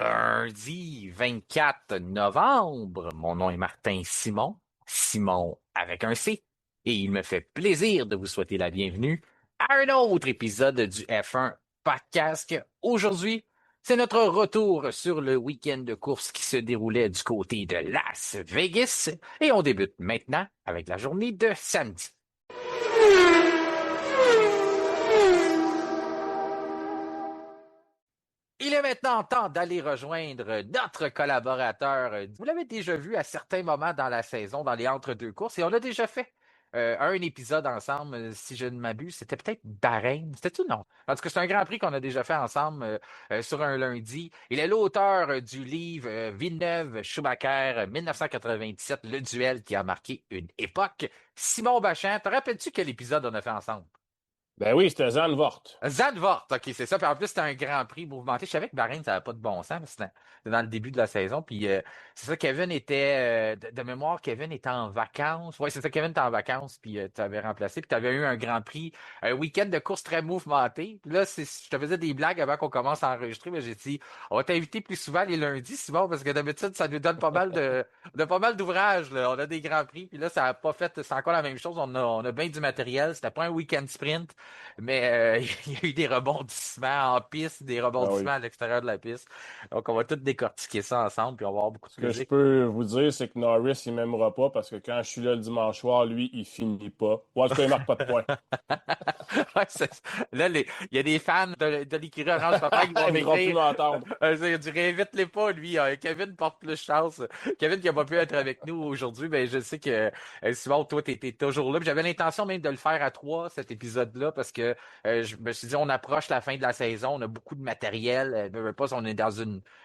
lundi 24 novembre. Mon nom est Martin Simon, Simon avec un C, et il me fait plaisir de vous souhaiter la bienvenue à un autre épisode du F1 Podcast. Aujourd'hui, c'est notre retour sur le week-end de course qui se déroulait du côté de Las Vegas, et on débute maintenant avec la journée de samedi. Il est maintenant temps d'aller rejoindre notre collaborateur. Vous l'avez déjà vu à certains moments dans la saison, dans les entre-deux courses, et on a déjà fait un épisode ensemble, si je ne m'abuse. C'était peut-être Bahreïn. C'était tout, non? En tout cas, c'est un Grand Prix qu'on a déjà fait ensemble sur un lundi. Il est l'auteur du livre Villeneuve-Schumacher 1997, le duel qui a marqué une époque. Simon Bachand, te rappelles-tu quel épisode on a fait ensemble? Ben oui, c'était Zandvoort. Zandvoort, OK, c'est ça. Puis en plus, c'était un Grand Prix mouvementé. Je savais que Bahreïn, ça n'avait pas de bon sens, mais c'était dans le début de la saison. Puis c'est ça, Kevin était, de mémoire, Kevin était en vacances. Oui, c'est ça, Kevin était en vacances, puis tu avais remplacé. Puis tu avais eu un Grand Prix, un week-end de course très mouvementé. Puis là, je te faisais des blagues avant qu'on commence à enregistrer, mais j'ai dit, on va t'inviter plus souvent les lundis, Simon, parce que d'habitude, ça nous donne pas mal d'ouvrages, là. On a des Grands Prix, puis là, ça n'a pas fait, c'est encore la même chose. On a bien du matériel. C'était pas un week-end sprint. Mais il y a eu des rebondissements en piste, des Ah rebondissements oui. à l'extérieur de la piste. Donc, on va tout décortiquer ça ensemble, puis on va avoir beaucoup de Ce que je plaisir. peux vous dire, c'est que Norris, il m'aimera pas parce que quand je suis là le dimanche soir, lui, il finit pas. Ou en tout cas, il marque pas de points. Ouais, là, il y a des fans de l'écurie Orange Papa qui vont Ils ne voudront plus m'écrire. m'entendre. Je dirais, invite-les pas, lui. Kevin porte plus chance. Kevin qui n'a pas pu être avec nous aujourd'hui, ben, je sais que Simon, toi, t'étais toujours là. Puis j'avais l'intention même de le faire à trois, cet épisode-là, parce que je me suis dit, on approche la fin de la saison, on a beaucoup de matériel. On est dans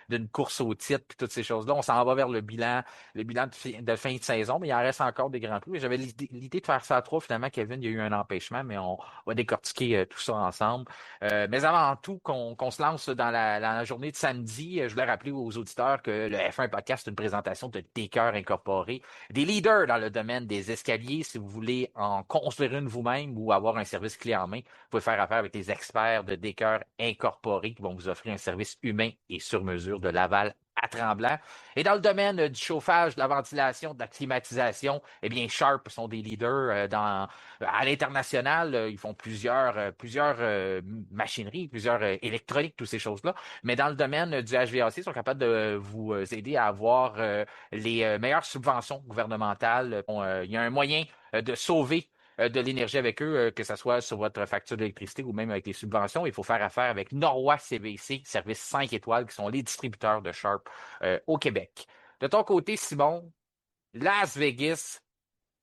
d'une course au titre, puis toutes ces choses-là. On s'en va vers le bilan de fin de saison, mais il en reste encore des grands prix. Mais j'avais l'idée de faire ça à trois. Finalement, Kevin, il y a eu un empêchement, mais on va décortiquer tout ça ensemble. Mais avant tout, qu'on se lance dans la journée de samedi, je voulais rappeler aux auditeurs que le F1 Podcast est une présentation de Descoeurs Incorporé, des leaders dans le domaine des escaliers. Si vous voulez en construire une vous-même ou avoir un service clé en main, vous pouvez faire affaire avec les experts de Descoeurs Incorporé qui vont vous offrir un service humain et sur mesure de Laval à Tremblant. Et dans le domaine du chauffage, de la ventilation, de la climatisation, eh bien, Sharp sont des leaders à l'international. Ils font plusieurs machineries, plusieurs électroniques, toutes ces choses-là. Mais dans le domaine du HVAC, ils sont capables de vous aider à avoir les meilleures subventions gouvernementales. Il y a un moyen de sauver de l'énergie avec eux, que ce soit sur votre facture d'électricité ou même avec les subventions. Il faut faire affaire avec Norwa CVC, service 5 étoiles, qui sont les distributeurs de Sharp au Québec. De ton côté, Simon, Las Vegas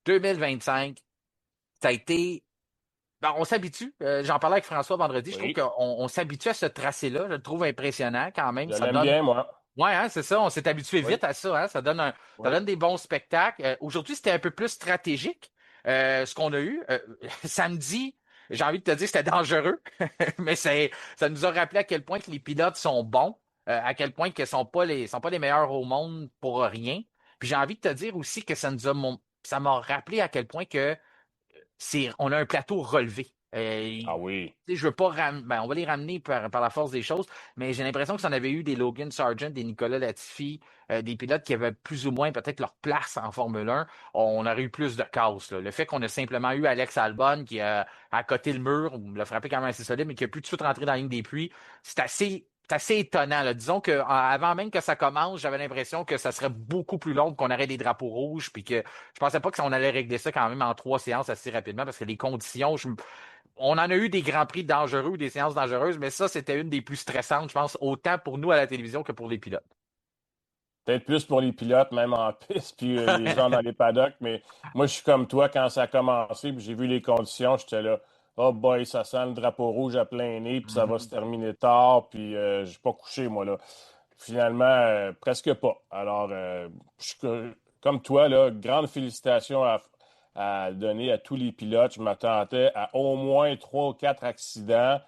2025, ça a été. Ben, on s'habitue. J'en parlais avec François vendredi. Je trouve Oui. qu'on s'habitue à ce tracé-là. Je le trouve impressionnant quand même. Je Ça l'aime donne. bien, moi. Ouais, hein, c'est ça. On s'est habitué Oui. vite à ça. Hein. Ça Oui. donne des bons spectacles. Aujourd'hui, c'était un peu plus stratégique. Ce qu'on a eu. Samedi, j'ai envie de te dire que c'était dangereux. Mais ça nous a rappelé à quel point que les pilotes sont bons, à quel point qu'ils sont pas les meilleurs au monde pour rien. Puis j'ai envie de te dire aussi que ça m'a rappelé à quel point que on a un plateau relevé. Ah oui. Je veux pas on va les ramener par la force des choses, mais j'ai l'impression que si on avait eu des Logan Sargent, des Nicolas Latifi, des pilotes qui avaient plus ou moins peut-être leur place en Formule 1, on aurait eu plus de casse. Là. Le fait qu'on a simplement eu Alex Albon qui a à côté le mur, on l'a frappé quand même assez solide, mais qui a pu tout de suite rentrer dans la ligne des puits, c'est assez étonnant. Là. Disons que avant même que ça commence, j'avais l'impression que ça serait beaucoup plus long, qu'on aurait des drapeaux rouges, puis que je pensais pas qu'on allait régler ça quand même en trois séances assez rapidement, parce que les conditions, on en a eu des grands prix dangereux, des séances dangereuses, mais ça, c'était une des plus stressantes, je pense, autant pour nous à la télévision que pour les pilotes. Peut-être plus pour les pilotes, même en piste, puis les gens dans les paddocks. Mais moi, je suis comme toi, quand ça a commencé, puis j'ai vu les conditions, j'étais là. Oh boy, ça sent le drapeau rouge à plein nez, puis ça va se Mhm. terminer tard, puis je suis pas couché, moi, là. Finalement, presque pas. Alors, je suis comme toi, là, grande félicitations à donner à tous les pilotes. Je m'attendais à au moins trois ou quatre accidents.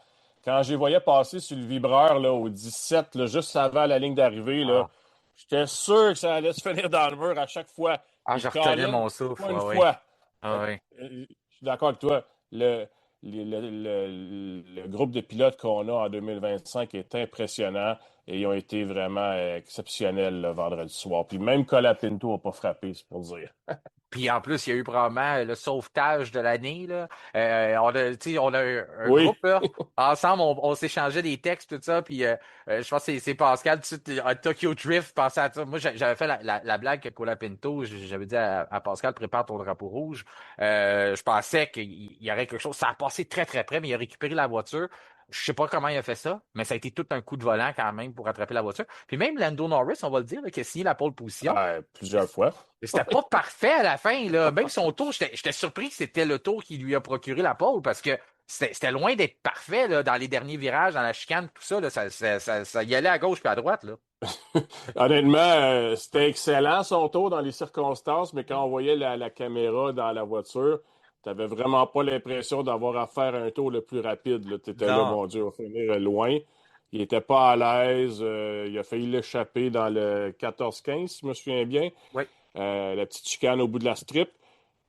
Quand je les voyais passer sur le vibreur là, au 17, là, juste avant la ligne d'arrivée, là, Ah. j'étais sûr que ça allait se finir dans le mur à chaque fois. Ah, Puis je retenais Colin, mon pas souffle, une oui. fois. Ah, oui. Je suis d'accord avec toi. le groupe de pilotes qu'on a en 2025 est impressionnant et ils ont été vraiment exceptionnels le vendredi soir. Puis même Colapinto n'a pas frappé, c'est pour dire. Puis en plus, il y a eu probablement le sauvetage de l'année, là. Tu sais, on a un Oui, groupe, là. Ensemble, on s'échangeait des textes, tout ça. Puis je pense que c'est Pascal, tout de suite, à Tokyo Drift, pensait à ça. Moi, j'avais fait la blague que Colapinto, j'avais dit à Pascal, prépare ton drapeau rouge. Je pensais qu'il y aurait quelque chose. Ça a passé très, très près, mais il a récupéré la voiture. Je sais pas comment il a fait ça, mais ça a été tout un coup de volant quand même pour attraper la voiture. Puis même Lando Norris, on va le dire, là, qui a signé la pole position. plusieurs fois. C'était pas parfait à la fin, là. Même son tour, j'étais surpris que c'était le tour qui lui a procuré la pole parce que c'était loin d'être parfait, là, dans les derniers virages, dans la chicane, tout ça, là. Ça y allait à gauche puis à droite, là. Honnêtement, c'était excellent son tour dans les circonstances, mais quand on voyait la caméra dans la voiture, tu n'avais vraiment pas l'impression d'avoir à faire un tour le plus rapide. Tu étais là, Non. mon Dieu, on va finir loin. Il n'était pas à l'aise. Il a failli l'échapper dans le 14-15, si je me souviens bien. Oui. La petite chicane au bout de la strip.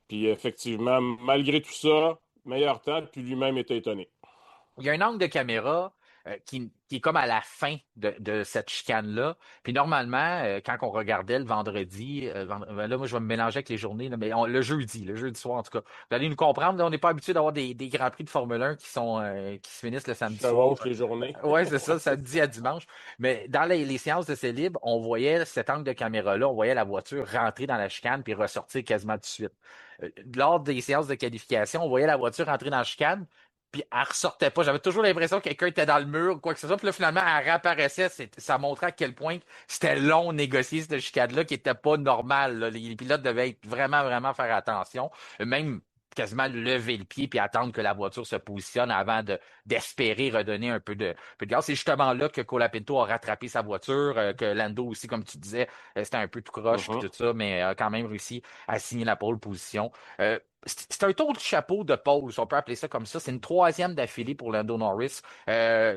Puis effectivement, malgré tout ça, meilleur temps, puis lui-même était étonné. Il y a un angle de caméra qui est comme à la fin de cette chicane-là. Puis normalement, quand on regardait le vendredi, ben là, moi, je vais me mélanger avec les journées, là, mais le jeudi soir, en tout cas. Vous allez nous comprendre, là, on n'est pas habitué d'avoir des grands prix de Formule 1 qui se finissent le samedi soir. Chevauche les journées. Oui, c'est ça, samedi à dimanche. Mais dans les séances d'essai libre, on voyait cet angle de caméra-là, on voyait la voiture rentrer dans la chicane puis ressortir quasiment tout de suite. Lors des séances de qualification, on voyait la voiture rentrer dans la chicane, puis elle ressortait pas. J'avais toujours l'impression que quelqu'un était dans le mur ou quoi que ce soit. Puis là, finalement, elle réapparaissait. Ça montrait à quel point c'était long de négocier cette chicane-là, qui était pas normale, là. Les pilotes devaient être vraiment, vraiment faire attention. Même quasiment lever le pied puis attendre que la voiture se positionne avant d'espérer redonner un peu de gaz. C'est justement là que Colapinto a rattrapé sa voiture, que Lando aussi, comme tu disais, c'était un peu tout croche puis Mhm. tout ça, mais a quand même réussi à signer la pole position. C'est un tour de chapeau de pole, si on peut appeler ça comme ça. C'est une troisième d'affilée pour Lando Norris.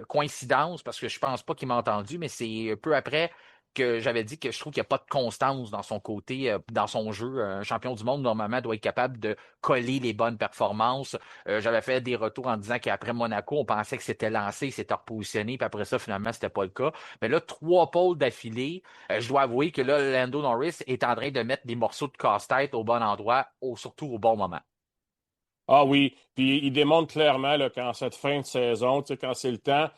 Coïncidence, parce que je pense pas qu'il m'a entendu, mais c'est peu après que j'avais dit que je trouve qu'il n'y a pas de constance dans son côté, dans son jeu. Un champion du monde, normalement, doit être capable de coller les bonnes performances. J'avais fait des retours en disant qu'après Monaco, on pensait que c'était lancé, c'était repositionné, puis après ça, finalement, c'était pas le cas. Mais là, trois pôles d'affilée. Je dois avouer que là, Lando Norris est en train de mettre des morceaux de casse-tête au bon endroit, surtout au bon moment. Ah oui, puis il démontre clairement là, qu'en cette fin de saison, tu sais, quand c'est le temps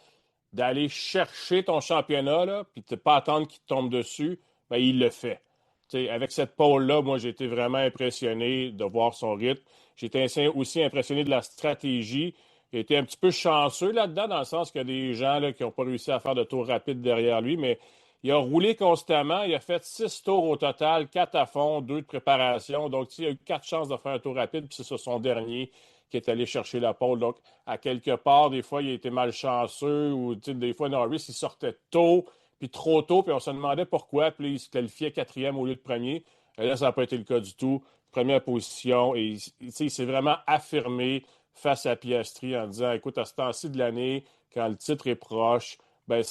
d'aller chercher ton championnat, là, puis de ne pas attendre qu'il te tombe dessus, ben, il le fait. Tu sais, avec cette pole-là, moi, j'ai été vraiment impressionné de voir son rythme. J'ai été aussi impressionné de la stratégie. J'ai été un petit peu chanceux là-dedans, dans le sens qu'il y a des gens là, qui n'ont pas réussi à faire de tour rapide derrière lui, mais il a roulé constamment. Il a fait 6 tours au total, 4 à fond, 2 de préparation. Donc, il a eu 4 chances de faire un tour rapide, puis c'est ça son dernier qui est allé chercher la pole. Donc, à quelque part, des fois, il a été malchanceux ou des fois, Norris, il sortait tôt, puis trop tôt, puis on se demandait pourquoi, puis il se qualifiait quatrième au lieu de premier. Et là, ça n'a pas été le cas du tout. Première position, et il s'est vraiment affirmé face à Piastri en disant, écoute, à ce temps-ci de l'année, quand le titre est proche, ben,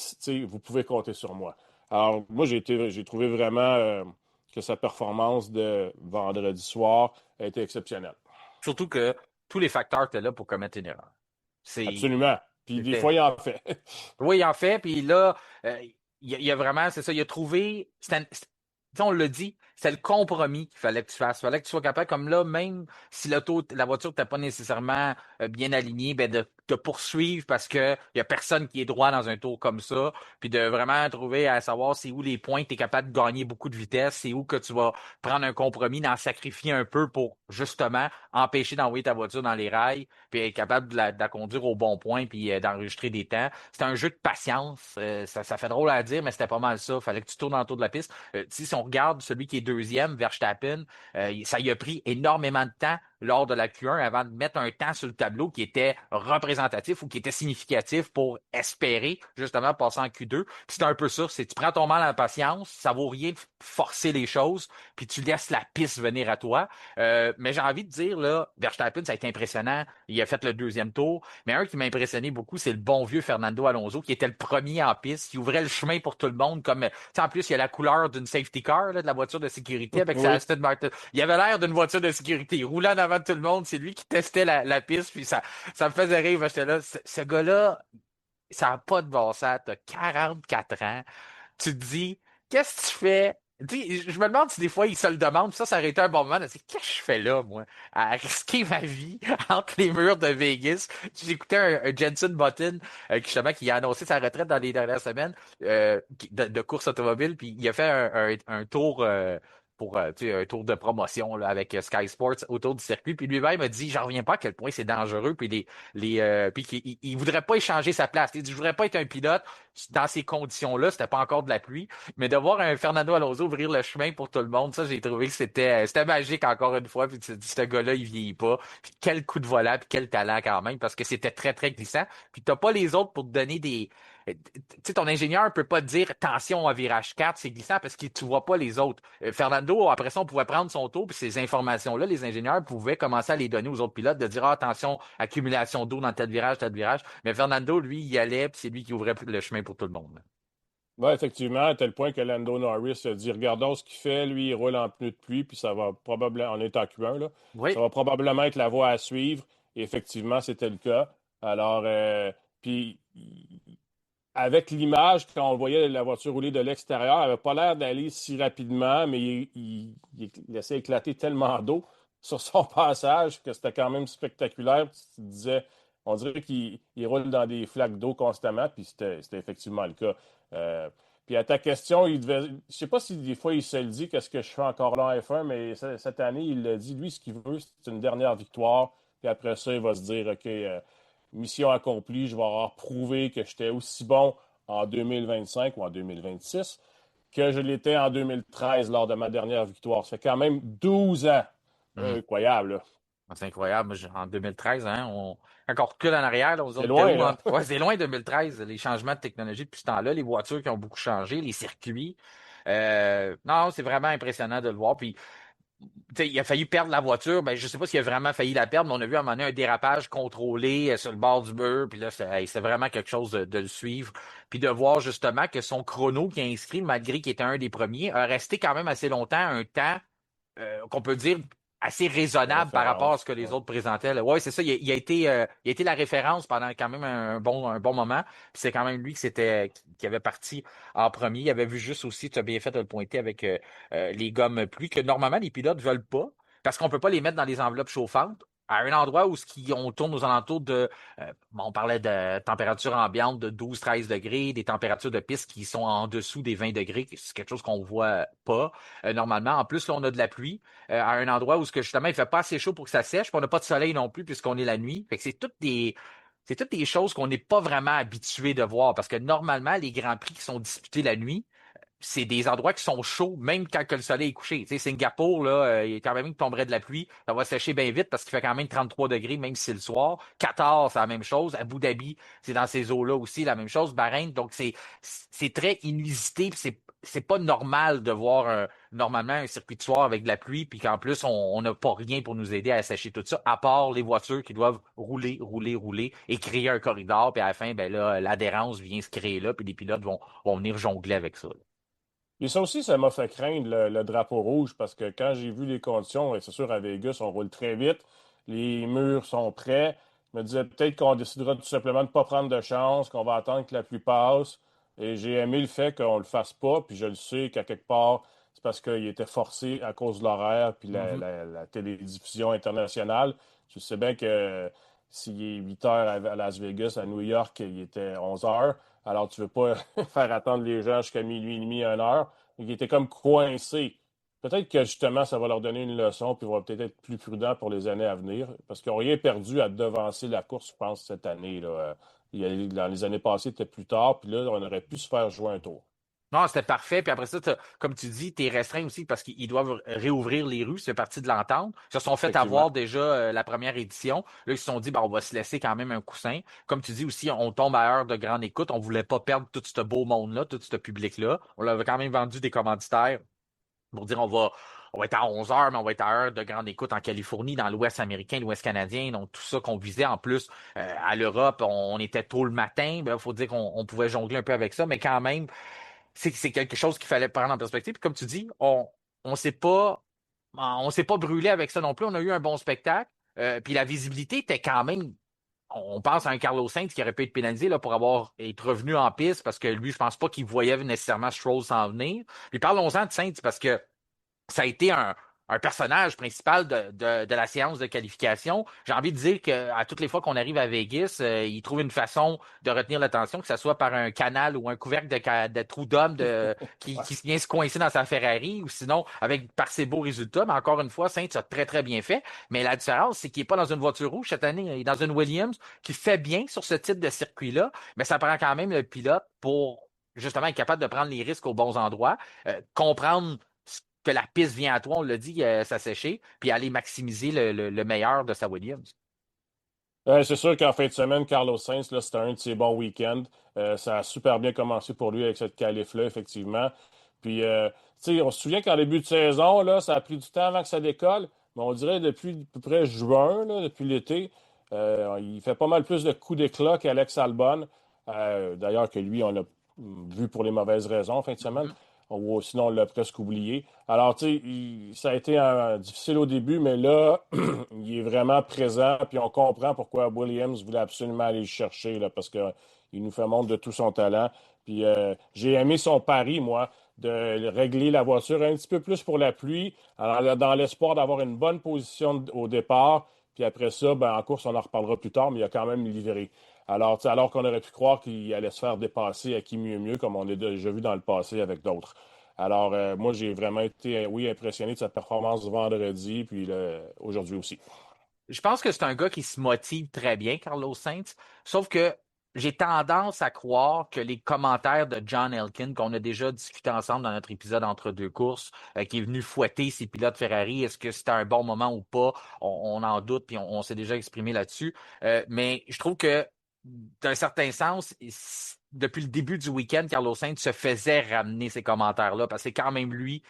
vous pouvez compter sur moi. Alors, moi, j'ai trouvé vraiment que sa performance de vendredi soir a été exceptionnelle. Surtout que tous les facteurs étaient là pour commettre une erreur. C'est, Absolument. Puis des c'était fois, il en fait. Oui, en fait, puis là, il y a vraiment, c'est ça, il a trouvé, tu sais, on l'a dit, c'est le compromis qu'il fallait que tu fasses. Il fallait que tu sois capable, comme là, même si la voiture n'était pas nécessairement bien alignée, ben de poursuivre parce que il y a personne qui est droit dans un tour comme ça, puis de vraiment trouver à savoir c'est où les points que tu es capable de gagner beaucoup de vitesse, c'est où que tu vas prendre un compromis, d'en sacrifier un peu pour justement empêcher d'envoyer ta voiture dans les rails, puis être capable de la conduire au bon point, puis d'enregistrer des temps. C'était un jeu de patience. Ça fait drôle à dire, mais c'était pas mal ça. Fallait que tu tournes autour de la piste. Si on regarde celui qui est deuxième, Verstappen, ça y a pris énormément de temps lors de la Q1 avant de mettre un temps sur le tableau qui était représentatif ou qui était significatif pour espérer justement passer en Q2. Puis c'est un peu ça, c'est tu prends ton mal en patience, ça vaut rien de forcer les choses, puis tu laisses la piste venir à toi. Mais j'ai envie de dire, là, Verstappen, ça a été impressionnant. Il a fait le deuxième tour. Mais un qui m'a impressionné beaucoup, c'est le bon vieux Fernando Alonso, qui était le premier en piste, qui ouvrait le chemin pour tout le monde. Comme, tu sais, en plus, il y a la couleur d'une safety car, là, de la voiture de sécurité avec sa Oui. Aston Martin. Il avait l'air d'une voiture de sécurité. Il roulait en avant tout le monde. C'est lui qui testait la piste, puis ça me faisait rire. J'étais là, ce gars-là, ça n'a pas de bon sens. T'as 44 ans. Tu te dis, qu'est-ce que tu fais? Tu sais, je me demande si des fois il se le demande, puis ça aurait été un bon moment de dire, qu'est-ce que je fais là, moi, à risquer ma vie entre les murs de Vegas. J'écoutais un Jenson Button, justement, qui a annoncé sa retraite dans les dernières semaines de course automobile, puis il a fait un tour tu sais, un tour de promotion là, avec Sky Sports autour du circuit, puis lui-même a dit, j'en reviens pas à quel point c'est dangereux, puis puis qu'il voudrait pas échanger sa place. Il dit, je voudrais pas être un pilote dans ces conditions-là, c'était pas encore de la pluie, mais de voir un Fernando Alonso ouvrir le chemin pour tout le monde, ça, j'ai trouvé que c'était magique encore une fois. Puis tu te dis, ce gars-là, il vieillit pas. Puis quel coup de volant, puis quel talent quand même, parce que c'était très, très glissant. Puis t'as pas les autres pour te donner des. Tu sais, ton ingénieur peut pas te dire, attention, à virage 4 c'est glissant parce que tu vois pas les autres. Fernando, après ça, on pouvait prendre son tour, puis ces informations-là, les ingénieurs pouvaient commencer à les donner aux autres pilotes, de dire, ah, attention, accumulation d'eau dans tel virage, tel virage. Mais Fernando, lui, il y allait, puis c'est lui qui ouvrait le chemin pour tout le monde. Oui, effectivement, à tel point que Lando Norris a dit regardons ce qu'il fait, lui, il roule en pneu de pluie, puis ça va probablement, on est en Q1, là, Oui. ça va probablement être la voie à suivre. Et effectivement, c'était le cas. Alors, puis avec l'image, quand on voyait la voiture rouler de l'extérieur, elle n'avait pas l'air d'aller si rapidement, mais il laissait éclater tellement d'eau sur son passage que c'était quand même spectaculaire. Tu te disais, on dirait qu'il roule dans des flaques d'eau constamment, puis c'était effectivement le cas. Euh, puis à ta question, je ne sais pas si des fois il se le dit, qu'est-ce que je fais encore là en F1, mais cette année, il l'a dit, lui, ce qu'il veut, c'est une dernière victoire. Puis après ça, il va se dire, OK, mission accomplie, je vais avoir prouvé que j'étais aussi bon en 2025 ou en 2026 que je l'étais en 2013 lors de ma dernière victoire. Ça fait quand même 12 ans. Hum. Incroyable, là. C'est incroyable. Moi, en 2013, hein, quand on recule en arrière, là, on C'est était loin, où? là. Ouais, c'est loin 2013, les changements de technologie depuis ce temps-là, les voitures qui ont beaucoup changé, les circuits. Non, c'est vraiment impressionnant de le voir. Puis, tu sais, il a failli perdre la voiture. Ben, je sais pas s'il a vraiment failli la perdre, mais on a vu à un moment donné un dérapage contrôlé sur le bord du mur. Puis là, c'est vraiment quelque chose de le suivre. Puis de voir justement que son chrono qui est inscrit, malgré qu'il était un des premiers, a resté quand même assez longtemps, un temps qu'on peut dire assez De raisonnable par rapport à ce référence. que les Ouais. autres présentaient. Oui, c'est ça. Il a été la référence pendant quand même un bon moment. Puis c'est quand même lui qui avait parti en premier. Il avait vu juste aussi, tu as bien fait de le pointer avec les gommes pluie, que normalement les pilotes veulent pas, parce qu'on peut pas les mettre dans les enveloppes chauffantes. À un endroit où on tourne aux alentours de, on parlait de température ambiante de 12-13 degrés, des températures de piste qui sont en dessous des 20 degrés, c'est quelque chose qu'on voit pas normalement. En plus, là, on a de la pluie à un endroit où justement, il fait pas assez chaud pour que ça sèche, puis on n'a pas de soleil non plus puisqu'on est la nuit. Fait que c'est toutes des choses qu'on n'est pas vraiment habitué de voir parce que normalement, les grands prix qui sont disputés la nuit, c'est des endroits qui sont chauds, même quand que le soleil est couché. Tu sais, Singapour, là, quand même qu'il tomberait de la pluie, ça va sécher bien vite parce qu'il fait quand même 33 degrés, même si c'est le soir. Qatar, c'est la même chose. Abu Dhabi, c'est dans ces eaux-là aussi la même chose. Bahreïn, donc c'est très inusité, puis c'est pas normal de voir normalement un circuit de soir avec de la pluie, puis qu'en plus, on n'a pas rien pour nous aider à sécher tout ça, à part les voitures qui doivent rouler, rouler, rouler et créer un corridor, puis à la fin, ben là, l'adhérence vient se créer là, puis les pilotes vont venir jongler avec ça. Et ça aussi, ça m'a fait craindre le drapeau rouge parce que quand j'ai vu les conditions, et c'est sûr, à Vegas, on roule très vite, les murs sont prêts. Je me disais peut-être qu'on décidera tout simplement de ne pas prendre de chance, qu'on va attendre que la pluie passe. Et j'ai aimé le fait qu'on ne le fasse pas, puis je le sais qu'à quelque part, c'est parce qu'il était forcé à cause de l'horaire puis la télédiffusion internationale. Je sais bien que s'il est 8 heures à Las Vegas, à New York, il était 11 heures. Alors, tu ne veux pas faire attendre les gens jusqu'à minuit et demi, 1 heure. Ils étaient comme coincés. Peut-être que justement, ça va leur donner une leçon, puis ils vont peut-être être plus prudents pour les années à venir, parce qu'ils n'ont rien perdu à devancer la course, je pense, cette année, là. Dans les années passées, c'était plus tard, puis là, on aurait pu se faire jouer un tour. Non, c'était parfait. Puis après ça, comme tu dis, t'es restreint aussi parce qu'ils doivent réouvrir les rues. C'est partie de l'entente. Ils se sont fait Effectivement. avoir déjà la première édition. Là, ils se sont dit, ben, on va se laisser quand même un coussin. Comme tu dis aussi, on tombe à heure de grande écoute. On voulait pas perdre tout ce beau monde-là, tout ce public-là. On leur avait quand même vendu des commanditaires pour dire, on va être à 11 heures, mais on va être à heure de grande écoute en Californie, dans l'Ouest américain, l'Ouest canadien. Donc, tout ça qu'on visait. En plus, à l'Europe, on était tôt le matin. Il faut dire qu'on pouvait jongler un peu avec ça, mais quand même, c'est quelque chose qu'il fallait prendre en perspective. Puis comme tu dis, on sait pas. on s'est pas brûlé avec ça non plus. On a eu un bon spectacle. Puis la visibilité était quand même. On pense à un Carlos Sainz qui aurait pu être pénalisé là, pour être revenu en piste parce que lui, je pense pas qu'il voyait nécessairement Stroll s'en venir. Puis parlons-en de Sainz parce que ça a été un personnage principal de la séance de qualification. J'ai envie de dire qu'à toutes les fois qu'on arrive à Vegas, il trouve une façon de retenir l'attention, que ce soit par un canal ou un couvercle de trou d'homme qui vient se coincer dans sa Ferrari, ou sinon par ses beaux résultats. Mais encore une fois, Sainz a très, très bien fait. Mais la différence, c'est qu'il n'est pas dans une voiture rouge cette année. Il est dans une Williams qui fait bien sur ce type de circuit-là, mais ça prend quand même le pilote pour justement être capable de prendre les risques aux bons endroits, comprendre que la piste vient à toi, on l'a dit, s'assécher, puis aller maximiser le meilleur de sa Williams. C'est sûr qu'en fin de semaine, Carlos Sainz, là, c'était un de ses bons week-ends. Ça a super bien commencé pour lui avec cette qualif-là, effectivement. Puis, tu sais, on se souvient qu'en début de saison, là, ça a pris du temps avant que ça décolle, mais on dirait depuis à peu près juin, là, depuis l'été, il fait pas mal plus de coups d'éclat qu'Alex Albon. D'ailleurs, que lui, on l'a vu pour les mauvaises raisons en fin de semaine. Mhm. Ou sinon, on l'a presque oublié. Alors, tu sais, ça a été difficile au début, mais là, il est vraiment présent, puis on comprend pourquoi Williams voulait absolument aller le chercher, là, parce qu'il nous fait montre de tout son talent. Puis j'ai aimé son pari, moi, de régler la voiture un petit peu plus pour la pluie, alors, dans l'espoir d'avoir une bonne position au départ. Puis après ça, ben, en course, on en reparlera plus tard, mais il a quand même livré. Alors, tu sais, alors qu'on aurait pu croire qu'il allait se faire dépasser à qui mieux mieux, comme on a déjà vu dans le passé avec d'autres. Alors, moi, j'ai vraiment été, oui, impressionné de sa performance vendredi, puis aujourd'hui aussi. Je pense que c'est un gars qui se motive très bien, Carlos Sainz, sauf que j'ai tendance à croire que les commentaires de John Elkin, qu'on a déjà discuté ensemble dans notre épisode entre deux courses, qui est venu fouetter ses pilotes Ferrari, est-ce que c'était un bon moment ou pas? On en doute, puis on s'est déjà exprimé là-dessus. Mais je trouve que, d'un certain sens, depuis le début du week-end, Carlos Sainz se faisait ramener ces commentaires-là, parce que c'est quand même lui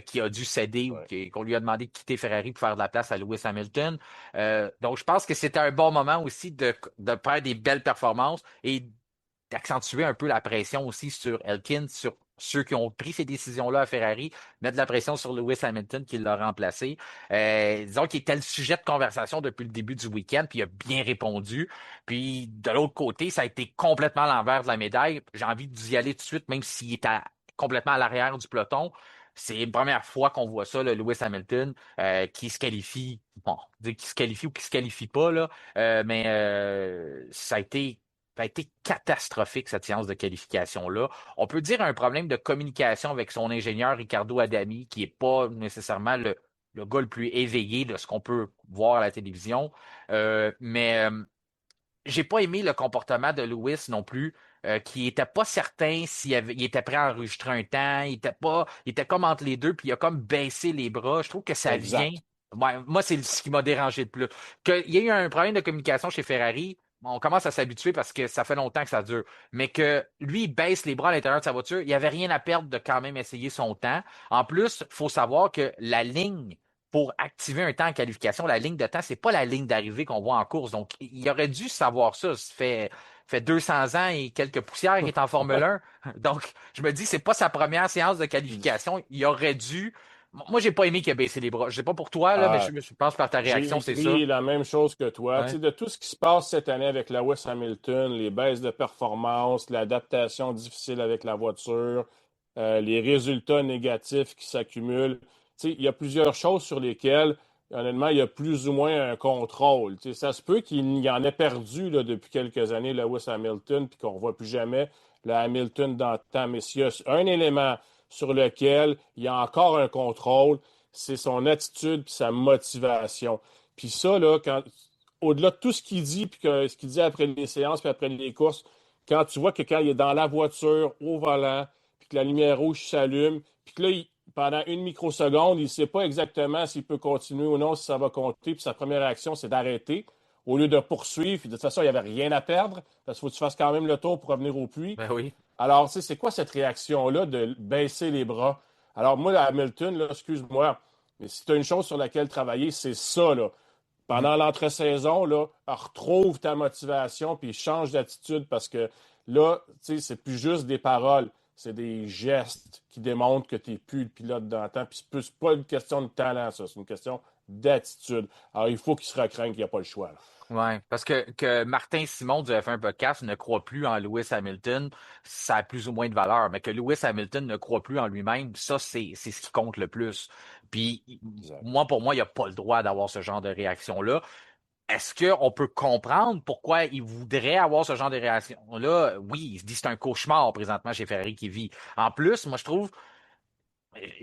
qui a dû céder ou Ouais. qu'on lui a demandé de quitter Ferrari pour faire de la place à Lewis Hamilton. Donc, je pense que c'était un bon moment aussi de faire des belles performances et d'accentuer un peu la pression aussi sur Elkin, sur ceux qui ont pris ces décisions-là à Ferrari, mettre de la pression sur Lewis Hamilton qui l'a remplacé. Disons qu'il était le sujet de conversation depuis le début du week-end, puis il a bien répondu. Puis de l'autre côté, ça a été complètement l'envers de la médaille. J'ai envie d'y aller tout de suite, même s'il est complètement à l'arrière du peloton. C'est la première fois qu'on voit ça, le Lewis Hamilton, qui se qualifie, bon, dire qui se qualifie ou qui se qualifie pas, là, mais ça a été catastrophique, cette séance de qualification-là. On peut dire un problème de communication avec son ingénieur Ricardo Adami, qui n'est pas nécessairement le gars le plus éveillé de ce qu'on peut voir à la télévision. Mais j'ai pas aimé le comportement de Lewis non plus, qui était pas certain il était prêt à enregistrer un temps, il était comme entre les deux, puis il a comme baissé les bras. Je trouve que ça vient. Exact. Ouais, moi, c'est ce qui m'a dérangé le plus. Qu'il y ait eu un problème de communication chez Ferrari, on commence à s'habituer parce que ça fait longtemps que ça dure. Mais que lui, il baisse les bras à l'intérieur de sa voiture, il n'y avait rien à perdre de quand même essayer son temps. En plus, il faut savoir que la ligne pour activer un temps en qualification, la ligne de temps, c'est pas la ligne d'arrivée qu'on voit en course. Donc, il aurait dû savoir ça. Ça fait 200 ans et quelques poussières qu'il est en Formule 1. Donc, je me dis, c'est pas sa première séance de qualification. Il aurait dû. Moi, j'ai pas aimé qu'il ait baissé les bras. Je sais pas pour toi, là, mais Ah, je pense par ta j'ai réaction, c'est ça. écrit la même chose que toi. Tu Ouais. sais, de tout ce qui se passe cette année avec Lewis Hamilton, les baisses de performance, l'adaptation difficile avec la voiture, les résultats négatifs qui s'accumulent. Tu sais, il y a plusieurs choses sur lesquelles, honnêtement, il y a plus ou moins un contrôle. Tu sais, ça se peut qu'il y en ait perdu là, depuis quelques années, Lewis Hamilton, puis qu'on ne voit plus jamais le Hamilton dans le temps. Mais s'il y a un élément sur lequel il y a encore un contrôle, c'est son attitude puis sa motivation. Puis ça, là, au-delà de tout ce qu'il dit, puis ce qu'il dit après les séances, puis après les courses, quand tu vois que quand il est dans la voiture, au volant, puis que la lumière rouge s'allume, puis que là, pendant une microseconde, il ne sait pas exactement s'il peut continuer ou non, si ça va compter, puis sa première réaction, c'est d'arrêter au lieu de poursuivre. Puis de toute façon, il n'y avait rien à perdre, parce qu'il faut que tu fasses quand même le tour pour revenir au puits. Ben oui. Alors, tu sais, c'est quoi cette réaction-là de baisser les bras? Alors, moi, Hamilton, là, excuse-moi, mais si tu as une chose sur laquelle travailler, c'est ça, là. Mhm. Pendant l'entre-saison, là, retrouve ta motivation puis change d'attitude parce que là, tu sais, c'est plus juste des paroles. c'est des gestes qui démontrent que tu n'es plus le pilote d'antan. Puis c'est pas une question de talent, ça. C'est une question d'attitude. Alors, il faut qu'il se recraigne qu'il n'y a pas le choix, là. Ouais, parce que Martin Simon du F1 Podcast ne croit plus en Lewis Hamilton, ça a plus ou moins de valeur, mais que Lewis Hamilton ne croit plus en lui-même, ça, c'est ce qui compte le plus. Puis, Exact. pour moi, il n'a pas le droit d'avoir ce genre de réaction-là. Est-ce qu'on peut comprendre pourquoi il voudrait avoir ce genre de réaction-là? Oui, il se dit que c'est un cauchemar présentement chez Ferrari qui vit. En plus, moi, je trouve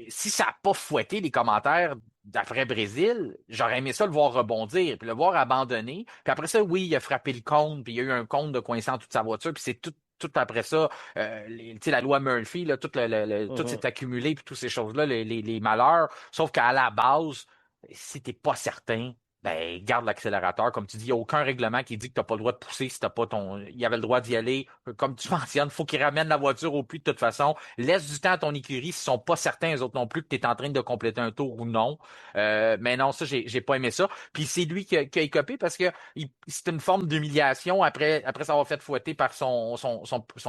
si ça n'a pas fouetté les commentaires d'après Brésil, j'aurais aimé ça le voir rebondir, puis le voir abandonner. Puis après ça, oui, il a frappé le cône, puis il y a eu un cône de coincé en toute sa voiture, puis c'est tout après ça, tu sais, la loi Murphy, là, tout Mhm. s'est accumulé, puis toutes ces choses-là, les malheurs. Sauf qu'à la base, si t'es pas certain, ben, garde l'accélérateur. Comme tu dis, il n'y a aucun règlement qui dit que tu n'as pas le droit de pousser si t'as pas ton. Il avait le droit d'y aller. Comme tu mentionnes, faut qu'il ramène la voiture au puits de toute façon. Laisse du temps à ton écurie s'ils sont pas certains, eux autres non plus, que tu es en train de compléter un tour ou non. Mais non, ça, j'ai pas aimé ça. Puis c'est lui qui a écopé parce que c'est une forme d'humiliation après s'avoir fait fouetter par son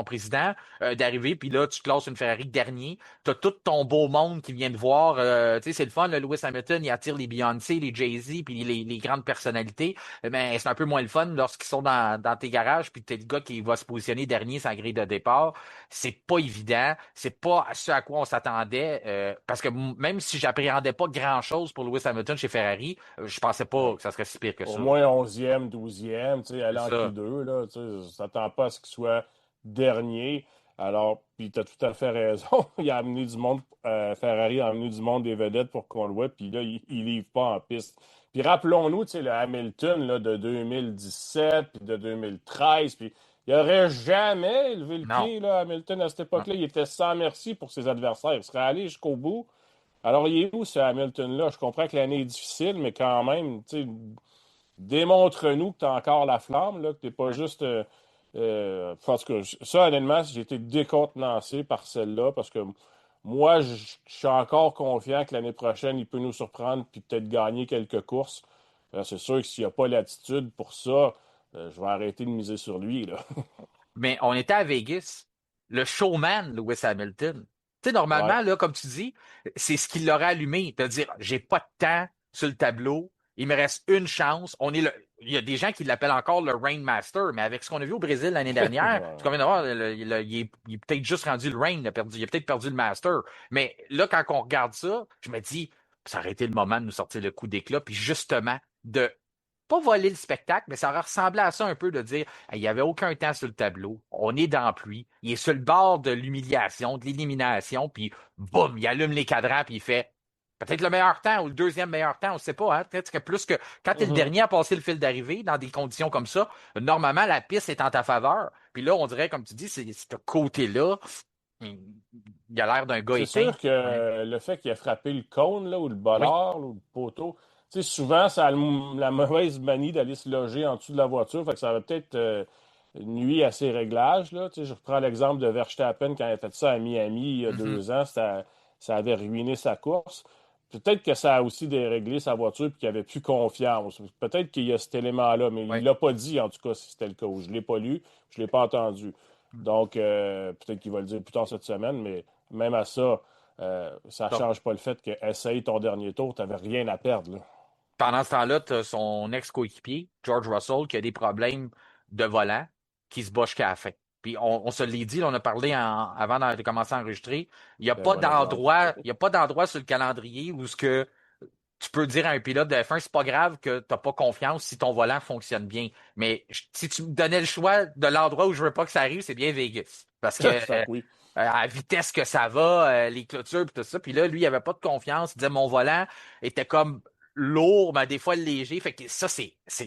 président d'arriver. Puis là, tu classes une Ferrari dernier. Tu as tout ton beau monde qui vient de voir. Tu sais, c'est le fun, là, Lewis Hamilton, il attire les Beyoncé, les Jay-Z, puis les grandes personnalités. Mais c'est un peu moins le fun lorsqu'ils sont dans tes garages, puis t'es le gars qui va se positionner dernier sans grille de départ. C'est pas évident, c'est pas ce à quoi on s'attendait, parce que même si j'appréhendais pas grand-chose pour Lewis Hamilton chez Ferrari, je pensais pas Ouais. que ça serait si pire que Au ça. moins 11e, 12e, tu sais, C'est aller en ça. Q2, là, tu sais, ça t'attend pas à ce qu'il soit dernier. Alors, puis tu as tout à fait raison. Il a amené du monde, Ferrari a amené du monde des vedettes pour qu'on le voit, puis là, il livre pas en piste. Puis rappelons-nous, tu sais, le Hamilton là, de 2017, puis de 2013, puis il n'aurait jamais élevé le Non. pied, là, Hamilton, à cette Non. époque-là. Il était sans merci pour ses adversaires. Il serait allé jusqu'au bout. Alors, il est où ce Hamilton-là? Je comprends que l'année est difficile, mais quand même, tu sais, démontre-nous que tu as encore la flamme, là, que tu n'es pas juste. En tout cas, ça, honnêtement, j'ai été décontenancé par celle-là parce que moi, je suis encore confiant que l'année prochaine, il peut nous surprendre puis peut-être gagner quelques courses. C'est sûr que s'il n'y a pas l'attitude pour ça, je vais arrêter de miser sur lui, là. Mais on était à Vegas. Le showman, Lewis Hamilton. Tu sais, Ouais. normalement, là, comme tu dis, c'est ce qui l'aurait allumé. De dire, j'ai pas de temps sur le tableau. Il me reste une chance. Il y a des gens qui l'appellent encore le Rainmaster, mais avec ce qu'on a vu au Brésil l'année dernière, c'est Ouais. comme de voir, il est peut-être juste rendu le Rain, il a peut-être perdu le Master. Mais là, quand on regarde ça, je me dis, ça aurait été le moment de nous sortir le coup d'éclat, puis justement, de pas voler le spectacle, mais ça aurait ressemblé à ça un peu de dire hey, il n'y avait aucun temps sur le tableau, on est dans la pluie, il est sur le bord de l'humiliation, de l'élimination, puis boum, il allume les cadrans, puis il fait peut-être le meilleur temps ou le deuxième meilleur temps, on ne sait pas, hein, peut-être que plus que quand tu es le Mhm. dernier à passer le fil d'arrivée dans des conditions comme ça, normalement la piste est en ta faveur. Puis là, on dirait, comme tu dis, c'est ce côté-là, il a l'air d'un gars C'est éteint. sûr que Ouais. le fait qu'il a frappé le cône là, ou le Oui. bolard là, ou le poteau, tu sais, souvent, ça a la mauvaise manie d'aller se loger en dessous de la voiture. Fait que ça va peut-être nuit à ses réglages. Là. Tu sais, je reprends l'exemple de Verstappen quand il a fait ça à Miami il y a Mhm. 2 ans. Ça avait ruiné sa course. Peut-être que ça a aussi déréglé sa voiture et qu'il avait plus confiance. Peut-être qu'il y a cet élément-là, mais il Oui. ne l'a pas dit, en tout cas, si c'était le cas. Je ne l'ai pas lu, je ne l'ai pas entendu. Donc, peut-être qu'il va le dire plus tard cette semaine, mais même à ça, ça ne change pas le fait que essaye ton dernier tour, tu n'avais rien à perdre, là. Pendant ce temps-là, tu as son ex-coéquipier, George Russell, qui a des problèmes de volant, qui se bat jusqu'à la fin. Puis on se l'est dit, là, on a parlé avant de commencer à enregistrer. C'est un bon exemple. Il y a pas d'endroit sur le calendrier où ce que tu peux dire à un pilote de F1, c'est pas grave que tu n'as pas confiance si ton volant fonctionne bien. Mais si tu me donnais le choix de l'endroit où je veux pas que ça arrive, c'est bien Vegas. Parce que Oui. à la vitesse que ça va, les clôtures et tout ça. Puis là, lui, il avait pas de confiance. Il disait mon volant était comme lourd, mais des fois léger. Fait que ça, ça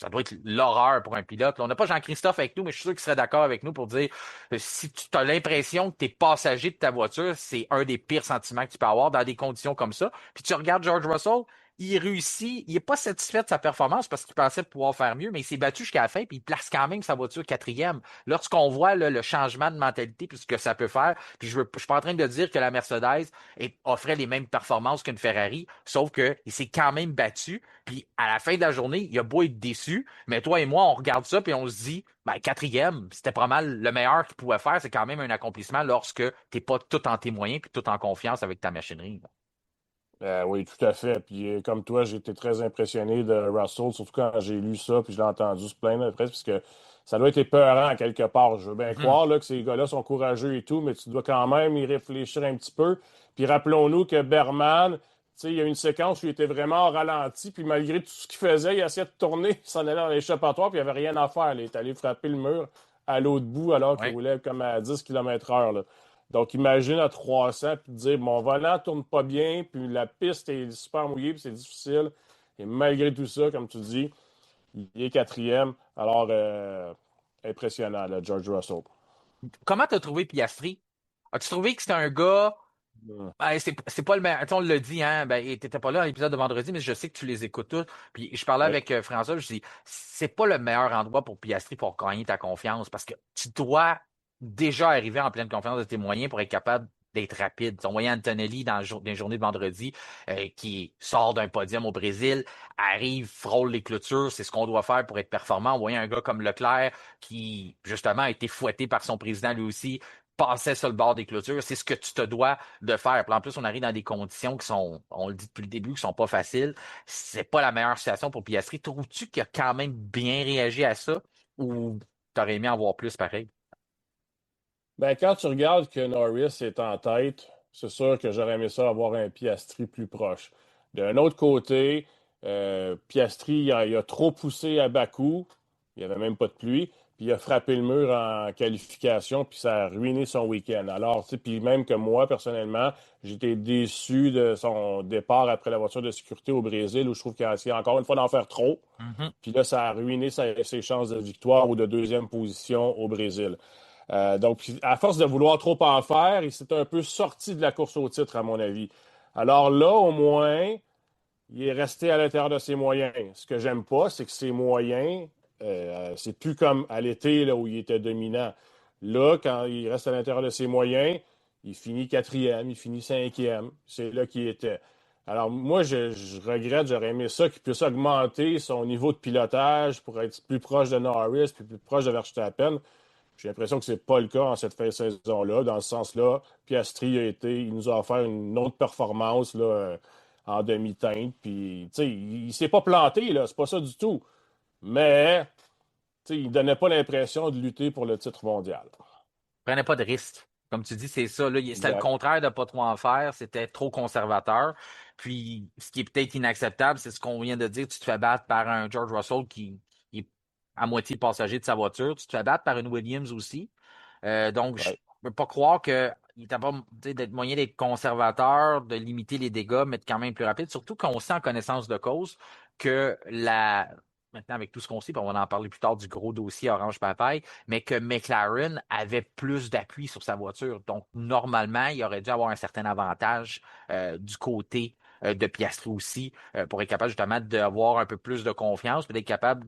doit être l'horreur pour un pilote. Là, on n'a pas Jean-Christophe avec nous, mais je suis sûr qu'il serait d'accord avec nous pour dire si tu as l'impression que tu es passager de ta voiture, c'est un des pires sentiments que tu peux avoir dans des conditions comme ça. Puis tu regardes George Russell, il réussit, il n'est pas satisfait de sa performance parce qu'il pensait pouvoir faire mieux, mais il s'est battu jusqu'à la fin, puis il place quand même sa voiture quatrième. Lorsqu'on voit là, le changement de mentalité, puis ce que ça peut faire, puis je suis pas en train de dire que la Mercedes offrait les mêmes performances qu'une Ferrari, sauf qu'il s'est quand même battu, puis à la fin de la journée, il a beau être déçu, mais toi et moi, on regarde ça, puis on se dit, ben, quatrième, c'était pas mal le meilleur qu'il pouvait faire, c'est quand même un accomplissement lorsque t'es pas tout en tes moyens, puis tout en confiance avec ta machinerie. Oui, tout à fait. Puis comme toi, j'ai été très impressionné de Russell, surtout quand j'ai lu ça, puis je l'ai entendu se plaindre après, parce que ça doit être épeurant quelque part. Je veux bien Mhm. croire là, que ces gars-là sont courageux et tout, mais tu dois quand même y réfléchir un petit peu. Puis rappelons-nous que Berman, tu sais, il y a une séquence où il était vraiment au ralenti, puis malgré tout ce qu'il faisait, il essayait de tourner, il s'en allait dans l'échappatoire, puis il n'y avait rien à faire. Il est allé frapper le mur à l'autre bout alors qu'il Ouais. roulait comme à 10 km/h, là. Donc, imagine à 300 puis te dire, mon volant tourne pas bien, puis la piste est super mouillée, puis c'est difficile. Et malgré tout ça, comme tu dis, il est quatrième. Alors, impressionnant, là, George Russell. Comment t'as trouvé Piastri? As-tu trouvé que c'était un gars. Hmm. Ben, c'est pas le meilleur. Tu sais, on l'a dit, hein. Ben, t'étais pas là à l'épisode de vendredi, mais je sais que tu les écoutes tous. Puis je parlais Oui. avec François, je dis, c'est pas le meilleur endroit pour Piastri pour gagner ta confiance parce que tu dois déjà arriver en pleine confiance de tes moyens pour être capable d'être rapide. On voyait Antonelli dans les journées de vendredi qui sort d'un podium au Brésil, arrive, frôle les clôtures. C'est ce qu'on doit faire pour être performant. On voyait un gars comme Leclerc qui, justement, a été fouetté par son président lui aussi, passait sur le bord des clôtures. C'est ce que tu te dois de faire. Puis en plus, on arrive dans des conditions qui sont, on le dit depuis le début, qui sont pas faciles. C'est pas la meilleure situation pour Piastri. Trouves-tu qu'il a quand même bien réagi à ça ou t'aurais aimé en voir plus pareil? Ben, quand tu regardes que Norris est en tête, c'est sûr que j'aurais aimé ça avoir un Piastri plus proche. D'un autre côté, Piastri, il a trop poussé à Bakou. Il n'y avait même pas de pluie. Puis il a frappé le mur en qualification, puis ça a ruiné son week-end. Alors, tu sais, puis même que moi, personnellement, j'étais déçu de son départ après la voiture de sécurité au Brésil, où je trouve qu'il a essayé encore une fois d'en faire trop. Mhm. Puis là, ça a ruiné ses chances de victoire ou de deuxième position au Brésil. Donc, à force de vouloir trop en faire, il s'est un peu sorti de la course au titre, à mon avis. Alors là, au moins, il est resté à l'intérieur de ses moyens. Ce que j'aime pas, c'est que ses moyens, c'est plus comme à l'été là, où il était dominant. Là, quand il reste à l'intérieur de ses moyens, il finit quatrième, il finit cinquième. C'est là qu'il était. Alors moi, je regrette, j'aurais aimé ça qu'il puisse augmenter son niveau de pilotage pour être plus proche de Norris, puis plus proche de Verstappen. J'ai l'impression que c'est pas le cas en cette fin de saison-là. Dans ce sens-là, Piastri il nous a offert une autre performance là, en demi-teinte. Puis, tu sais, il s'est pas planté, là, c'est pas ça du tout. Mais, tu sais, il donnait pas l'impression de lutter pour le titre mondial. Prenait pas de risque. Comme tu dis, c'est ça. Là. C'était le Exact. contraire de pas trop en faire. C'était trop conservateur. Puis, ce qui est peut-être inacceptable, c'est ce qu'on vient de dire. Tu te fais battre par un George Russell qui est à moitié passager de sa voiture. Tu te fais battre par une Williams aussi. Donc, je Ouais. ne peux pas croire qu'il n'était pas d'être moyen d'être conservateur, de limiter les dégâts, mais de quand même plus rapide. Surtout qu'on sait en connaissance de cause que maintenant avec tout ce qu'on sait, puis on va en parler plus tard du gros dossier Orange Papaye, mais que McLaren avait plus d'appui sur sa voiture. Donc, normalement, il aurait dû avoir un certain avantage du côté de Piastri aussi pour être capable justement d'avoir un peu plus de confiance, puis d'être capable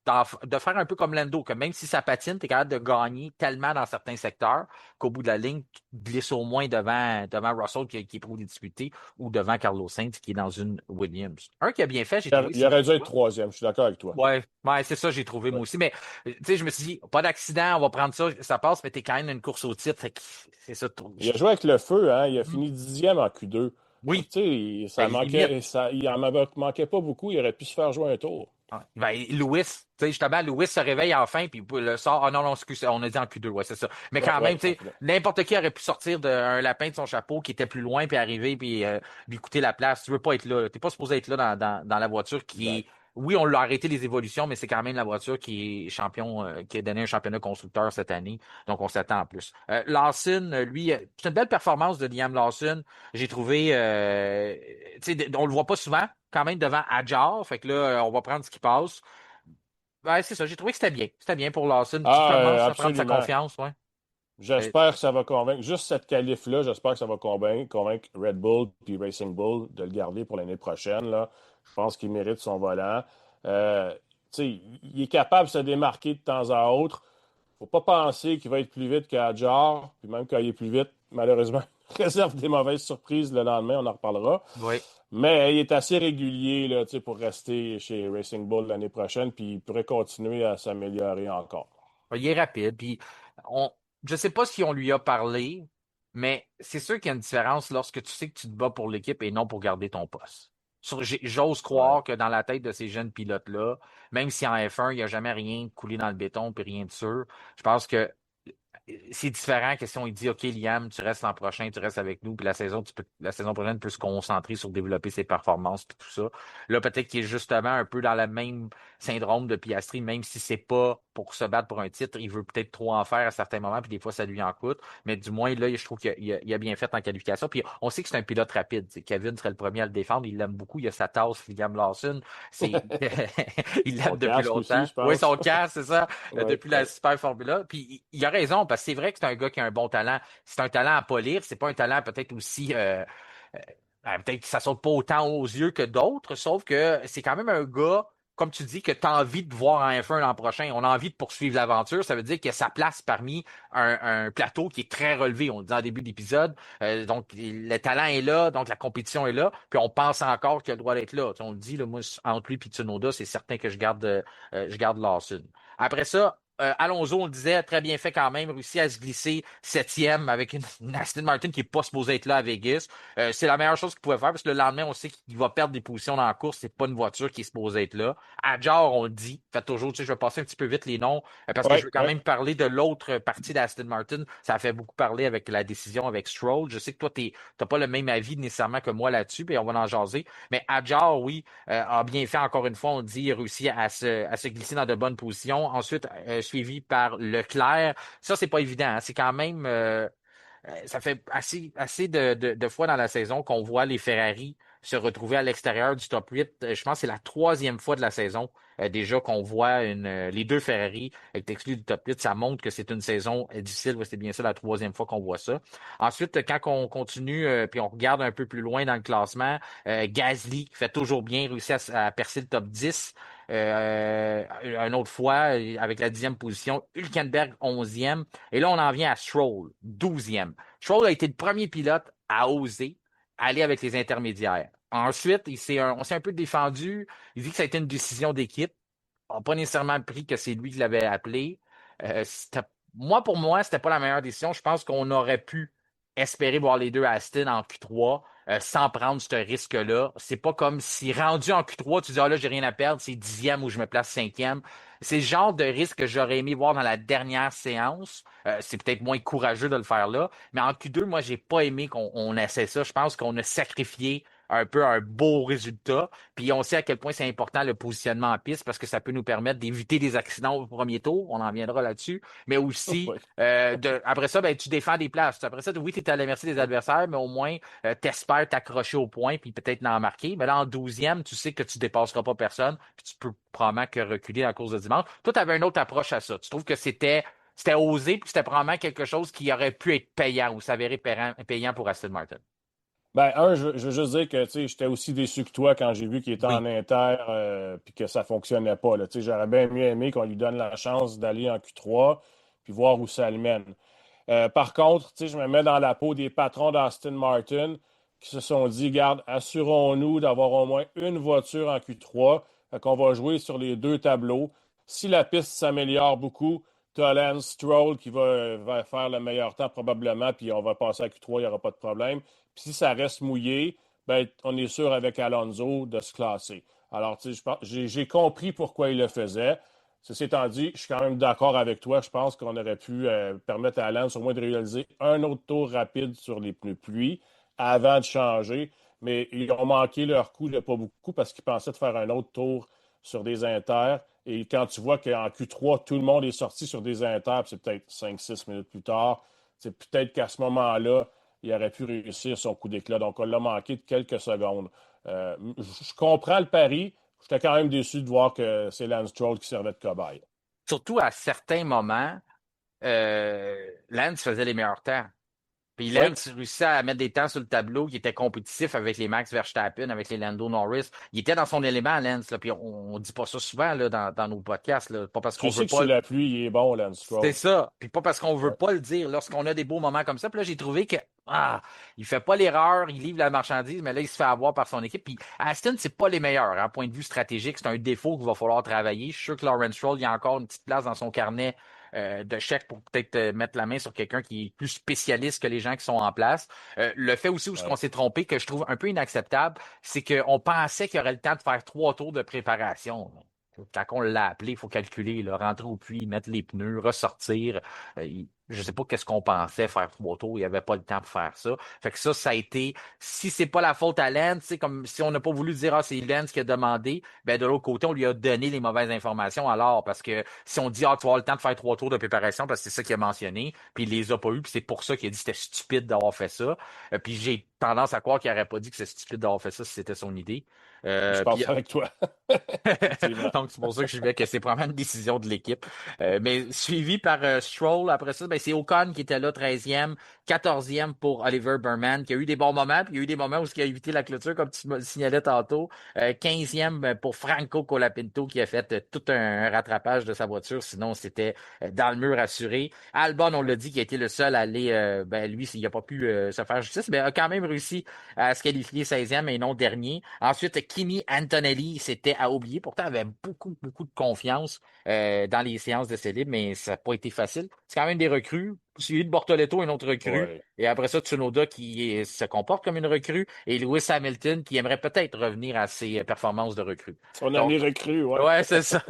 de faire un peu comme Lando, que même si ça patine, tu es capable de gagner tellement dans certains secteurs qu'au bout de la ligne, tu te glisses au moins devant Russell qui éprouve des difficultés ou devant Carlos Sainz qui est dans une Williams. Un qui a bien fait, j'ai trouvé, Il c'est aurait dû être François. troisième, je suis d'accord avec toi. Ouais, ouais, c'est ça, j'ai trouvé moi Ouais. aussi. Mais tu sais, je me suis dit, pas d'accident, on va prendre ça, ça passe, mais t'es quand même dans une course au titre. Fait que c'est ça. Il a joué avec le feu, hein? Il a fini dixième en Q2. Donc, Oui, tu sais, ben, ça limite. manquait, il en manquait pas beaucoup. Il aurait pu se faire jouer un tour. Ah, ben, Louis, tu sais, justement, Louis se réveille enfin, puis le sort. Ah non, non, excuse, on a dit en Q2, ouais, c'est ça. Mais Ouais, quand même, ouais, tu sais, n'importe qui aurait pu sortir d'un lapin de son chapeau qui était plus loin, puis arriver, puis lui coûter la place. Tu veux pas être là. T'es pas supposé être là dans la voiture qui est. exact. Oui, on l'a arrêté les évolutions, mais c'est quand même la voiture qui est champion, qui a donné un championnat constructeur cette année. Donc, on s'attend en plus. Lawson, lui, c'est une belle performance de Liam Lawson. J'ai trouvé, tu sais, on le voit pas souvent quand même devant Adjar. Fait que là, on va prendre ce qui passe. Ouais, c'est ça. J'ai trouvé que c'était bien. C'était bien pour Lawson qui Ah, commence à prendre sa absolument. confiance, ouais. Euh, J'espère que ça va convaincre, juste cette qualif-là, j'espère que ça va convaincre Red Bull puis Racing Bull de le garder pour l'année prochaine, là. Je pense qu'il mérite son volant. Euh, tu sais, il est capable de se démarquer de temps à autre. Faut pas penser qu'il va être plus vite qu'Adjar, puis même quand il est plus vite, malheureusement, il réserve des mauvaises surprises le lendemain, on en reparlera. oui. Mais il est assez régulier là, tu sais, pour rester chez Racing Bull l'année prochaine, puis il pourrait continuer à s'améliorer encore. Il est rapide. Puis on, je sais pas si on lui a parlé, mais c'est sûr qu'il y a une différence lorsque tu sais que tu te bats pour l'équipe et non pour garder ton poste. J'ose Ouais. croire que dans la tête de ces jeunes pilotes-là, même si en F1, il n'y a jamais rien coulé dans le béton puis rien de sûr, je pense que c'est différent que si on lui dit OK, Liam, tu restes l'an prochain, tu restes avec nous, puis la saison prochaine peut se concentrer sur développer ses performances puis tout ça. Là, peut-être qu'il est justement un peu dans le même syndrome de Piastri, même si c'est pas pour se battre pour un titre, il veut peut-être trop en faire à certains moments, puis des fois ça lui en coûte. Mais du moins, là, je trouve qu'il a bien fait en qualification. Puis on sait que c'est un pilote rapide. T'sais, Kevin serait le premier à le défendre, il l'aime beaucoup, il a sa tasse, Liam Lawson. C'est il l'aime Son depuis casque aussi, longtemps. je Oui, pense. son casque, c'est ça, Oui, depuis la oui. Super Formula. Puis il a raison, parce que c'est vrai que c'est un gars qui a un bon talent. C'est un talent à polir. C'est pas un talent peut-être aussi. Euh, peut-être que ça saute pas autant aux yeux que d'autres, sauf que c'est quand même un gars, comme tu dis, que tu as envie de voir en F1 l'an prochain. On a envie de poursuivre l'aventure. Ça veut dire qu'il a sa place parmi un plateau qui est très relevé. On le dit en début d'épisode. Donc, le talent est là, donc la compétition est là. Puis on pense encore qu'il a le droit d'être là. Tu sais, on le dit, là, moi, entre lui et Tsunoda, c'est certain que je garde Lawson. Après ça, Alonso, on le disait, très bien fait quand même, réussi à se glisser septième avec une Aston Martin qui n'est pas supposée être là à Vegas. C'est la meilleure chose qu'il pouvait faire parce que le lendemain, on sait qu'il va perdre des positions dans la course. C'est pas une voiture qui est supposée être là. Adjar, on le dit, fait toujours, tu sais, je vais passer un petit peu vite les noms parce que Oui, je veux quand oui. même parler de l'autre partie d'Aston Martin. Ça a fait beaucoup parler avec la décision avec Stroll. Je sais que toi, t'as pas le même avis nécessairement que moi là-dessus, puis on va en jaser. Mais Adjar, oui, a bien fait encore une fois. On dit, il a réussi à se glisser dans de bonnes positions. Ensuite, suivi par Leclerc. Ça, c'est pas évident, hein. C'est quand même ça fait assez de fois dans la saison qu'on voit les Ferrari se retrouver à l'extérieur du top 8. Je pense que c'est la troisième fois de la saison déjà qu'on voit les deux Ferrari être exclus du top 8. Ça montre que c'est une saison difficile. Ouais, c'est bien ça la troisième fois qu'on voit ça. Ensuite, quand on continue puis on regarde un peu plus loin dans le classement, Gasly fait toujours bien, réussit à percer le top 10. Une autre fois, avec la 10e position, Hülkenberg 11e. Et là, on en vient à Stroll, 12e. Stroll a été le premier pilote à oser aller avec les intermédiaires. Ensuite, on s'est un peu défendu. Il dit que ça a été une décision d'équipe. On n'a pas nécessairement pris que c'est lui qui l'avait appelé. Pour moi, c'était pas la meilleure décision. Je pense qu'on aurait pu espérer voir les deux Aston en Q3 sans prendre ce risque-là. C'est pas comme si rendu en Q3, tu dis, ah là, j'ai rien à perdre, c'est 10e ou je me place 5e. C'est le genre de risque que j'aurais aimé voir dans la dernière séance. C'est peut-être moins courageux de le faire là. Mais en Q2, moi, j'ai pas aimé qu'on essaie ça. Je pense qu'on a sacrifié un peu un beau résultat. Puis on sait à quel point c'est important le positionnement en piste parce que ça peut nous permettre d'éviter des accidents au premier tour. On en viendra là-dessus. Mais aussi, Oui. après ça, ben, tu défends des places. Après ça, oui, tu es à la merci des adversaires, mais au moins, t'espères t'accrocher au point puis peut-être en marquer. Mais là, en 12e, tu sais que tu dépasseras pas personne. Puis tu peux probablement que reculer à la course de dimanche. Toi, tu avais une autre approche à ça. Tu trouves que c'était osé, puis c'était probablement quelque chose qui aurait pu être payant ou s'avérer payant pour Aston Martin. Ben, je veux juste dire que tu sais, j'étais aussi déçu que toi quand j'ai vu qu'il était en Oui. inter puis que ça fonctionnait pas. Là. Tu sais, j'aurais bien mieux aimé qu'on lui donne la chance d'aller en Q3 puis voir où ça le mène. Par contre, tu sais, je me mets dans la peau des patrons d'Aston Martin qui se sont dit, garde, assurons-nous d'avoir au moins une voiture en Q3, qu'on va jouer sur les deux tableaux. Si la piste s'améliore beaucoup, tu as Lance Stroll qui va faire le meilleur temps probablement, puis on va passer à Q3, il n'y aura pas de problème. Puis si ça reste mouillé, ben, on est sûr avec Alonso de se classer. Alors, tu sais, j'ai compris pourquoi il le faisait. Ceci étant dit, je suis quand même d'accord avec toi. Je pense qu'on aurait pu permettre à Lance au moins de réaliser un autre tour rapide sur les pneus pluie avant de changer. Mais ils ont manqué leur coup de pas beaucoup parce qu'ils pensaient de faire un autre tour sur des inters. Et quand tu vois qu'en Q3, tout le monde est sorti sur des inters, c'est peut-être 5-6 minutes plus tard, c'est peut-être qu'à ce moment-là, il aurait pu réussir son coup d'éclat. Donc, on l'a manqué de quelques secondes. Je comprends le pari. J'étais quand même déçu de voir que c'est Lance Stroll qui servait de cobaye. Surtout à certains moments. Lance faisait les meilleurs temps. Puis Oui, Lance réussit à mettre des temps sur le tableau qui était compétitif avec les Max Verstappen, avec les Lando Norris. Il était dans son élément, Lance, là, puis on dit pas ça souvent là, dans nos podcasts. Là. Pas parce qu'on tu veut sais que pas. sous la pluie, il est bon, Lance C'est Stroll. ça. Puis pas parce qu'on veut Ouais. pas le dire lorsqu'on a des beaux moments comme ça. Puis là, j'ai trouvé que il fait pas l'erreur, il livre la marchandise, mais là, il se fait avoir par son équipe. Puis Aston, c'est pas les meilleurs. Hein, point de vue stratégique, c'est un défaut qu'il va falloir travailler. Je suis sûr que Lawrence Stroll, il y a encore une petite place dans son carnet de chèques pour peut-être mettre la main sur quelqu'un qui est plus spécialiste que les gens qui sont en place. Le fait aussi où on Ouais. s'est trompé, que je trouve un peu inacceptable, c'est qu'on pensait qu'il y aurait le temps de faire 3 tours de préparation. Quand on l'a appelé, il faut calculer, là, rentrer au puits, mettre les pneus, ressortir. Je ne sais pas qu'est-ce qu'on pensait faire 3 tours. Il n'y avait pas le temps pour faire ça. Fait que ça a été, si c'est pas la faute à Lance, c'est comme si on n'a pas voulu dire, c'est Lance qui a demandé, ben, de l'autre côté, on lui a donné les mauvaises informations alors, parce que si on dit, tu vas avoir le temps de faire 3 tours de préparation, parce que c'est ça qu'il a mentionné, puis il les a pas eu, puis c'est pour ça qu'il a dit que c'était stupide d'avoir fait ça. Puis j'ai tendance à croire qu'il n'aurait pas dit que c'était stupide d'avoir fait ça si c'était son idée. Je Puis pense avec toi. Effectivement. donc, c'est pour ça que je vais que c'est probablement une décision de l'équipe. Mais suivi par Stroll, après ça, ben, c'est Ocon qui était là, 13e, 14e pour Oliver Burman, qui a eu des bons moments, puis il y a eu des moments où il a évité la clôture, comme tu me le signalais tantôt. 15e pour Franco Colapinto, qui a fait tout un rattrapage de sa voiture, sinon c'était dans le mur assuré. Albon, on l'a dit, qui a été le seul à aller, ben, lui, il n'a pas pu se faire justice, mais a quand même réussi à se qualifier 16e et non dernier. Ensuite, Kimi Antonelli, c'était à oublier. Pourtant, il avait beaucoup, beaucoup de confiance dans les séances de célib, mais ça n'a pas été facile. C'est quand même des recrues. Suivi de Bortoletto, une autre recrue. Ouais. Et après ça, Tsunoda se comporte comme une recrue. Et Lewis Hamilton qui aimerait peut-être revenir à ses performances de recrue. Son Donc, année recrue, ouais. ouais, c'est ça.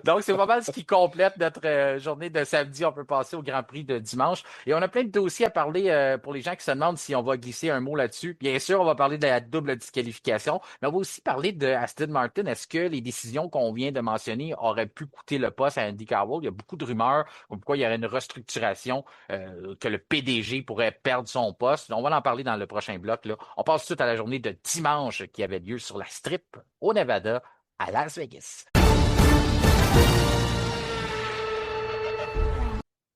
Donc, c'est pas mal ce qui complète notre journée de samedi. On peut passer au Grand Prix de dimanche. Et on a plein de dossiers à parler pour les gens qui se demandent si on va glisser un mot là-dessus. Bien sûr, on va parler de la double disqualification, mais on va aussi parler de Aston Martin. Est-ce que les décisions qu'on vient de mentionner auraient pu coûter le poste à Andy Cowell? Il y a beaucoup de rumeurs comme quoi il y aurait une restructuration, que le PDG pourrait perdre son poste. On va en parler dans le prochain bloc, là. On passe tout de suite à la journée de dimanche qui avait lieu sur la Strip au Nevada à Las Vegas.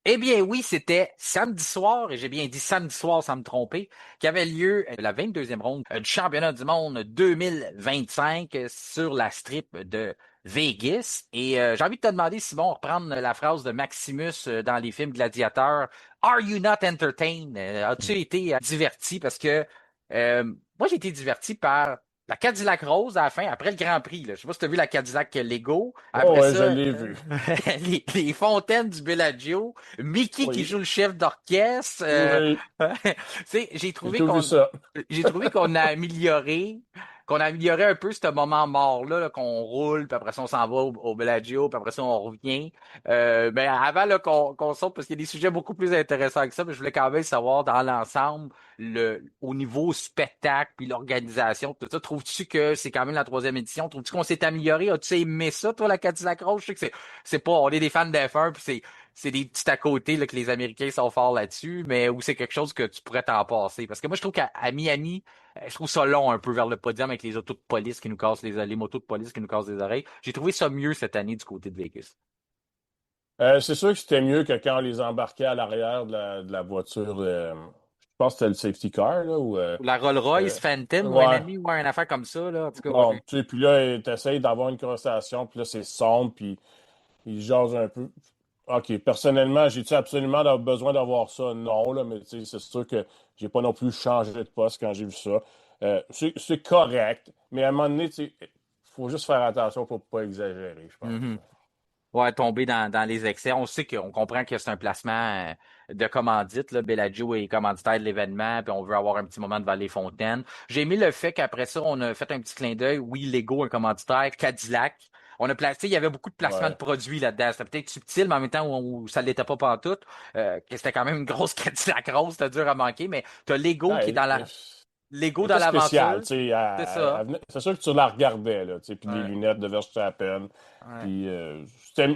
Eh bien oui, c'était samedi soir, et j'ai bien dit samedi soir sans me tromper, qu'avait lieu la 22e ronde du championnat du monde 2025 sur la strip de Vegas. Et j'ai envie de te demander, Simon, reprendre la phrase de Maximus dans les films Gladiateurs. Are you not entertained? As-tu été diverti? Parce que euh, moi, j'ai été diverti par la Cadillac Rose à la fin, après le Grand Prix. Là. Je sais pas si tu as vu la Cadillac Lego. Oh, Après ouais, je ça, l'ai vu. les fontaines du Bellagio, Mickey qui Oui. joue le chef d'orchestre. Oui. Tu sais, J'ai tout vu ça. j'ai trouvé qu'on a amélioré un peu ce moment mort-là, là, qu'on roule, puis après ça, on s'en va au Bellagio, puis après ça, on revient. Mais avant là, qu'on saute, parce qu'il y a des sujets beaucoup plus intéressants que ça, mais je voulais quand même savoir dans l'ensemble, au niveau spectacle, puis l'organisation, tout ça, trouves-tu que c'est quand même la 3e édition? Trouves-tu qu'on s'est amélioré? As-tu aimé ça, toi, la Cadillac Rose? Je sais que c'est pas, on est des fans d'F1, puis c'est des petits à côté là, que les Américains sont forts là-dessus, mais où c'est quelque chose que tu pourrais t'en passer. Parce que moi, je trouve qu'à Miami, je trouve ça long un peu vers le podium avec les autos de police qui nous cassent les motos de police qui nous cassent les oreilles. J'ai trouvé ça mieux cette année du côté de Vegas. C'est sûr que c'était mieux que quand on les embarquait à l'arrière de la voiture. Je pense que c'était le safety car, là, ou, Ou la Rolls-Royce euh, Phantom ou un ouais. ennemi ou une affaire comme ça, là. En tout cas, Bon, ouais. tu sais, puis là, tu essayes d'avoir une conversation, puis là, c'est sombre, puis il jase un peu. OK, personnellement, j'ai-tu absolument besoin d'avoir ça? Non, là, mais tu sais, c'est sûr que j'ai pas non plus changé de poste quand j'ai vu ça. C'est correct, mais à un moment donné, tu sais, faut juste faire attention pour pas exagérer, je pense. Mhm. Ouais, tomber dans les excès. On sait qu'on comprend que c'est un placement de commandite. Là. Bellagio est commanditaire de l'événement, puis on veut avoir un petit moment devant les fontaines. J'ai aimé le fait qu'après ça, on a fait un petit clin d'œil. Oui, Lego, un commanditaire, Cadillac. On a placé, il y avait beaucoup de placements de Ouais. produits là-dedans. C'était peut-être subtil, mais en même temps où ça ne l'était pas pantoute. Que c'était quand même une grosse Cadillac rose, c'était dur à manquer, mais t'as Lego qui est Ouais, dans la Lego elle dans était spéciale, l'aventure. tu sais. C'est ça. C'est sûr que tu la regardais, là, tu sais, puis les Ouais. lunettes de Verstappen. Ouais. Puis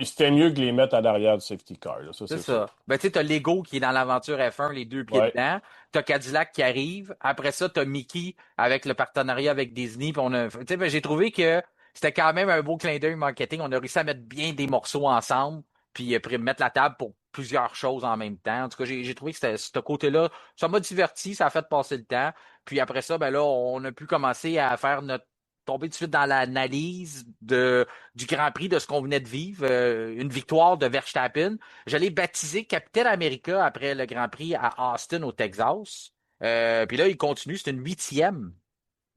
c'était mieux que les mettre à l'arrière du safety car, là, ça, C'est c'est sûr. ça. Ben, tu sais, t'as Lego qui est dans l'aventure F1, les 2 pieds Ouais. dedans. T'as Cadillac qui arrive. Après ça, t'as Mickey avec le partenariat avec Disney. Puis tu sais, ben, j'ai trouvé que c'était quand même un beau clin d'œil marketing. On a réussi à mettre bien des morceaux ensemble. puis mettre la table pour plusieurs choses en même temps. En tout cas, j'ai trouvé que ce côté-là, ça m'a diverti, ça a fait passer le temps. Puis après ça, ben là, on a pu commencer à faire tomber tout de suite dans l'analyse du Grand Prix, de ce qu'on venait de vivre, une victoire de Verstappen. Je l'ai baptisé Capitaine America après le Grand Prix à Austin, au Texas. Puis là, il continue, c'est une huitième,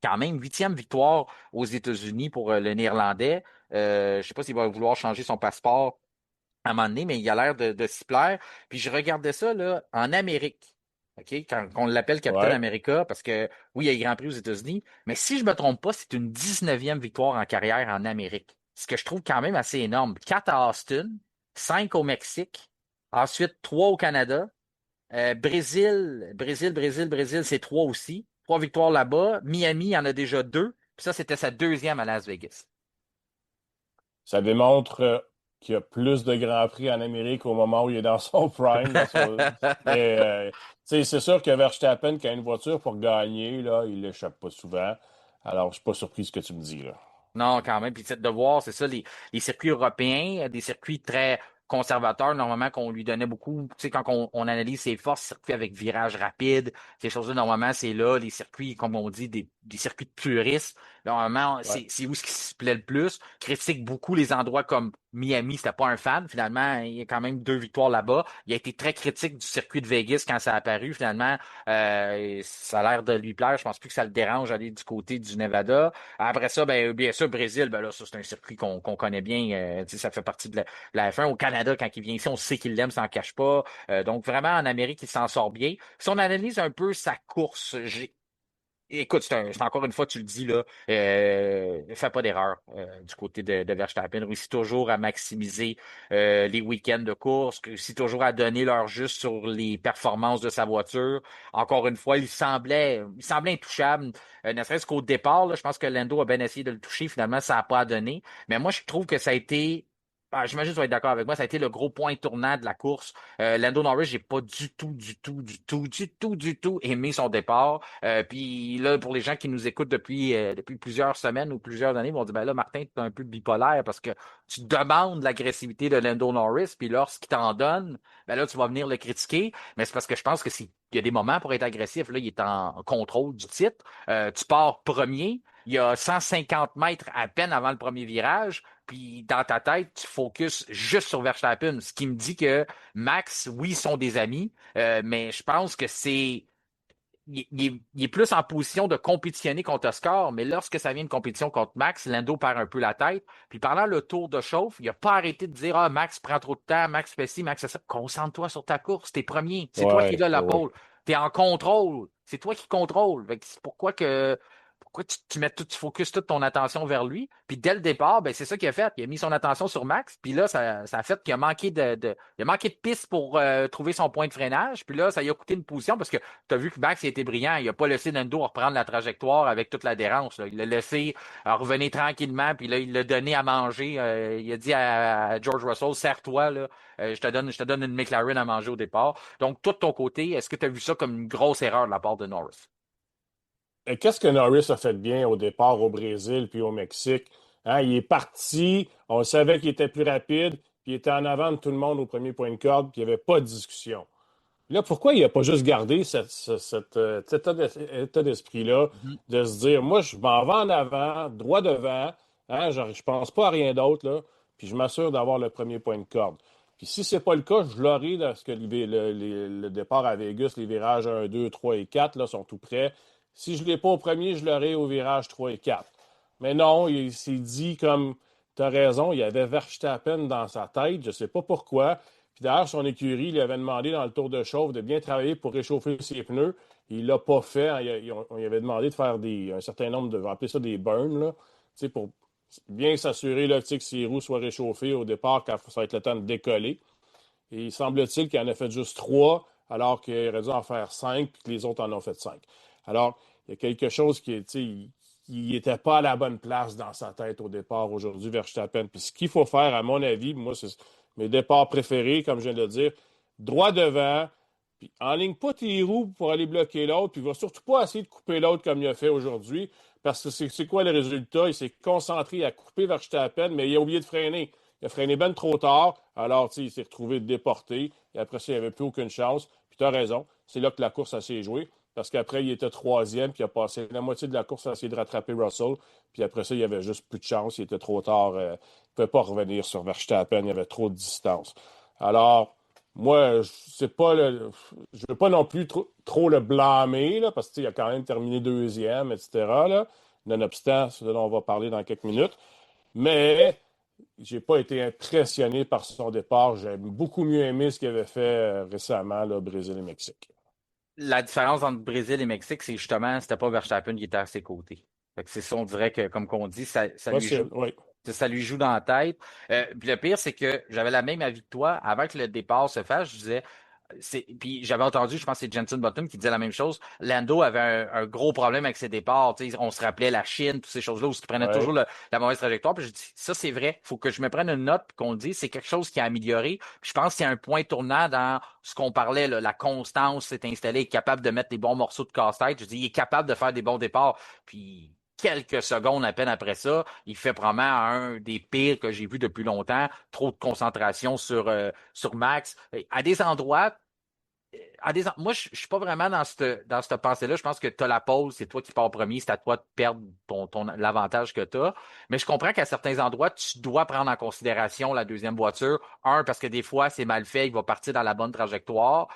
quand même, huitième victoire aux États-Unis pour le Néerlandais. Je ne sais pas s'il va vouloir changer son passeport à un moment donné, mais il a l'air de s'y plaire. Puis je regardais ça là, en Amérique. OK? Quand on l'appelle Captain Ouais. America, parce que oui, il y a le Grand Prix aux États-Unis, mais si je ne me trompe pas, c'est une 19e victoire en carrière en Amérique. Ce que je trouve quand même assez énorme. 4 à Austin, 5 au Mexique, ensuite 3 au Canada, Brésil, c'est 3 aussi. 3 victoires là-bas. Miami, il y en a déjà 2. Puis ça, c'était sa deuxième à Las Vegas. Ça démontre qu'il y a plus de Grands Prix en Amérique au moment où il est dans son prime. Mais c'est sûr que Verstappen, qui a une voiture pour gagner, là, il l'échappe pas souvent. Alors, je suis pas surpris de ce que tu me dis, là. Non, quand même. Puis de voir, c'est ça, les circuits européens, des circuits très conservateurs, normalement, qu'on lui donnait beaucoup. Tu sais, quand on analyse ses forces, circuits avec virage rapide, ces choses-là, normalement, c'est là, les circuits, comme on dit, des circuits de puristes. Normalement, Ouais. c'est où ce qui se plaît le plus. Critique beaucoup les endroits comme Miami, c'était pas un fan. Finalement, il y a quand même 2 victoires là-bas. Il a été très critique du circuit de Vegas quand ça a apparu. Finalement, ça a l'air de lui plaire. Je pense plus que ça le dérange d'aller du côté du Nevada. Après ça, ben, bien sûr, Brésil, ben là, ça, c'est un circuit qu'on connaît bien. Tu sais, ça fait partie de la F1. Au Canada, quand il vient ici, on sait qu'il l'aime, ça n'en cache pas. Donc, vraiment, en Amérique, il s'en sort bien. Si on analyse un peu sa course, écoute, c'est encore une fois, tu le dis, là, fais pas d'erreur du côté de Verstappen. Réussit toujours à maximiser les week-ends de course, réussit toujours à donner leur juste sur les performances de sa voiture. Encore une fois, il semblait intouchable, ne serait-ce qu'au départ, là, je pense que Lando a bien essayé de le toucher, finalement, ça n'a pas donné. Mais moi, je trouve que ça a été. J'imagine que tu vas être d'accord avec moi, ça a été le gros point tournant de la course. Lando Norris, j'ai pas du tout aimé son départ. Puis là, pour les gens qui nous écoutent depuis plusieurs semaines ou plusieurs années, ils vont dire, ben là, Martin, tu es un peu bipolaire parce que tu demandes l'agressivité de Lando Norris, puis lorsqu'il t'en donne, ben là, tu vas venir le critiquer. Mais c'est parce que je pense que il y a des moments pour être agressif. Là, il est en contrôle du titre. Tu pars premier. Il y a 150 mètres à peine avant le premier virage. Puis dans ta tête, tu focuses juste sur Verstappen. Ce qui me dit que Max, oui, sont des amis, mais je pense que il est plus en position de compétitionner contre Oscar, mais lorsque ça vient de compétition contre Max, Lando perd un peu la tête. Puis pendant le tour de chauffe, il n'a pas arrêté de dire: Ah, Max prend trop de temps, Max fait ci, Max fait ça. Concentre-toi sur ta course, t'es premier. C'est toi qui Ouais, as la ouais. pole. T'es en contrôle. C'est toi qui contrôle. Fait que c'est pourquoi tu mets tu focuses toute ton attention vers lui? Puis dès le départ, ben, c'est ça qu'il a fait. Il a mis son attention sur Max. Puis là, ça a fait qu'il a manqué il a manqué de piste pour trouver son point de freinage. Puis là, ça lui a coûté une position parce que tu as vu que Max il a été brillant. Il n'a pas laissé Lando reprendre la trajectoire avec toute l'adhérence, là. Il l'a laissé revenir tranquillement. Puis là, il l'a donné à manger. Il a dit à George Russell, serre-toi, là. Je te donne une McLaren à manger au départ. Donc, toi, de ton côté, est-ce que tu as vu ça comme une grosse erreur de la part de Norris? Et qu'est-ce que Norris a fait de bien au départ au Brésil puis au Mexique? Hein, il est parti, on savait qu'il était plus rapide, puis il était en avant de tout le monde au premier point de corde, puis il n'y avait pas de discussion. Là, pourquoi il n'a pas juste gardé cet état d'esprit-là Mhm. de se dire, moi, je m'en vais en avant, droit devant, hein, je ne pense pas à rien d'autre, là, puis je m'assure d'avoir le premier point de corde. Puis si ce n'est pas le cas, je l'aurai parce que le départ à Vegas, les virages 1, 2, 3 et 4 là, sont tout prêts. Si je ne l'ai pas au premier, je l'aurai au virage 3 et 4. Mais non, il s'est dit comme, tu as raison, il y avait Verstappen dans sa tête, je ne sais pas pourquoi. Puis d'ailleurs, son écurie il lui avait demandé dans le tour de chauffe de bien travailler pour réchauffer ses pneus. Il ne l'a pas fait. Hein. On lui avait demandé de faire un certain nombre de, on va appeler ça des burns, là, pour bien s'assurer là, que ses roues soient réchauffées au départ quand ça va être le temps de décoller. Et il semble-t-il qu'il en a fait juste trois, alors qu'il aurait dû en faire cinq, puis que les autres en ont fait cinq. Alors, il y a quelque chose qui est, il n'était pas à la bonne place dans sa tête au départ aujourd'hui, Verstappen. Puis ce qu'il faut faire, à mon avis, moi, c'est mes départs préférés, comme je viens de le dire, droit devant, puis enligne pas tes roues pour aller bloquer l'autre, puis il va surtout pas essayer de couper l'autre comme il a fait aujourd'hui, parce que c'est quoi le résultat? Il s'est concentré à couper Verstappen, mais il a oublié de freiner. Il a freiné ben trop tard. Alors, tu sais, il s'est retrouvé déporté. Et après ça, il n'y avait plus aucune chance. Puis tu as raison. C'est là que la course s'est jouée. Parce qu'après, il était troisième, puis il a passé la moitié de la course à essayer de rattraper Russell. Puis après ça, il n'y avait juste plus de chance. Il était trop tard. Il ne pouvait pas revenir sur Verstappen. Il y avait trop de distance. Alors, moi, je ne veux pas non plus trop le blâmer, là, parce qu'il a quand même terminé deuxième, etc. Là. Nonobstant, ce dont on va parler dans quelques minutes. Mais j'ai pas été impressionné par son départ. J'ai beaucoup mieux aimé ce qu'il avait fait récemment, là, Brésil et Mexique. La différence entre Brésil et Mexique, c'est justement, c'était pas Verstappen qui était à ses côtés. Fait que c'est ça, on dirait que, comme qu'on dit, ça lui Possible, joue. oui. Ça lui joue dans la tête. Puis le pire, c'est que j'avais la même avis que toi. Avant que le départ se fasse, je disais, puis j'avais entendu, je pense que c'est Jenson Button qui disait la même chose. Lando avait un gros problème avec ses départs. Tu sais, on se rappelait la Chine, toutes ces choses-là, où il prenait toujours Ouais, la mauvaise trajectoire. Puis je dis, ça c'est vrai. Faut que je me prenne une note puis qu'on le dise. C'est quelque chose qui a amélioré. Puis je pense que c'est un point tournant dans ce qu'on parlait, là, la constance s'est installée, il est capable de mettre des bons morceaux de casse-tête. Je dis, il est capable de faire des bons départs. Puis quelques secondes à peine après ça, il fait probablement un des pires que j'ai vu depuis longtemps. Trop de concentration sur Max. À des endroits, moi, je suis pas vraiment dans cette pensée-là. Je pense que tu as la pause, c'est toi qui pars premier, c'est à toi de perdre l'avantage que tu as. Mais je comprends qu'à certains endroits, tu dois prendre en considération la deuxième voiture. Un, parce que des fois, c'est mal fait, il va partir dans la bonne trajectoire,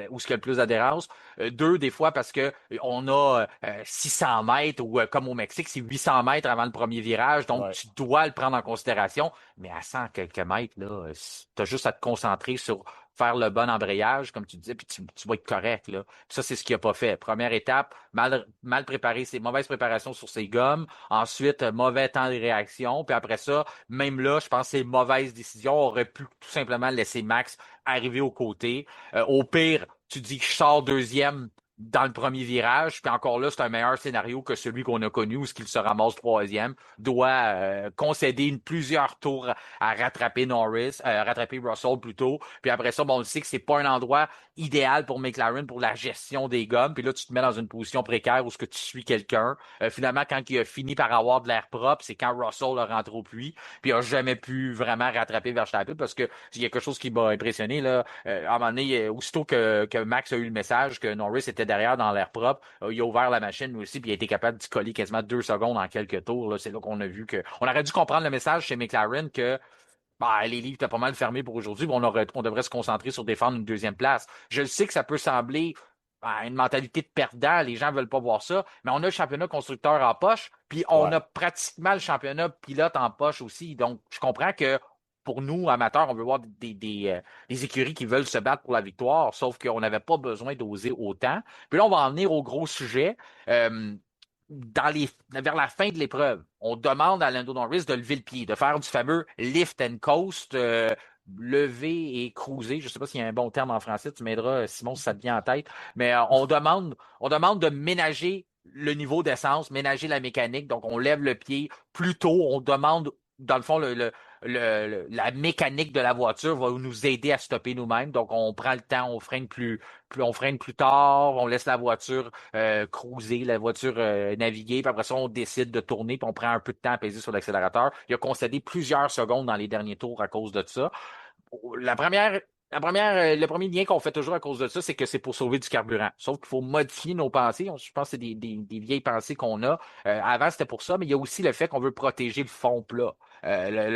où ce qu'il y a le plus d'adhérence. Deux, des fois, parce que on a 600 mètres, ou comme au Mexique, c'est 800 mètres avant le premier virage, donc ouais. tu dois le prendre en considération. Mais à 100 quelques mètres, là, tu as juste à te concentrer sur faire le bon embrayage, comme tu disais, puis tu vas être correct, là. Puis ça, c'est ce qu'il n'a pas fait. Première étape, mal préparé, mauvaise préparation sur ses gommes. Ensuite, mauvais temps de réaction. Puis après ça, même là, je pense que c'est mauvaise décision. On aurait pu tout simplement laisser Max arriver aux côtés. Au pire, tu dis que je sors deuxième dans le premier virage, puis encore là, c'est un meilleur scénario que celui qu'on a connu, où ce qu'il se ramasse troisième, doit concéder plusieurs tours à rattraper Norris, rattraper Russell plutôt. Puis après ça, bon, on sait que c'est pas un endroit idéal pour McLaren pour la gestion des gommes. Puis là, tu te mets dans une position précaire où ce que tu suis quelqu'un. Finalement, quand il a fini par avoir de l'air propre, c'est quand Russell a rentré au puits, puis il a jamais pu vraiment rattraper Verstappen parce que il y a quelque chose qui m'a impressionné là. À un moment donné, aussitôt que Max a eu le message que Norris était derrière dans l'air propre, il a ouvert la machine lui aussi, puis il a été capable d'y coller quasiment 2 secondes en quelques tours. Là. C'est là qu'on a vu que on aurait dû comprendre le message chez McLaren que bah, les livres étaient pas mal fermés pour aujourd'hui. On devrait se concentrer sur défendre une deuxième place. Je le sais que ça peut sembler une mentalité de perdant. Les gens veulent pas voir ça. Mais on a le championnat constructeur en poche. Puis on Ouais. a pratiquement le championnat pilote en poche aussi. Donc, je comprends que pour nous, amateurs, on veut voir des écuries qui veulent se battre pour la victoire. Sauf qu'on n'avait pas besoin d'oser autant. Puis là, on va en venir au gros sujet. Euh, vers la fin de l'épreuve, on demande à Lando Norris de lever le pied, de faire du fameux lift and coast, lever et cruiser. Je ne sais pas s'il y a un bon terme en français, tu m'aideras, Simon, si ça te vient en tête. Mais on demande de ménager le niveau d'essence, ménager la mécanique. Donc, on lève le pied plus tôt. On demande, dans le fond, la mécanique de la voiture va nous aider à stopper nous-mêmes. Donc, on prend le temps, on freine plus tard, on laisse la voiture cruiser, la voiture naviguer, puis après ça, on décide de tourner, puis on prend un peu de temps à peser sur l'accélérateur. Il a concédé plusieurs secondes dans les derniers tours à cause de ça. La première, le premier lien qu'on fait toujours à cause de ça, c'est que c'est pour sauver du carburant. Sauf qu'il faut modifier nos pensées. Je pense que c'est des vieilles pensées qu'on a. Avant, c'était pour ça, mais il y a aussi le fait qu'on veut protéger le fond plat.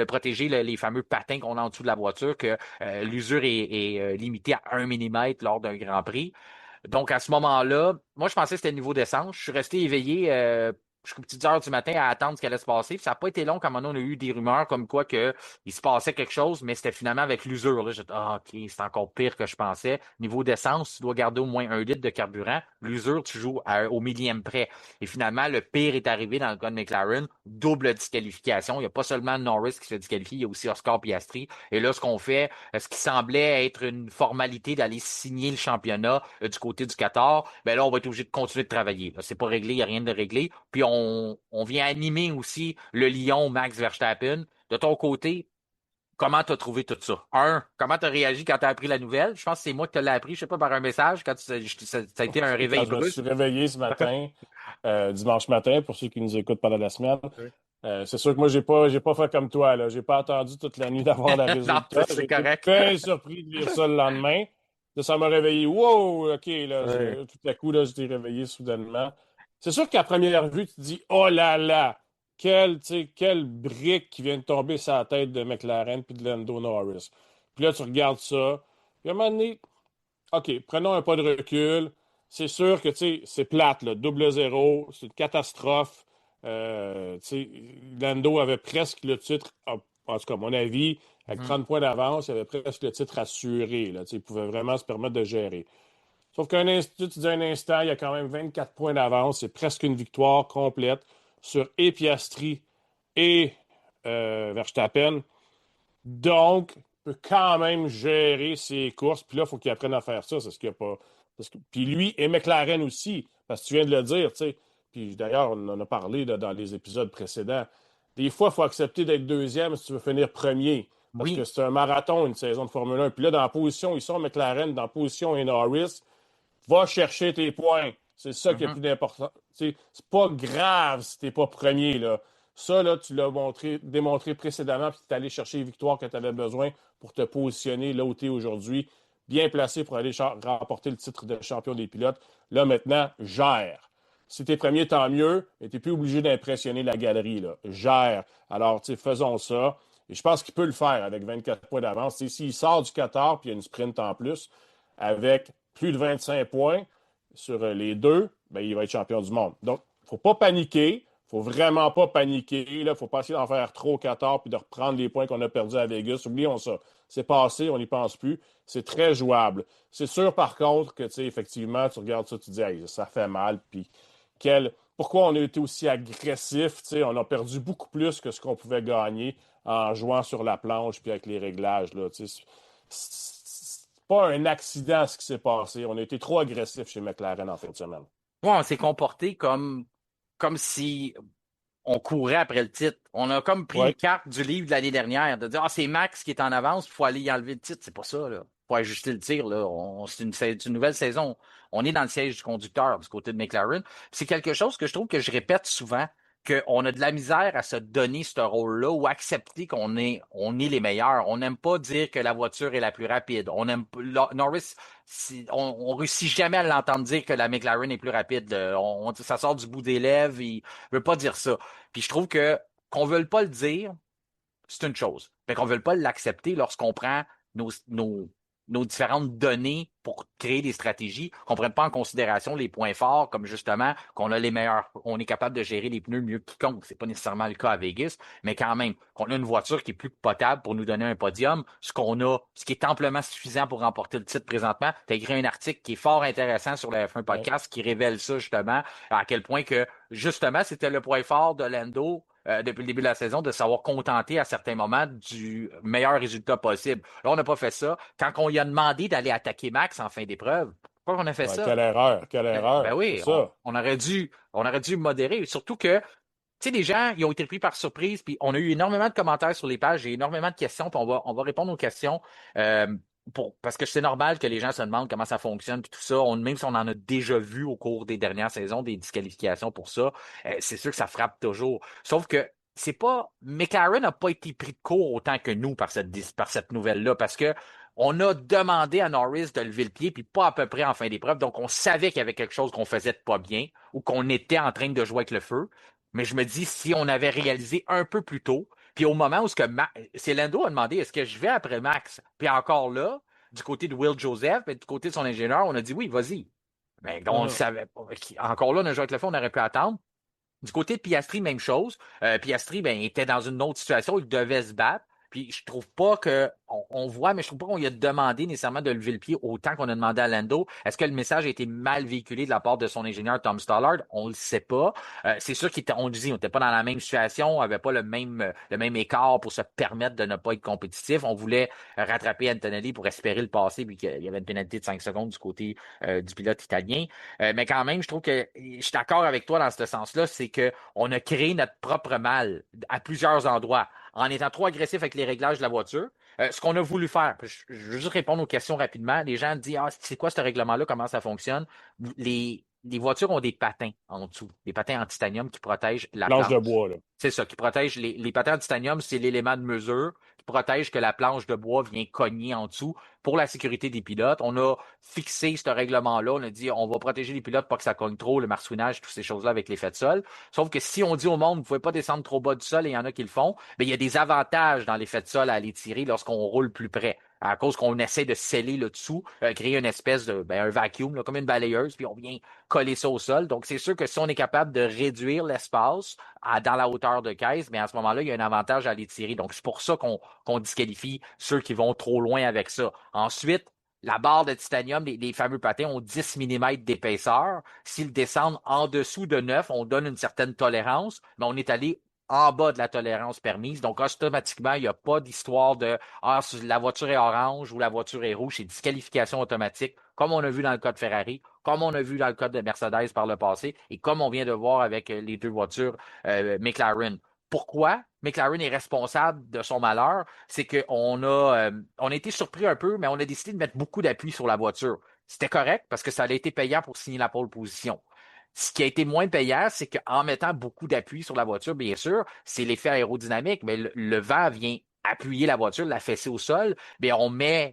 Protéger les fameux patins qu'on a en dessous de la voiture, que l'usure est limitée à 1 millimètre lors d'un Grand Prix. Donc, à ce moment-là, moi, je pensais que c'était le niveau d'essence. Je suis resté éveillé jusqu'aux petites heures du matin à attendre ce qui allait se passer. Puis ça n'a pas été long quand on a eu des rumeurs comme quoi que il se passait quelque chose, mais c'était finalement avec l'usure. Là, j'ai dit, ah, OK, c'est encore pire que je pensais. Niveau d'essence, tu dois garder au moins 1 litre de carburant. L'usure, tu joues au millième près. Et finalement, le pire est arrivé dans le cas de McLaren. Double disqualification. Il n'y a pas seulement Norris qui se fait disqualifier, il y a aussi Oscar Piastri. Et là, ce qu'on fait, ce qui semblait être une formalité d'aller signer le championnat du côté du Qatar, ben là, on va être obligé de continuer de travailler. Là, c'est pas réglé, il n'y a rien de réglé. Puis on vient animer aussi le Lion Max Verstappen. De ton côté, comment tu as trouvé tout ça? Comment tu as réagi quand tu as appris la nouvelle? Je pense que c'est moi qui te l'ai appris, je sais pas, par un message, quand ça a été un Quand réveil je me suis brusque. réveillé ce matin, dimanche matin, pour ceux qui nous écoutent pendant la semaine, C'est sûr que moi, j'ai pas fait comme toi, là. J'ai pas attendu toute la nuit d'avoir le Non, résultat. c'est J'ai été correct. bien surpris de lire ça le lendemain. Là, ça m'a réveillé. Wow, OK, là, Ouais. tout à coup, là, j'étais réveillé soudainement. C'est sûr qu'à première vue, tu te dis, oh là là, tu sais, quelle brique qui vient de tomber sur la tête de McLaren puis de Lando Norris. Puis là, tu regardes ça. Puis à un moment donné, OK, prenons un pas de recul. C'est sûr que, tu sais, c'est plate, là. Double zéro, c'est une catastrophe. Tu sais, Lando avait presque le titre, en tout cas, à mon avis, avec Mhm. 30 points d'avance, il avait presque le titre assuré, là. Tu sais, il pouvait vraiment se permettre de gérer. Sauf tu dis un instant, il y a quand même 24 points d'avance. C'est presque une victoire complète sur et Piastri et Verstappen. Donc, il peut quand même gérer ses courses. Puis là, il faut qu'il apprenne à faire ça. C'est ce qu'il n'y a pas. Puis lui et McLaren aussi, parce que tu viens de le dire, tu sais. Puis d'ailleurs, on en a parlé là, dans les épisodes précédents. Des fois, il faut accepter d'être deuxième si tu veux finir premier. Parce que Oui. c'est un marathon, une saison de Formule 1. Puis là, dans la position, ils sont McLaren, dans la position et Norris, va chercher tes points. C'est ça qui est Mhm. plus important. C'est pas grave si t'es pas premier, là. Ça, là, tu l'as démontré précédemment, puis tu es allé chercher les victoires que tu avais besoin pour te positionner là où tu es aujourd'hui, bien placé pour aller remporter le titre de champion des pilotes. Là, maintenant, gère. Si tu es premier, tant mieux, mais tu n'es plus obligé d'impressionner la galerie, là. Gère. Alors, tu sais, faisons ça. Et je pense qu'il peut le faire avec 24 points d'avance. S'il sort du Qatar, puis il y a une sprint en plus, avec plus de 25 points sur les deux, ben, il va être champion du monde. Donc, il ne faut pas paniquer. Il ne faut vraiment pas paniquer. Il ne faut pas essayer d'en faire trop au Qatar puis de reprendre les points qu'on a perdus à Vegas. Oublions ça. C'est passé, on n'y pense plus. C'est très jouable. C'est sûr, par contre, que, tu sais, effectivement, tu regardes ça, tu dis, hey, ça fait mal. Puis, pourquoi on a été aussi agressif? Tu sais, on a perdu beaucoup plus que ce qu'on pouvait gagner en jouant sur la planche puis avec les réglages. Là, tu sais. C'est pas un accident ce qui s'est passé. On a été trop agressif chez McLaren en fin de semaine. Ouais, on s'est comporté comme si on courait après le titre. On a comme pris une Oui, carte du livre de l'année dernière, de dire, ah, c'est Max qui est en avance, il faut aller y enlever le titre. C'est pas ça, là. Faut ajuster le tir, là. C'est une nouvelle saison. On est dans le siège du conducteur du côté de McLaren. C'est quelque chose que je trouve que je répète souvent, qu'on a de la misère à se donner ce rôle-là ou accepter on est les meilleurs. On n'aime pas dire que la voiture est la plus rapide. On aime Norris, on réussit jamais à l'entendre dire que la McLaren est plus rapide. Ça sort du bout des lèvres. Il veut pas dire ça. Puis je trouve que qu'on veuille pas le dire, c'est une chose. Mais qu'on veuille pas l'accepter lorsqu'on prend nos différentes données pour créer des stratégies, qu'on ne prenne pas en considération les points forts, comme justement qu'on a les meilleurs, on est capable de gérer les pneus mieux que quiconque. C'est pas nécessairement le cas à Vegas, mais quand même, qu'on a une voiture qui est plus potable pour nous donner un podium, ce qui est amplement suffisant pour remporter le titre présentement. Tu as écrit un article qui est fort intéressant sur le F1 oui, Podcast qui révèle ça justement, à quel point que justement c'était le point fort de Lando depuis le début de la saison, de savoir contenter à certains moments du meilleur résultat possible. Là, on n'a pas fait ça. Quand on lui a demandé d'aller attaquer Max en fin d'épreuve, pourquoi on a fait ouais, ça? quelle erreur, quelle Ben erreur, c'est oui, ça. on aurait dû modérer. Surtout que, tu sais, les gens, ils ont été pris par surprise, puis on a eu énormément de commentaires sur les pages, j'ai énormément de questions, puis on va répondre aux questions. euh, parce que c'est normal que les gens se demandent comment ça fonctionne, puis tout ça. Même si on en a déjà vu au cours des dernières saisons des disqualifications pour ça, c'est sûr que ça frappe toujours. Sauf que c'est pas. McLaren n'a pas été pris de court autant que nous par cette nouvelle-là, parce que on a demandé à Norris de lever le pied, puis pas à peu près en fin d'épreuve. Donc, on savait qu'il y avait quelque chose qu'on faisait de pas bien ou qu'on était en train de jouer avec le feu. Mais je me dis, si on avait réalisé un peu plus tôt, puis au moment où c'est Lando a demandé est-ce que je vais après Max? Puis encore là, du côté de Will Joseph, et du côté de son ingénieur, on a dit oui, vas-y. Mais on le Mhm. savait pas. Encore là, on a joué avec le feu, on aurait pu attendre. Du côté de Piastri, même chose. Piastri, ben, était dans une autre situation, il devait se battre. Puis je trouve pas que on voit, mais je trouve pas qu'on lui a demandé nécessairement de lever le pied autant qu'on a demandé à Lando. Est-ce que le message a été mal véhiculé de la part de son ingénieur Tom Stollard? On le sait pas. C'est sûr on le dit, on n'était pas dans la même situation, on n'avait pas le même écart pour se permettre de ne pas être compétitif. On voulait rattraper Antonelli pour espérer le passer, puis qu'il y avait une pénalité de 5 secondes du côté du pilote italien. Mais quand même, je trouve que je suis d'accord avec toi dans ce sens-là, c'est que on a créé notre propre mal à plusieurs endroits en étant trop agressif avec les réglages de la voiture. Ce qu'on a voulu faire, je veux juste répondre aux questions rapidement. Les gens disent ah, c'est quoi ce règlement-là, comment ça fonctionne? les voitures ont des patins en dessous, des patins en titanium qui protègent la Planche de planche. bois, là. C'est ça, qui protège les patins en titanium, c'est l'élément de mesure qui protège que la planche de bois vient cogner en dessous pour la sécurité des pilotes. On a fixé ce règlement-là. On a dit on va protéger les pilotes pas que ça cogne trop, le marsouinage, toutes ces choses-là avec l'effet de sol. Sauf que si on dit au monde, vous pouvez pas descendre trop bas du sol et il y en a qui le font, bien, il y a des avantages dans l'effet de sol à aller tirer lorsqu'on roule plus près. À cause qu'on essaie de sceller le dessous, créer une espèce de un vacuum, là, comme une balayeuse, puis on vient coller ça au sol. Donc, c'est sûr que si on est capable de réduire l'espace dans la hauteur de caisse, mais à ce moment-là, il y a un avantage à les tirer. Donc, c'est pour ça qu'on disqualifie ceux qui vont trop loin avec ça. Ensuite, la barre de titanium, les fameux patins ont 10 mm d'épaisseur. S'ils descendent en dessous de 9, on donne une certaine tolérance, mais on est allé en bas de la tolérance permise. Donc, automatiquement, il n'y a pas d'histoire de la voiture est orange ou la voiture est rouge. C'est disqualification automatique, comme on a vu dans le cas de Ferrari, comme on a vu dans le cas de Mercedes par le passé, et comme on vient de voir avec les deux voitures McLaren. Pourquoi McLaren est responsable de son malheur? C'est on a été surpris un peu, mais on a décidé de mettre beaucoup d'appui sur la voiture. C'était correct parce que ça a été payant pour signer la pole position. Ce qui a été moins payant, c'est qu'en mettant beaucoup d'appui sur la voiture, bien sûr, c'est l'effet aérodynamique, mais le vent vient appuyer la voiture, la fesser au sol. Bien,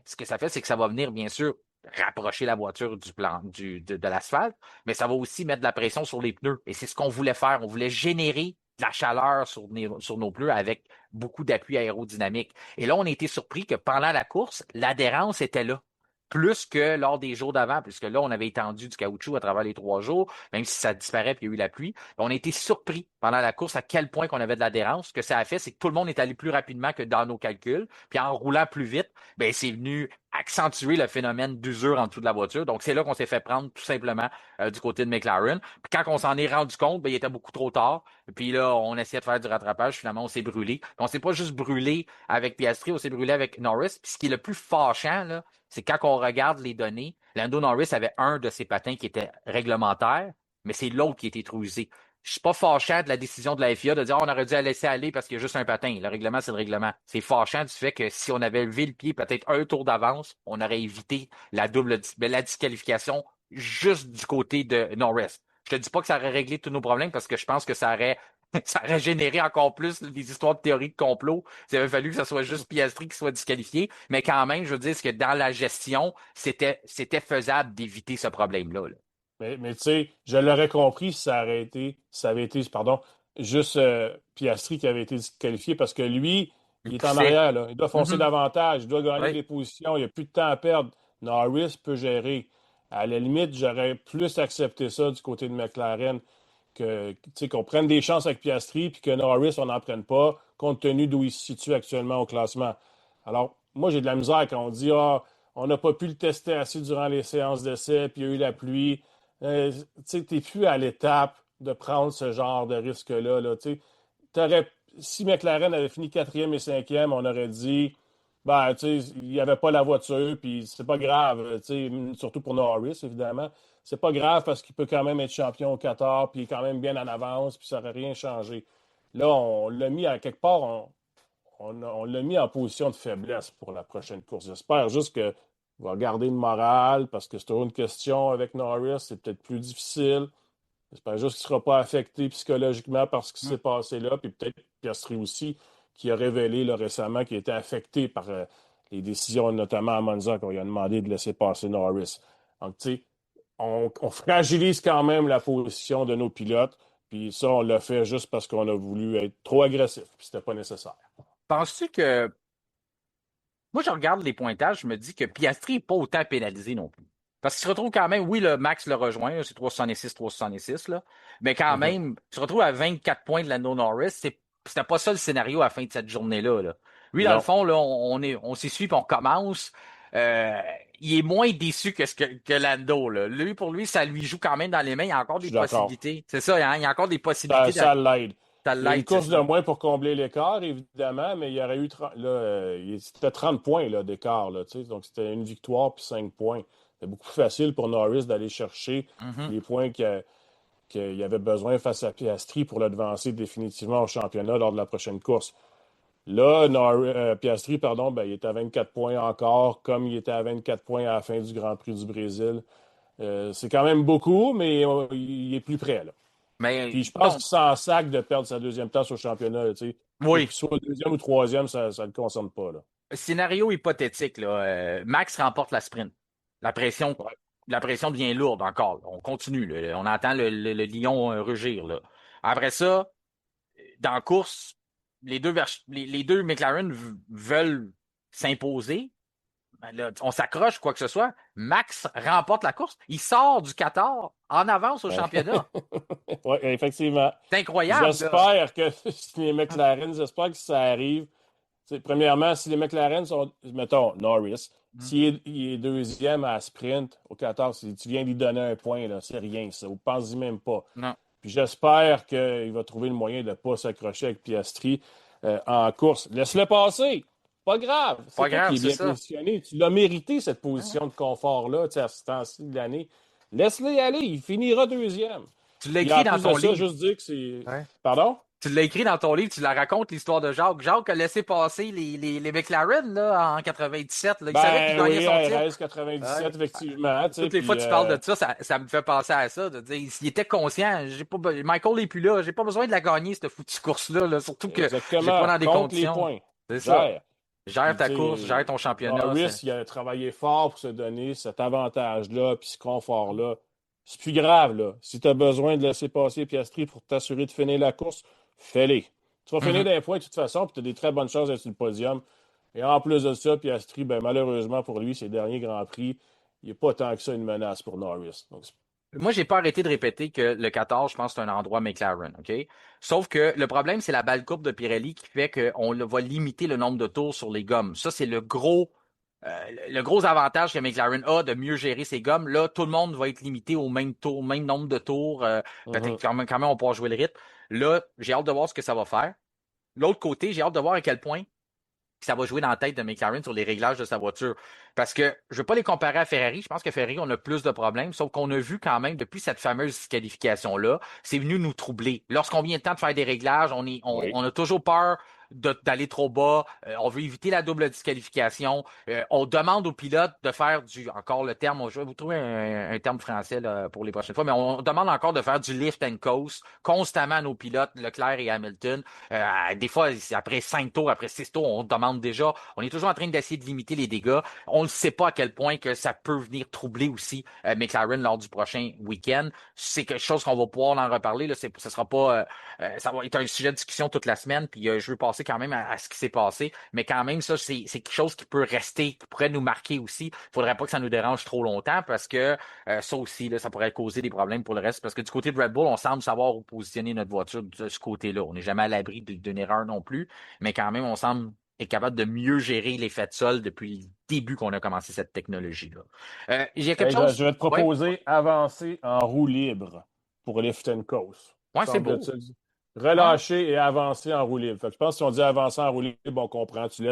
ce que ça fait, c'est que ça va venir, bien sûr, rapprocher la voiture de l'asphalte, mais ça va aussi mettre de la pression sur les pneus. Et c'est ce qu'on voulait faire. On voulait générer de la chaleur sur nos pneus avec beaucoup d'appui aérodynamique. Et là, on a été surpris que pendant la course, l'adhérence était là. Plus que lors des jours d'avant, puisque là, on avait étendu du caoutchouc à travers les 3 jours, même si ça disparaît puis il y a eu la pluie. On a été surpris pendant la course à quel point qu'on avait de l'adhérence. Ce que ça a fait, c'est que tout le monde est allé plus rapidement que dans nos calculs. Puis en roulant plus vite, ben, c'est venu accentuer le phénomène d'usure en dessous de la voiture. Donc, c'est là qu'on s'est fait prendre tout simplement du côté de McLaren. Puis quand on s'en est rendu compte, ben, il était beaucoup trop tard. Puis là, on essayait de faire du rattrapage. Finalement, on s'est brûlé. Puis on s'est pas juste brûlé avec Piastri, on s'est brûlé avec Norris. Puis ce qui est le plus fâchant, là, c'est quand on regarde les données, Lando Norris avait un de ses patins qui était réglementaire, mais c'est l'autre qui était trop usé. Je suis pas fâchant de la décision de la FIA de dire on aurait dû la laisser aller parce qu'il y a juste un patin. Le règlement, c'est le règlement. C'est fâchant du fait que si on avait levé le pied peut-être un tour d'avance, on aurait évité la disqualification juste du côté de Norris. Je te dis pas que ça aurait réglé tous nos problèmes parce que je pense que ça aurait généré encore plus des histoires de théorie de complot. Il aurait fallu que ce soit juste Piastri qui soit disqualifié. Mais quand même, je veux dire que dans la gestion, c'était faisable d'éviter ce problème-là. Là. Mais tu sais, je l'aurais compris si ça avait été, pardon, juste Piastri qui avait été disqualifié parce que lui, Il il est en poussait. arrière, là. Il doit foncer Mhm. davantage, il doit gagner Oui. des positions, il n'y a plus de temps à perdre. Norris peut gérer. À la limite, j'aurais plus accepté ça du côté de McLaren qu'on prenne des chances avec Piastri puis que Norris, on n'en prenne pas, compte tenu d'où il se situe actuellement au classement. Alors, moi, j'ai de la misère quand on dit ah, on n'a pas pu le tester assez durant les séances d'essai, puis il y a eu la pluie. Tu sais, tu n'es plus à l'étape de prendre ce genre de risque-là. Là, si McLaren avait fini quatrième et cinquième, on aurait dit ben, tu sais, il n'y avait pas la voiture, puis c'est pas grave, tu sais, surtout pour Norris, évidemment. C'est pas grave parce qu'il peut quand même être champion au Qatar, puis il est quand même bien en avance, puis ça n'aurait rien changé. Là, on l'a mis à quelque part, on l'a mis en position de faiblesse pour la prochaine course. J'espère juste qu'il va garder le moral parce que c'est toujours une question avec Norris, c'est peut-être plus difficile. J'espère juste qu'il ne sera pas affecté psychologiquement par ce qui s'est passé là, puis peut-être Piastri aussi, qui a révélé là, récemment qu'il était affecté par les décisions, notamment à Monza, qu'on lui a demandé de laisser passer Norris. Donc, tu sais, on fragilise quand même la position de nos pilotes, puis ça, on l'a fait juste parce qu'on a voulu être trop agressif, puis c'était pas nécessaire. Penses-tu que. Moi, je regarde les pointages, je me dis que Piastri n'est pas autant pénalisé non plus. Parce qu'il se retrouve quand même, oui, le Max le rejoint, là, c'est 366, 366, là, mais quand Mhm. même, il se retrouve à 24 points de Lando Norris. C'était pas ça le scénario à la fin de cette journée-là. Là. Lui, dans le Non, fond, là, on s'essuie puis on commence. Euh, il est moins déçu que Lando. Là. Lui, pour lui, ça lui joue quand même dans les mains. Il y a encore je des suis d'accord. possibilités. C'est ça, hein, il y a encore des possibilités. Ça l'aide. Ça Il y a une l'aide, c'est course de ça. moins pour combler l'écart, évidemment, mais il y aurait eu c'était 30 points là, d'écart. Là, tu sais. Donc, c'était une victoire puis 5 points. C'est beaucoup plus facile pour Norris d'aller chercher Mhm. les points qu'il avait besoin face à Piastri pour le devancer définitivement au championnat lors de la prochaine course. Là, Piastri, pardon, ben, il est à 24 points encore, comme il était à 24 points à la fin du Grand Prix du Brésil. C'est quand même beaucoup, mais il est plus près, là. Mais Puis je pense non, qu'il s'en sac de perdre sa deuxième place au championnat, là, tu sais. Qu'il oui. soit deuxième ou troisième, ça ne le concerne pas, là. Scénario hypothétique, là. Max remporte la sprint. La pression, Ouais. la pression devient lourde encore. On continue, là. On entend le lion rugir, là. Après ça, dans la course, les deux McLaren veulent s'imposer. Ben là, on s'accroche, quoi que ce soit. Max remporte la course. Il sort du Qatar en avance au Ouais. championnat. Oui, effectivement. C'est incroyable, là. J'espère que si les McLaren, j'espère que ça arrive. Premièrement, si les McLaren sont, mettons, Norris, s'il est deuxième à sprint au 14, si tu viens lui donner un point, là, c'est rien, ça. Vous ne pensez même pas. Non, Puis j'espère qu'il va trouver le moyen de ne pas s'accrocher avec Piastri en course. Laisse-le passer. Pas grave. C'est pas toi grave, qui es c'est bien ça. positionné. Tu l'as mérité, cette Ouais. position de confort-là, à ce temps-ci de l'année. Laisse-le y aller. Il finira deuxième. Tu l'as Puis écrit en dans plus de ton ça, livre. juste dire que c'est. Ouais. Pardon? Tu l'as écrit dans ton livre, tu la racontes l'histoire de Jacques. Jacques a laissé passer les McLaren là, en 97. Là. Il savait qu'il Ben gagnait oui, son titre. RS 97, Ouais. effectivement. Tu sais, Toutes les fois puis que tu parles de ça, ça me fait penser à ça, de dire s'il était conscient, j'ai pas Michael n'est plus là, j'ai pas besoin de la gagner, cette foutue course-là, là, surtout que j'ai pas exactement. dans des Compte les conditions. points. C'est ça. Gère. Gère Puis, tu ta course, sais, gère ton championnat. Norris, il a travaillé fort pour se donner cet avantage-là, puis ce confort-là. C'est plus grave, là. Si tu as besoin de laisser passer Piastri pour t'assurer de finir la course, fais-les. Tu vas finir Mhm. d'un point de toute façon, puis tu as des très bonnes chances d'être sur le podium. Et en plus de ça, Piastri, ben, malheureusement pour lui, ses derniers Grands Prix, il n'est pas tant que ça une menace pour Norris. Donc, Moi, j'ai pas arrêté de répéter que le 14, je pense, c'est un endroit McLaren, OK? Sauf que le problème, c'est la balle courbe de Pirelli qui fait qu'on va limiter le nombre de tours sur les gommes. Ça, c'est le gros avantage que McLaren a de mieux gérer ses gommes. Là, tout le monde va être limité au même tour, au même nombre de tours. Peut-être mhm. quand même, on pourra jouer le rythme. Là, j'ai hâte de voir ce que ça va faire. L'autre côté, j'ai hâte de voir à quel point ça va jouer dans la tête de McLaren sur les réglages de sa voiture. Parce que je ne veux pas les comparer à Ferrari. Je pense que Ferrari, on a plus de problèmes, sauf qu'on a vu quand même, depuis cette fameuse disqualification-là, c'est venu nous troubler. Lorsqu'on vient de temps de faire des réglages, Oui. on a toujours peur d'aller trop bas. On veut éviter la double disqualification. On demande aux pilotes de faire encore le terme, je vais vous trouver un terme français là, pour les prochaines fois, mais on demande encore de faire du lift and coast constamment à nos pilotes, Leclerc et Hamilton. Des fois, après 5 tours, après 6 tours, on demande déjà, on est toujours en train d'essayer de limiter les dégâts. On ne sait pas à quel point que ça peut venir troubler aussi McLaren lors du prochain week-end. C'est quelque chose qu'on va pouvoir en reparler. Là. Ce sera pas, ça va être un sujet de discussion toute la semaine. Puis je veux passer quand même à ce qui s'est passé, mais quand même ça, c'est quelque chose qui peut rester, qui pourrait nous marquer aussi. Il faudrait pas que ça nous dérange trop longtemps parce que ça aussi, là, ça pourrait causer des problèmes pour le reste. Parce que du côté de Red Bull, on semble savoir où positionner notre voiture de ce côté-là. On n'est jamais à l'abri d'une erreur non plus, mais quand même, on semble être capable de mieux gérer l'effet de sol depuis le début qu'on a commencé cette technologie-là. Il y a quelque Hey, chose. je vais te Oui, proposer avancer en roue libre pour lift and coast. ouais, c'est beau. Semble-t-il. Ouais. Relâcher et avancer en roue libre. Fait que je pense que si on dit avancer en roue libre, on comprend. Tu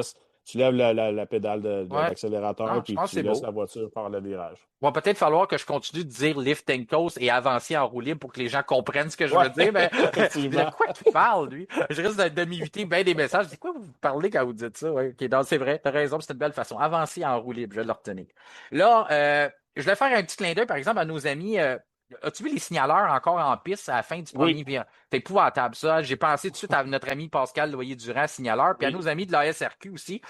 lèves la pédale Ouais. d'accélérateur Non, je puis pense que tu c'est laisses beau. la voiture par le virage. Il va peut-être falloir que je continue de dire lift and coast et avancer en roue libre pour que les gens comprennent ce que je Ouais, veux dire. Mais de effectivement. quoi tu parles, lui? Je risque de m'imiter bien des messages. C'est quoi vous parlez quand vous dites ça? Ouais, ok, donc c'est vrai, t'as raison, c'est une belle façon. Avancer en roue libre, je vais le retenir. Là, je vais faire un petit clin d'œil, par exemple, à nos amis. As-tu vu les signaleurs encore en piste à la fin du Oui, premier virage? C'est épouvantable, ça. J'ai pensé tout de suite à notre ami Pascal Loyer-Durand, signaleur, puis à oui. nos amis de la SRQ aussi,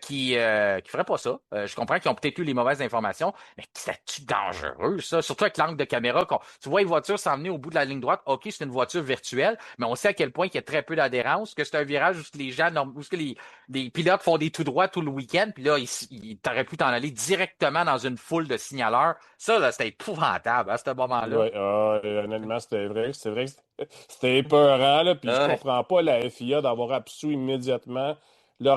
qui feraient pas ça. Je comprends qu'ils ont peut-être eu les mauvaises informations, mais c'est dangereux, ça? Surtout avec l'angle de caméra. Tu vois une voiture s'emmener au bout de la ligne droite. OK, c'est une voiture virtuelle, mais on sait à quel point il y a très peu d'adhérence, que c'est un virage où les gens, où les pilotes font des tout droits tout le week-end, puis là, t'aurais pu t'en aller directement dans une foule de signaleurs. Ça, là, c'était épouvantable à ce moment-là. Ouais, honnêtement, c'était vrai. C'était vrai que c'était épeurant, là, puis je Ouais. comprends pas la FIA d'avoir absous immédiatement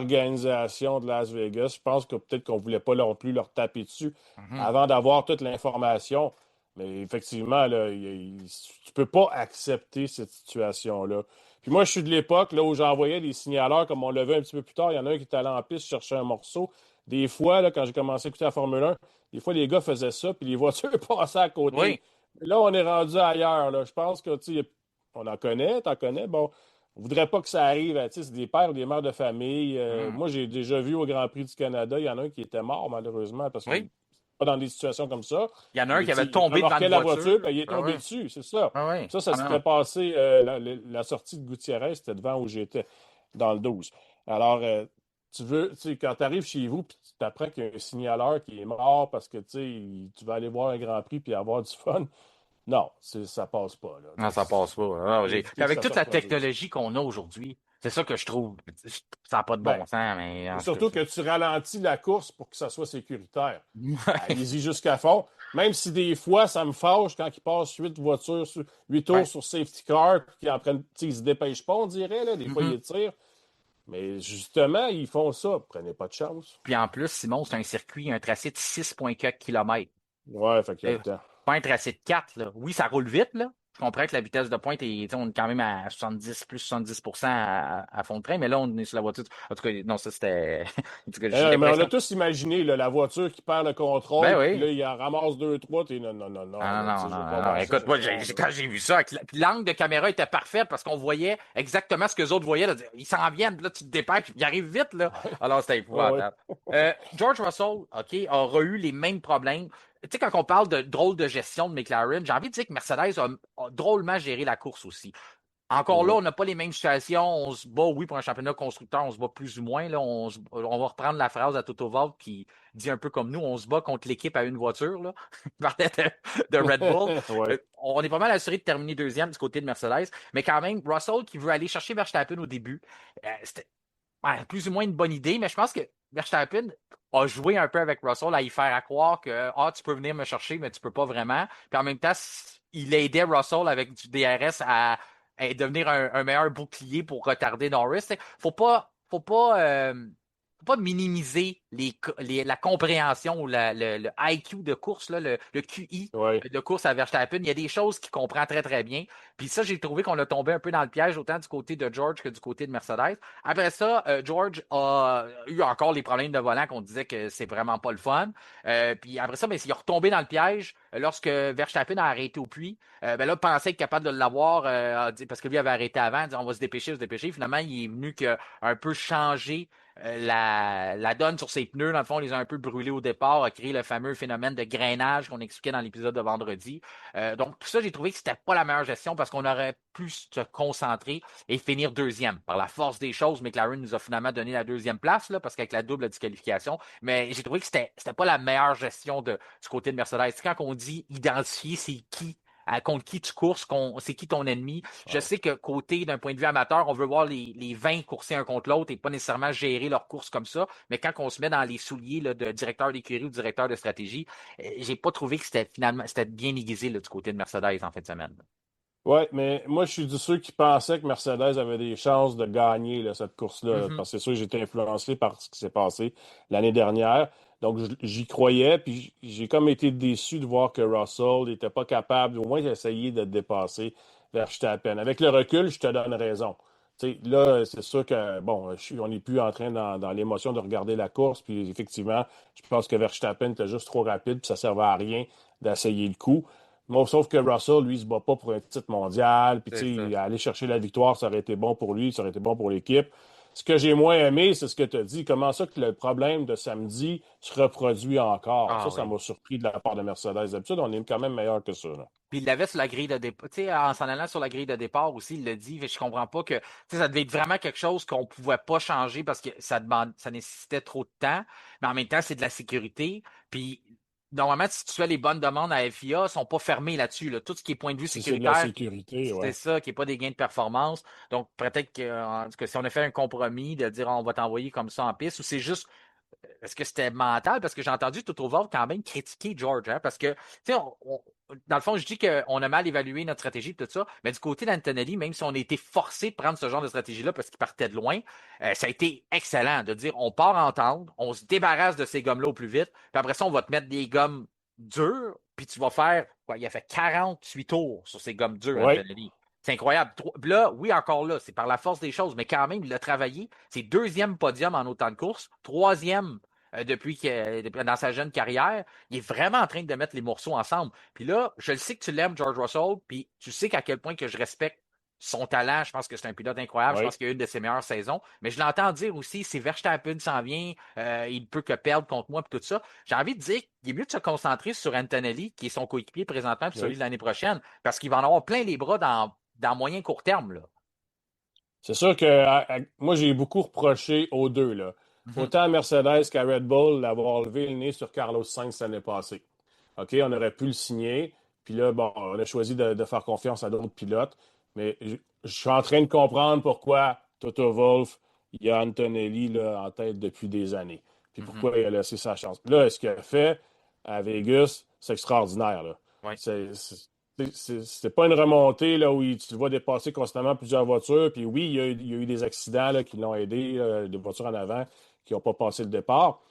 l'organisation de Las Vegas. Je pense que peut-être qu'on voulait pas non plus leur taper dessus Mhm. avant d'avoir toute l'information. Mais effectivement, là, tu peux pas accepter cette situation-là. Puis moi, je suis de l'époque là, où j'envoyais des signaleurs, comme on le vu un petit peu plus tard. Il y en a un qui était allé en piste chercher un morceau. Des fois, là, quand j'ai commencé à écouter la Formule 1, des fois, les gars faisaient ça, puis les voitures passaient à côté. Oui. Là, on est rendu ailleurs. Là. Je pense que, tu sais, on en connaît, t'en connais. Bon, on voudrait pas que ça arrive. Tu sais, c'est des pères ou des mères de famille. Mhm. Moi, j'ai déjà vu au Grand Prix du Canada, il y en a un qui était mort, malheureusement, parce que Oui. pas dans des situations comme ça. Il y en a un Mais qui avait il tombé devant remorquait une la voiture. voiture, ben, il est Ah tombé oui. dessus, c'est ça. Ah oui. Ça Ah s'était non. passé, la sortie de Gutiérrez, c'était devant où j'étais, dans le 12. Alors, tu sais, quand tu arrives chez vous, puis tu apprends qu'il y a un signaleur qui est mort parce que, tu sais, tu vas aller voir un Grand Prix puis avoir du fun. Non, ça passe pas, là. Non, ça passe pas. Il Ah, faut puis éviter que avec ça se toute la reproduise. technologie qu'on a aujourd'hui, c'est ça que je trouve. Ça n'a pas de bon Ben, sens, mais et en tout cas, surtout que tu ralentis la course pour que ça soit sécuritaire. Ouais. Allez-y jusqu'à fond. Même si des fois, ça me fâche quand ils passent 8 voitures, 8 tours Ouais. sur safety car, puis qu'ils en prennent, tu sais, ils se dépêchent pas, on dirait, là. Des fois, Mhm. ils tirent. Mais justement, ils font ça. Prenez pas de chance. Puis en plus, Simon, c'est un circuit, un tracé de 6,4 km. Ouais, fait qu'il y a Euh, le temps. Pas un tracé de 4, là. Oui, ça roule vite, là. Je comprends que la vitesse de pointe est, tu sais, on est quand même à 70, plus 70% à fond de train, mais là, on est sur la voiture. En tout cas, non, ça, c'était, en tout cas, j'ai Mais on a l'impression. tous imaginé là, la voiture qui perd le Ben contrôle, puis oui. là, il en ramasse deux, trois. T'es non, non, non, non, Ah là, tu non, sais, je non, veux non, pas non, non. voir ça Écoute, ce moi, soir, là. quand j'ai vu ça, puis l'angle de caméra était parfait parce qu'on voyait exactement ce que les autres voyaient. Là. Ils s'en viennent, puis là, tu te dépêches, puis ils arrivent vite, là. Alors, c'était Ouais, ouais. épouvantable. George Russell, OK, aura eu les mêmes problèmes. Tu sais, quand on parle de drôle de gestion de McLaren, j'ai envie de dire que Mercedes a drôlement géré la course aussi. Encore là, Mhm. on n'a pas les mêmes situations. On se bat, oui, pour un championnat constructeur, on se bat plus ou moins. Là, on va reprendre la phrase à Toto Wolff qui dit un peu comme nous, on se bat contre l'équipe à une voiture. Là. Il parlait de Red Bull. Ouais. On est pas mal assuré de terminer deuxième du côté de Mercedes. Mais quand même, Russell qui veut aller chercher Verstappen au début, c'était plus ou moins une bonne idée. Mais je pense que Verstappen a joué un peu avec Russell à y faire à croire que tu peux venir me chercher, mais tu peux pas vraiment. Puis en même temps, il aidait Russell avec du DRS à devenir un meilleur bouclier pour retarder Norris. T'sais. Faut pas minimiser la compréhension ou le IQ de course, là, le QI Ouais. de course à Verstappen. Il y a des choses qu'il comprend très, très bien. Puis ça, j'ai trouvé qu'on a tombé un peu dans le piège, autant du côté de George que du côté de Mercedes. Après ça, George a eu encore les problèmes de volant qu'on disait que c'est vraiment pas le fun. Puis après ça, ben, il est retombé dans le piège lorsque Verstappen a arrêté au puits. Ben là, pensait être capable de l'avoir parce que lui avait arrêté avant, dit, on va se dépêcher, on va se dépêcher. Finalement, il est venu que, un peu changer la donne sur ses pneus. Dans le fond, on les a un peu brûlés au départ, a créé le fameux phénomène de grainage qu'on expliquait dans l'épisode de vendredi. Donc, tout ça, j'ai trouvé que c'était pas la meilleure gestion parce qu'on aurait pu se concentrer et finir deuxième. Par la force des choses, McLaren nous a finalement donné la deuxième place là, parce qu'avec la double disqualification, mais j'ai trouvé que c'était pas la meilleure gestion du côté de Mercedes. Quand on dit identifier c'est qui contre qui tu courses, c'est qui ton ennemi. Je Ouais. sais que côté d'un point de vue amateur, on veut voir les 20 courser un contre l'autre et pas nécessairement gérer leur course comme ça. Mais quand on se met dans les souliers là, de directeur d'écurie ou directeur de stratégie, j'ai pas trouvé que c'était bien aiguisé là, du côté de Mercedes en fin de semaine. Ouais, mais moi, je suis de ceux qui pensaient que Mercedes avait des chances de gagner là, cette course-là, là, Mhm. parce que c'est sûr que j'ai été influencé par ce qui s'est passé l'année dernière. Donc, j'y croyais, puis j'ai comme été déçu de voir que Russell n'était pas capable, au moins d'essayer de dépasser Verstappen. Avec le recul, je te donne raison. Tu sais, là, c'est sûr que, bon, on n'est plus en train dans l'émotion de regarder la course, puis effectivement, je pense que Verstappen était juste trop rapide, puis ça ne servait à rien d'essayer le coup. Bon, sauf que Russell, lui, il se bat pas pour un titre mondial. Puis, C'est tu ça. sais, aller chercher la victoire, ça aurait été bon pour lui, ça aurait été bon pour l'équipe. Ce que j'ai moins aimé, c'est ce que tu as dit. Comment ça que le problème de samedi se reproduit encore? Ah Ça oui. m'a surpris de la part de Mercedes. D'habitude, on est quand même meilleur que ça, là. Puis il l'avait sur la grille de départ. Tu sais, en s'en allant sur la grille de départ aussi, il l'a dit. Je comprends pas que tu sais, ça devait être vraiment quelque chose qu'on pouvait pas changer parce que ça nécessitait trop de temps. Mais en même temps, c'est de la sécurité. Puis normalement, si tu fais les bonnes demandes à FIA, ils sont pas fermés là-dessus. Là. Tout ce qui est point de vue Si c'est de la sécuritaire, sécurité, c'est ouais. ça, qui n'est pas des gains de performance. Donc, peut-être que, en tout cas, si on a fait un compromis de dire on va t'envoyer comme ça en piste, ou c'est juste est-ce que c'était mental? Parce que j'ai entendu Toto Wolff quand même critiquer George, hein, parce que, tu sais, dans le fond, je dis qu'on a mal évalué notre stratégie et tout ça, mais du côté d'Antonelli, même si on a été forcé de prendre ce genre de stratégie-là parce qu'il partait de loin, ça a été excellent de dire on part entendre, on se débarrasse de ces gommes-là au plus vite, puis après ça, on va te mettre des gommes dures, puis tu vas faire, quoi, il a fait 48 tours sur ces gommes dures, Ouais. Antonelli. C'est incroyable. Puis là, oui, encore là, c'est par la force des choses, mais quand même, il a travaillé. C'est deuxième podium en autant de courses, troisième dans sa jeune carrière, il est vraiment en train de mettre les morceaux ensemble. Puis là, je le sais que tu l'aimes, George Russell, puis tu sais qu'à quel point que je respecte son talent, je pense que c'est un pilote incroyable. Je Oui. pense qu'il a une de ses meilleures saisons. Mais je l'entends dire aussi, si Verstappen s'en vient, il peut que perdre contre moi et tout ça. J'ai envie de dire qu'il est mieux de se concentrer sur Antonelli, qui est son coéquipier présentement, puis celui Oui. de l'année prochaine, parce qu'il va en avoir plein les bras dans moyen court terme, là. C'est sûr que moi, j'ai beaucoup reproché aux deux, là. Mhm, Autant à Mercedes qu'à Red Bull d'avoir levé le nez sur Carlos Sainz l'année passée. OK, on aurait pu le signer. Puis là, bon, on a choisi de faire confiance à d'autres pilotes. Mais je suis en train de comprendre pourquoi Toto Wolff, il y a Antonelli là, en tête depuis des années. Puis mhm. pourquoi il a laissé sa chance. Là, ce qu'il a fait à Vegas, c'est extraordinaire, là. Ouais. C'était pas une remontée là, où tu le vois dépasser constamment plusieurs voitures. Puis oui, il y a eu des accidents là, qui l'ont aidé, des voitures en avant qui n'ont pas passé le départ.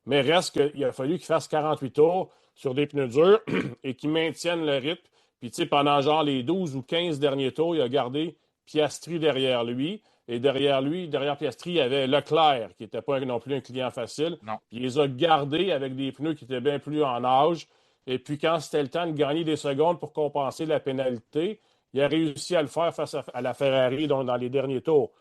Mais reste qu'il a fallu qu'il fasse 48 tours sur des pneus durs et qu'il maintienne le rythme. Puis tu sais, pendant genre les 12 ou 15 derniers tours, il a gardé Piastri derrière lui. Et derrière lui, derrière Piastri, il y avait Leclerc, qui n'était pas non plus un client facile. Non. Puis il les a gardés avec des pneus qui étaient bien plus en âge. Et puis, quand c'était le temps de gagner des secondes pour compenser la pénalité, il a réussi à le faire face à la Ferrari dans les derniers tours.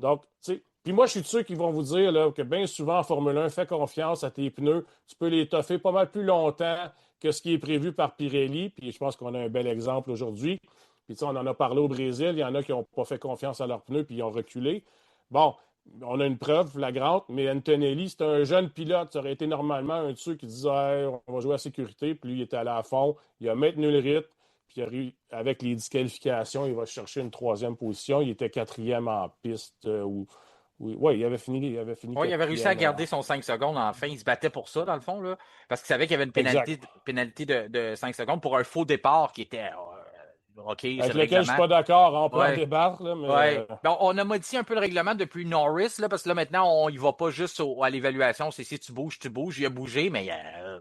Donc, tu sais, puis moi, je suis de ceux qui vont vous dire là, que bien souvent en Formule 1, fais confiance à tes pneus. Tu peux les toffer pas mal plus longtemps que ce qui est prévu par Pirelli. Puis je pense qu'on a un bel exemple aujourd'hui. Puis tu sais, on en a parlé au Brésil. Il y en a qui n'ont pas fait confiance à leurs pneus puis ils ont reculé. Bon, on a une preuve flagrante, mais Antonelli, c'est un jeune pilote. Ça aurait été normalement un de ceux qui disait hey, on va jouer à sécurité. Puis lui, il était allé à fond. Il a maintenu le rythme. Puis avec les disqualifications, il va chercher une troisième position. Il était quatrième en piste. Oui, il avait fini Oui, il avait réussi à quatrième. garder son 5 secondes en fin. Il se battait pour ça, dans le fond, là, parce qu'il savait qu'il y avait une Exact. pénalité de 5 secondes pour un faux départ qui était OK, c'est Avec le lequel je suis règlement. pas d'accord. On peut en Ouais. débattre, là, mais Ouais. Bon, on a modifié un peu le règlement depuis Norris, là, parce que là, maintenant, on y va pas juste à l'évaluation. C'est si tu bouges, tu bouges. Il a bougé, mais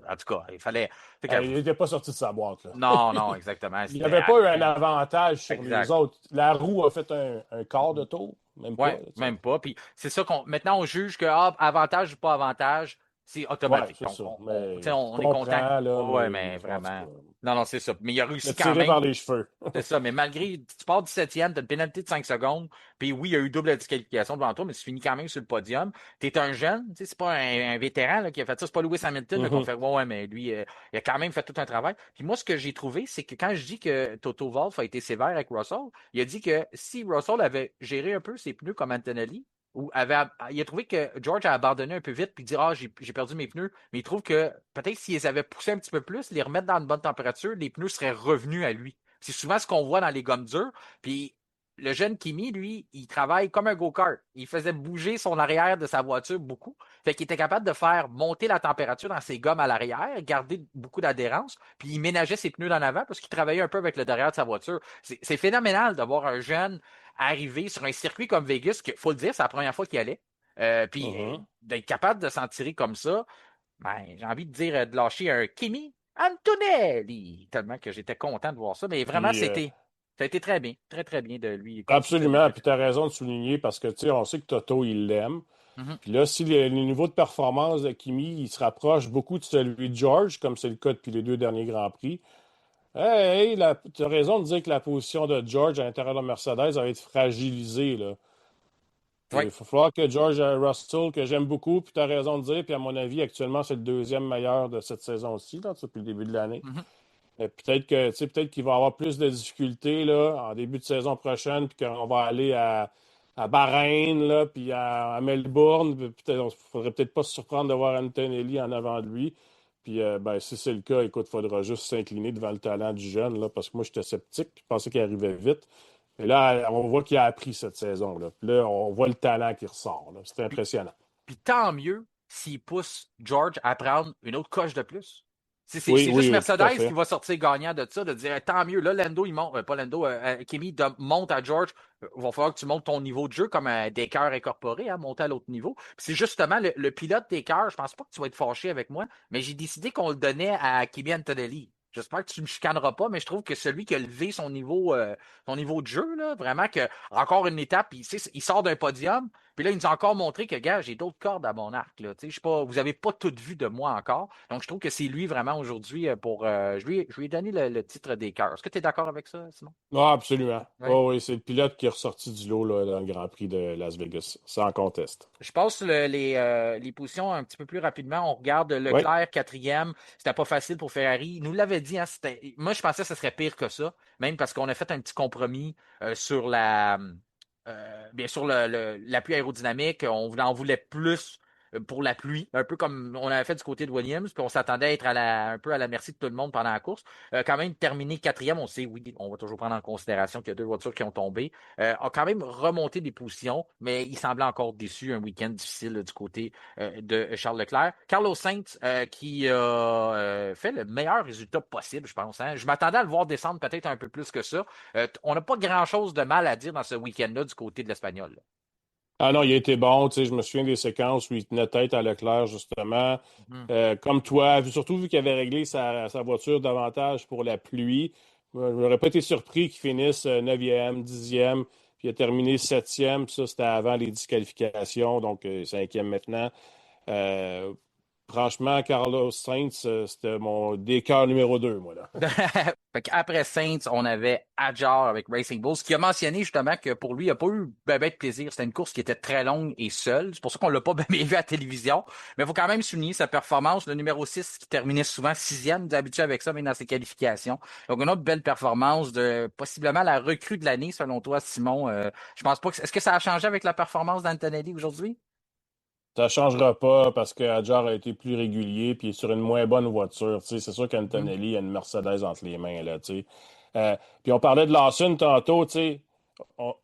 en tout cas, il fallait. Fait que- il n'était pas sorti de sa boîte. Là. non, non, exactement. Il C'était n'avait pas eu un avantage sur les exact. autres. La roue a fait un quart de tour, même pas. Ouais, Tu sais. même pas. Puis c'est ça qu'on. Maintenant, on juge que avantage ou pas avantage, c'est Ouais, automatique. c'est Donc, ça. tu sais, Mais je on est content. comprends, là, Ouais, ouais, mais mais en tout vraiment. cas, Non, non, c'est ça. Mais il a le réussi quand tirer même. par les cheveux. C'est ça, mais malgré, tu pars 17e, tu as une pénalité de 5 secondes, puis oui, il y a eu double disqualification devant toi, mais tu finis quand même sur le podium. Tu es un jeune, tu sais, c'est pas un vétéran là, qui a fait ça, c'est pas Lewis Hamilton là, qu'on Mhm. fait, ouais, ouais, mais lui, il a quand même fait tout un travail. Puis moi, ce que j'ai trouvé, c'est que quand je dis que Toto Wolff a été sévère avec Russell, il a dit que si Russell avait géré un peu ses pneus comme Antonelli, ou il a trouvé que George a abandonné un peu vite puis dit ah j'ai perdu mes pneus, mais il trouve que peut-être s'ils avaient poussé un petit peu plus, les remettre dans une bonne température, les pneus seraient revenus à lui. C'est souvent ce qu'on voit dans les gommes dures. Puis le jeune Kimi, lui, il travaille comme un go-kart. Il faisait bouger son arrière de sa voiture beaucoup. Fait qu'il était capable de faire monter la température dans ses gommes à l'arrière, garder beaucoup d'adhérence, puis il ménageait ses pneus en avant parce qu'il travaillait un peu avec le derrière de sa voiture. C'est phénoménal d'avoir un jeune arriver sur un circuit comme Vegas, qu'il faut le dire, c'est la première fois qu'il allait. Puis Mhm. d'être capable de s'en tirer comme ça, ben, j'ai envie de dire de lâcher un Kimi Antonelli. Tellement que j'étais content de voir ça. Mais vraiment, Puis, ça a été très bien. Très, très bien de lui continuer cette absolument. Puis, équipe. tu as raison de souligner parce que, tu sais, on sait que Toto, il l'aime. Mhm, Puis là, si le niveau de performance de Kimi, il se rapproche beaucoup de celui de George, comme c'est le cas depuis les deux derniers Grands Prix, hey, tu as raison de dire que la position de George à l'intérieur de la Mercedes va être fragilisée. Là. oui. Il va falloir que George Russell, que j'aime beaucoup, puis tu as raison de dire, puis à mon avis, actuellement, c'est le deuxième meilleur de cette saison aussi, là, depuis le début de l'année. Mhm, Peut-être que, tu sais, peut-être qu'il va avoir plus de difficultés là, en début de saison prochaine, puis qu'on va aller à Bahreïn, là, puis à Melbourne. Il ne faudrait peut-être pas se surprendre de voir Antonelli en avant de lui. Puis, ben, si c'est le cas, écoute, il faudra juste s'incliner devant le talent du jeune, là, parce que moi, j'étais sceptique, puis je pensais qu'il arrivait vite. Mais là, on voit qu'il a appris cette saison. Là. Puis là, on voit le talent qui ressort. Là. C'est Puis, impressionnant. puis tant mieux s'il pousse George à prendre une autre coche de plus. Oui, C'est juste oui, tout à Mercedes qui fait. va sortir gagnant de ça, de dire tant mieux. Là, Lando, il monte, pas Lando, Kimi monte à George. Il va falloir que tu montes ton niveau de jeu comme des cœurs incorporés, hein, monter à l'autre niveau. Puis c'est justement le pilote des cœurs. Je pense pas que tu vas être fâché avec moi, mais j'ai décidé qu'on le donnait à Kimi Antonelli. J'espère que tu ne me chicaneras pas, mais je trouve que celui qui a levé son niveau de jeu, là, vraiment que encore une étape, il sort d'un podium, Puis là, il nous a encore montré que, gars, j'ai d'autres cordes à mon arc. Là. Je sais pas, vous n'avez pas tout vu de moi encore. Donc, je trouve que c'est lui vraiment aujourd'hui pour. Je lui ai donné le titre des cœurs. Est-ce que tu es d'accord avec ça, Simon? Ah, absolument. Oui. Oh, oui, c'est le pilote qui est ressorti du lot là, dans le Grand Prix de Las Vegas, sans conteste. Je passe les positions un petit peu plus rapidement. On regarde Oui. Leclerc, quatrième. C'était pas facile pour Ferrari. Il nous l'avait dit, hein, moi, je pensais que ce serait pire que ça, même parce qu'on a fait un petit compromis sur bien sûr, l'appui aérodynamique. On en voulait plus pour la pluie, un peu comme on avait fait du côté de Williams, puis on s'attendait à être un peu à la merci de tout le monde pendant la course. Quand même terminé quatrième, on sait, oui, on va toujours prendre en considération qu'il y a deux voitures qui ont tombé. A quand même remonté des positions, mais il semblait encore déçu. Un week-end difficile du côté de Charles Leclerc. Carlos Sainz qui a fait le meilleur résultat possible, je pense. Hein. Je m'attendais à le voir descendre peut-être un peu plus que ça. On n'a pas grand-chose de mal à dire dans ce week-end-là du côté de l'Espagnol. Ah non, il a été bon. Tu sais, je me souviens des séquences où il tenait tête à Leclerc, justement. Mhm. Comme toi, surtout vu qu'il avait réglé sa voiture davantage pour la pluie. Je n'aurais pas été surpris qu'il finisse 9e, 10e, puis il a terminé 7e. Ça, c'était avant les disqualifications, donc 5e maintenant. Euh, Franchement, Carlos Sainz, c'était mon décœur numéro 2, moi, là. Après Saints, on avait Adjar avec Racing Bulls, qui a mentionné justement que pour lui, il n'a pas eu ben de plaisir. C'était une course qui était très longue et seule. C'est pour ça qu'on l'a pas bien vu à la télévision. Mais il faut quand même souligner sa performance. Le numéro 6 qui terminait souvent sixième, d'habitude avec ça, mais dans ses qualifications. Donc, une autre belle performance de possiblement la recrue de l'année, selon toi, Simon. Je pense pas que. Est-ce que ça a changé avec la performance d'Antonelli aujourd'hui? Ça ne changera pas parce que Hadjar a été plus régulier puis il est sur une moins bonne voiture. Tu sais, c'est sûr qu'Antonelli a une Mercedes entre les mains. Là, tu sais. Puis on parlait de Lawson tantôt. Tu sais.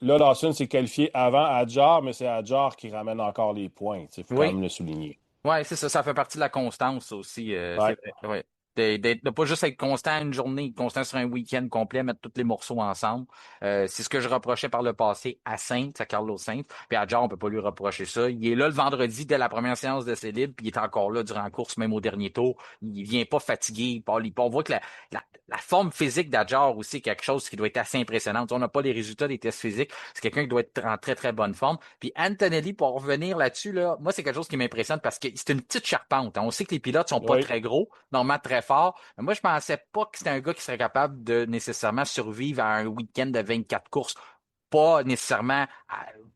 Là, Lawson s'est qualifié avant Hadjar, mais c'est Hadjar qui ramène encore les points. Il faut quand Oui. même le souligner. Ouais, c'est ça, ça fait partie de la constance aussi, c'est Ouais. vrai. Ouais. De pas juste être constant une journée, constant sur un week-end complet, mettre tous les morceaux ensemble. C'est ce que je reprochais par le passé à Saints, à Carlos Sainz. Puis à John, on peut pas lui reprocher ça. Il est là le vendredi dès la première séance de ses libres, puis il est encore là durant la course, même au dernier tour. Il vient pas fatigué, il parle, on voit que la forme physique d'Adjar aussi est quelque chose qui doit être assez impressionnant. On n'a pas les résultats des tests physiques. C'est quelqu'un qui doit être en très, très bonne forme. Puis Antonelli, pour revenir là-dessus, là, moi, c'est quelque chose qui m'impressionne parce que c'est une petite charpente. Hein. On sait que les pilotes sont pas Oui. très gros, normalement très forts. Mais moi, je pensais pas que c'était un gars qui serait capable de nécessairement survivre à un week-end de 24 courses. Pas nécessairement,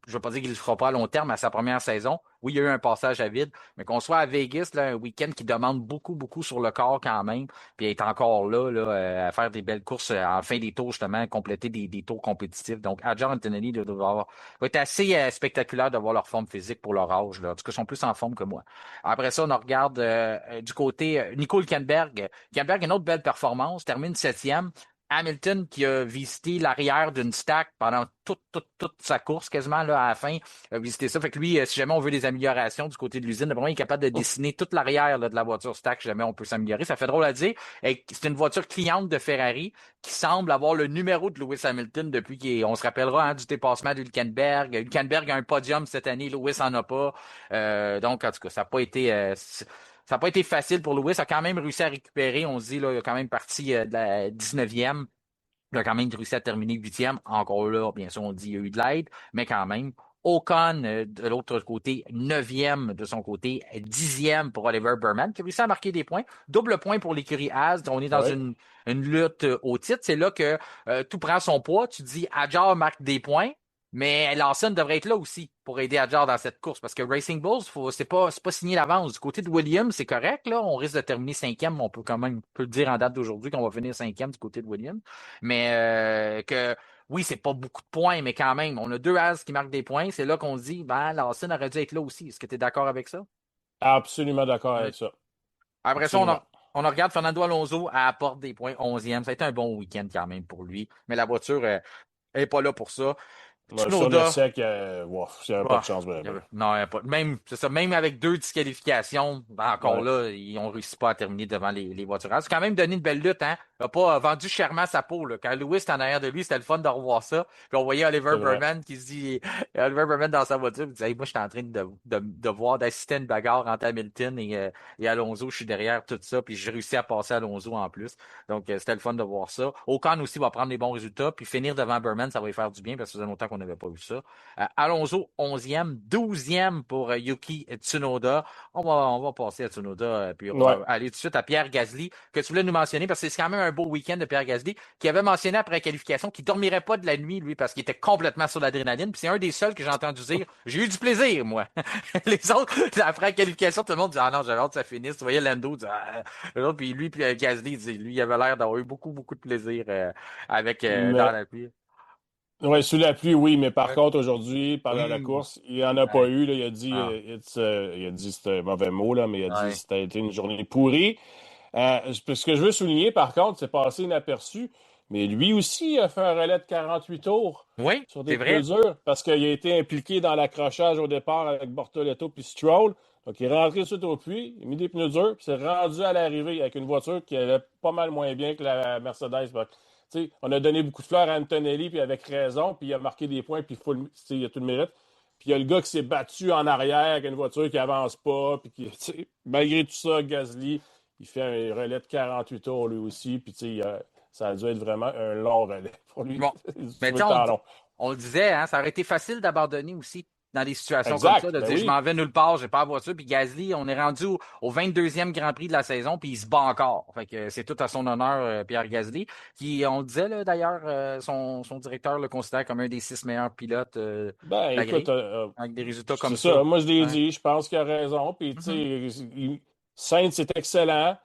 je ne veux pas dire qu'il ne le fera pas à long terme à sa première saison. Oui, il y a eu un passage à vide, mais qu'on soit à Vegas, là, un week-end qui demande beaucoup, beaucoup sur le corps quand même, puis être encore là, à faire des belles courses en fin des tours, justement, compléter des tours compétitifs. Donc, Adjar Antonelli va être assez spectaculaire de voir leur forme physique pour leur âge. Là. En tout cas, ils sont plus en forme que moi. Après ça, on regarde du côté Nico Hülkenberg. Hülkenberg, une autre belle performance, termine septième. Hamilton qui a visité l'arrière d'une stack pendant toute sa course, quasiment là, à la fin, a visité ça. Fait que lui, si jamais on veut des améliorations du côté de l'usine, vraiment, il est capable de dessiner toute l'arrière là, de la voiture stack, si jamais on peut s'améliorer. Ça fait drôle à dire. Et c'est une voiture cliente de Ferrari qui semble avoir le numéro de Lewis Hamilton depuis qu'on se rappellera hein, du dépassement d'Hülkenberg. Hülkenberg a un podium cette année, Lewis en a pas. Donc, en tout cas, ça n'a pas été ça n'a pas été facile pour Lewis. Il a quand même réussi à récupérer. On se dit, là, il a quand même parti de la 19e. Il a quand même réussi à terminer 8e. Encore là, bien sûr, on dit qu'il y a eu de l'aide, mais quand même. Ocon, de l'autre côté, 9e de son côté, 10e pour Oliver Burman, qui a réussi à marquer des points. Double point pour l'écurie Haas. On est dans Oui. une lutte au titre. C'est là que tout prend son poids. Tu dis, Adjar marque des points. Mais Lawson devrait être là aussi pour aider Adjar dans cette course parce que Racing Bulls, c'est pas signé l'avance. Du côté de Williams, c'est correct, là. On risque de terminer cinquième. On peut quand même, on peut le dire en date d'aujourd'hui qu'on va finir cinquième du côté de Williams. Mais que oui, c'est pas beaucoup de points, mais quand même, on a deux As qui marquent des points. C'est là qu'on se dit, ben, Lawson aurait dû être là aussi. Est-ce que tu es d'accord avec ça? Absolument d'accord Ouais. avec ça. Après ça, Absolument. on regarde Fernando Alonso à la porte des points, 11e. Ça a été un bon week-end quand même pour lui. Mais la voiture, elle n'est pas là pour ça. Sur le Tsunoda, sec, wow, il n'y avait pas de ah, chance. Ben, ben. non, il y a pas. Même, c'est ça, même avec deux disqualifications, ben, encore Ouais, là, ils ont réussi pas à terminer devant les voitures. C'est quand même donné une belle lutte, hein. Il a pas vendu chèrement sa peau, là. Quand Lewis était en arrière de lui, c'était le fun de revoir ça. Puis on voyait Oliver c'est vrai. Burman qui se dit, Oliver Burman dans sa voiture, il dit, hey, moi, je suis en train de voir, d'assister à une bagarre entre Hamilton et Alonso. Je suis derrière tout ça, puis j'ai réussi à passer Alonso en plus. Donc, c'était le fun de voir ça. Ocon aussi va prendre les bons résultats, puis finir devant Burman, ça va lui faire du bien parce que ça faisait longtemps qu'on qu'on n'avait pas vu ça. Alonso, 11e, 12e pour Yuki Tsunoda. On va passer à Tsunoda, puis on Ouais. va aller tout de suite à Pierre Gasly, que tu voulais nous mentionner, parce que c'est quand même un beau week-end de Pierre Gasly, qui avait mentionné après la qualification qu'il dormirait pas de la nuit, lui, parce qu'il était complètement sur l'adrénaline. Puis c'est un des seuls que j'ai entendu dire, j'ai eu du plaisir, moi. Les autres, après la qualification, tout le monde dit, ah non, j'avais hâte que ça finisse. Tu voyais Lando dire, puis lui, puis Gasly, lui, il avait l'air d'avoir eu beaucoup, beaucoup de plaisir avec dans Mais la pluie. ouais, sous la pluie, oui, mais par Ouais. contre, aujourd'hui, pendant la Hum, course, il n'y en a pas ouais. eu. Là. Il a dit, Ah, il a dit, c'était un mauvais mot, là, mais il a dit que ouais. c'était été une journée pourrie. Ce que je veux souligner, par contre, c'est passé inaperçu, mais lui aussi a fait un relais de 48 tours Oui, sur c'est des pneus vrai. durs parce qu'il a été impliqué dans l'accrochage au départ avec Bortoleto puis Stroll. Donc, il est rentré tout de suite au puits, il a mis des pneus durs, puis s'est rendu à l'arrivée avec une voiture qui allait pas mal moins bien que la Mercedes. Tu sais, on a donné beaucoup de fleurs à Antonelli, puis avec raison, puis il a marqué des points, puis il a tout le mérite. Puis il y a le gars qui s'est battu en arrière avec une voiture qui avance pas, puis qui, tu sais, malgré tout ça, Gasly, il fait un relais de 48 tours lui aussi, puis tu sais, ça a dû être vraiment un long relais pour lui. Bon. Mais tu Trouvé sais, le temps long. on le disait, hein, ça aurait été facile d'abandonner aussi dans des situations comme ça, Exact, de ben dire je oui. m'en vais nulle part, j'ai pas la voiture. Puis Gasly, on est rendu au 22e Grand Prix de la saison, puis il se bat encore. Fait que c'est tout à son honneur, Pierre Gasly, qui, on le disait là, d'ailleurs, son directeur le considère comme un des 6 meilleurs pilotes Ben de la écoute, grille, avec des résultats c'est comme ça. ça, moi je l'ai Ouais. dit, je pense qu'il a raison. Puis tu Mhm. sais, Sainz est excellent,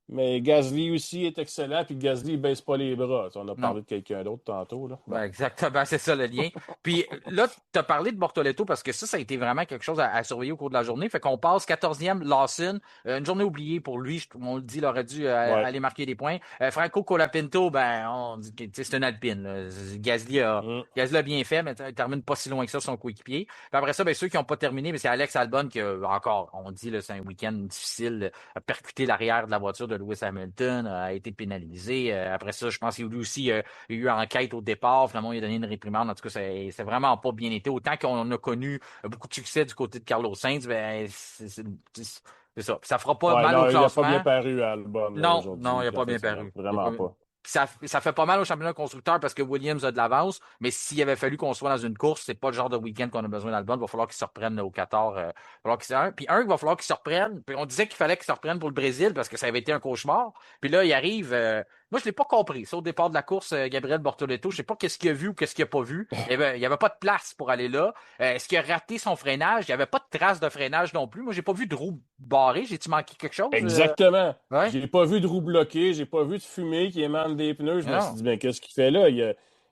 mais Gasly aussi est excellent, puis Gasly il baisse pas les bras. Tu sais, on a Non. parlé de quelqu'un d'autre tantôt, là. Bon. Ben, exactement, c'est ça le lien. Puis là, tu as parlé de Bortoleto parce que ça a été vraiment quelque chose à surveiller au cours de la journée. Fait qu'on passe 14e, Lawson. Une journée oubliée pour lui. On le dit, il aurait dû Ouais. aller marquer des points. Franco Colapinto, ben, on dit que tu sais, c'est une alpine, là. Mm. Gasly a bien fait, mais il termine pas si loin que ça son coéquipier. Puis après ça, ben, ceux qui n'ont pas terminé, mais c'est Alex Albon qui a encore, on dit, là, c'est un week-end difficile, a percuté l'arrière de la voiture de Lewis Hamilton, a été pénalisé. Après ça, je pense qu'il y a eu aussi il y a eu enquête au départ. Finalement, il a donné une réprimande. En tout cas, c'est vraiment pas bien été. Autant qu'on a connu beaucoup de succès du côté de Carlos Sainz, ben, c'est ça. Puis ça fera pas Ouais, mal au non, il n'a pas bien classement. paru à Albon là, Non, non, il aujourd'hui, n'a puis en pas fin bien de semaine. paru. Vraiment pas. Ça fait pas mal au championnat constructeur parce que Williams a de l'avance, mais s'il avait fallu qu'on soit dans une course, c'est pas le genre de week-end qu'on a besoin d'Albon. Il va falloir qu'il se reprenne au Qatar. Puis il va falloir qu'il se reprenne. Puis on disait qu'il fallait qu'il se reprenne pour le Brésil parce que ça avait été un cauchemar. Puis là, il arrive. Moi, je l'ai pas compris. Ça, au départ de la course, Gabriel Bortoleto, je sais pas qu'est-ce qu'il a vu ou qu'est-ce qu'il a pas vu. Il y avait pas de place pour aller là. Est-ce qu'il a raté son freinage? Il y avait pas de trace de freinage non plus. Moi, j'ai pas vu de roue barrée. J'ai-tu manqué quelque chose? Exactement. Ouais. J'ai pas vu de roue bloquée, j'ai pas vu de fumée qui émane des pneus. Je me suis Non. dit, ben, qu'est-ce qu'il fait là?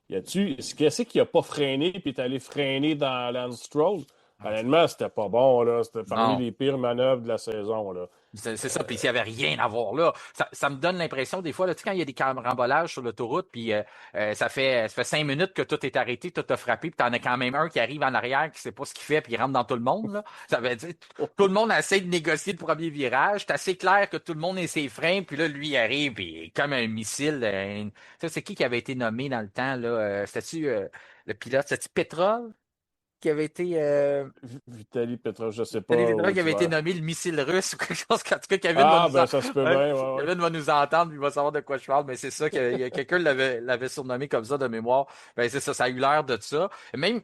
Qu'est-ce qu'il a pas freiné puis est allé freiner dans Lance Stroll? Honnêtement, c'était pas bon, là. C'était parmi Non. les pires manœuvres de la saison, là. C'est ça, puis s'il n'y avait rien à voir là, ça me donne l'impression des fois, là, tu sais, quand il y a des carambolages sur l'autoroute, puis ça fait 5 minutes que tout est arrêté, tout a frappé, puis t'en as quand même un qui arrive en arrière, qui sait pas ce qu'il fait, puis il rentre dans tout le monde, là. Ça veut dire, tout le monde essaie de négocier le premier virage, c'est assez clair que tout le monde ait ses freins, puis là, lui, il arrive, puis comme un missile. Ça, c'est qui avait été nommé dans le temps, là? C'était-tu le pilote? C'était-tu Petrov qui avait été... Vitaly Petrov, je sais Salut pas Vedra où qui tu avait été vas. nommé le missile russe ou quelque chose. En tout cas, Ah, ben, ça se peut ouais, bien, ouais, ouais. Kevin va nous entendre, puis il va savoir de quoi je parle, mais c'est ça que quelqu'un l'avait surnommé comme ça de mémoire. Ben, c'est ça, ça a eu l'air de ça. Même,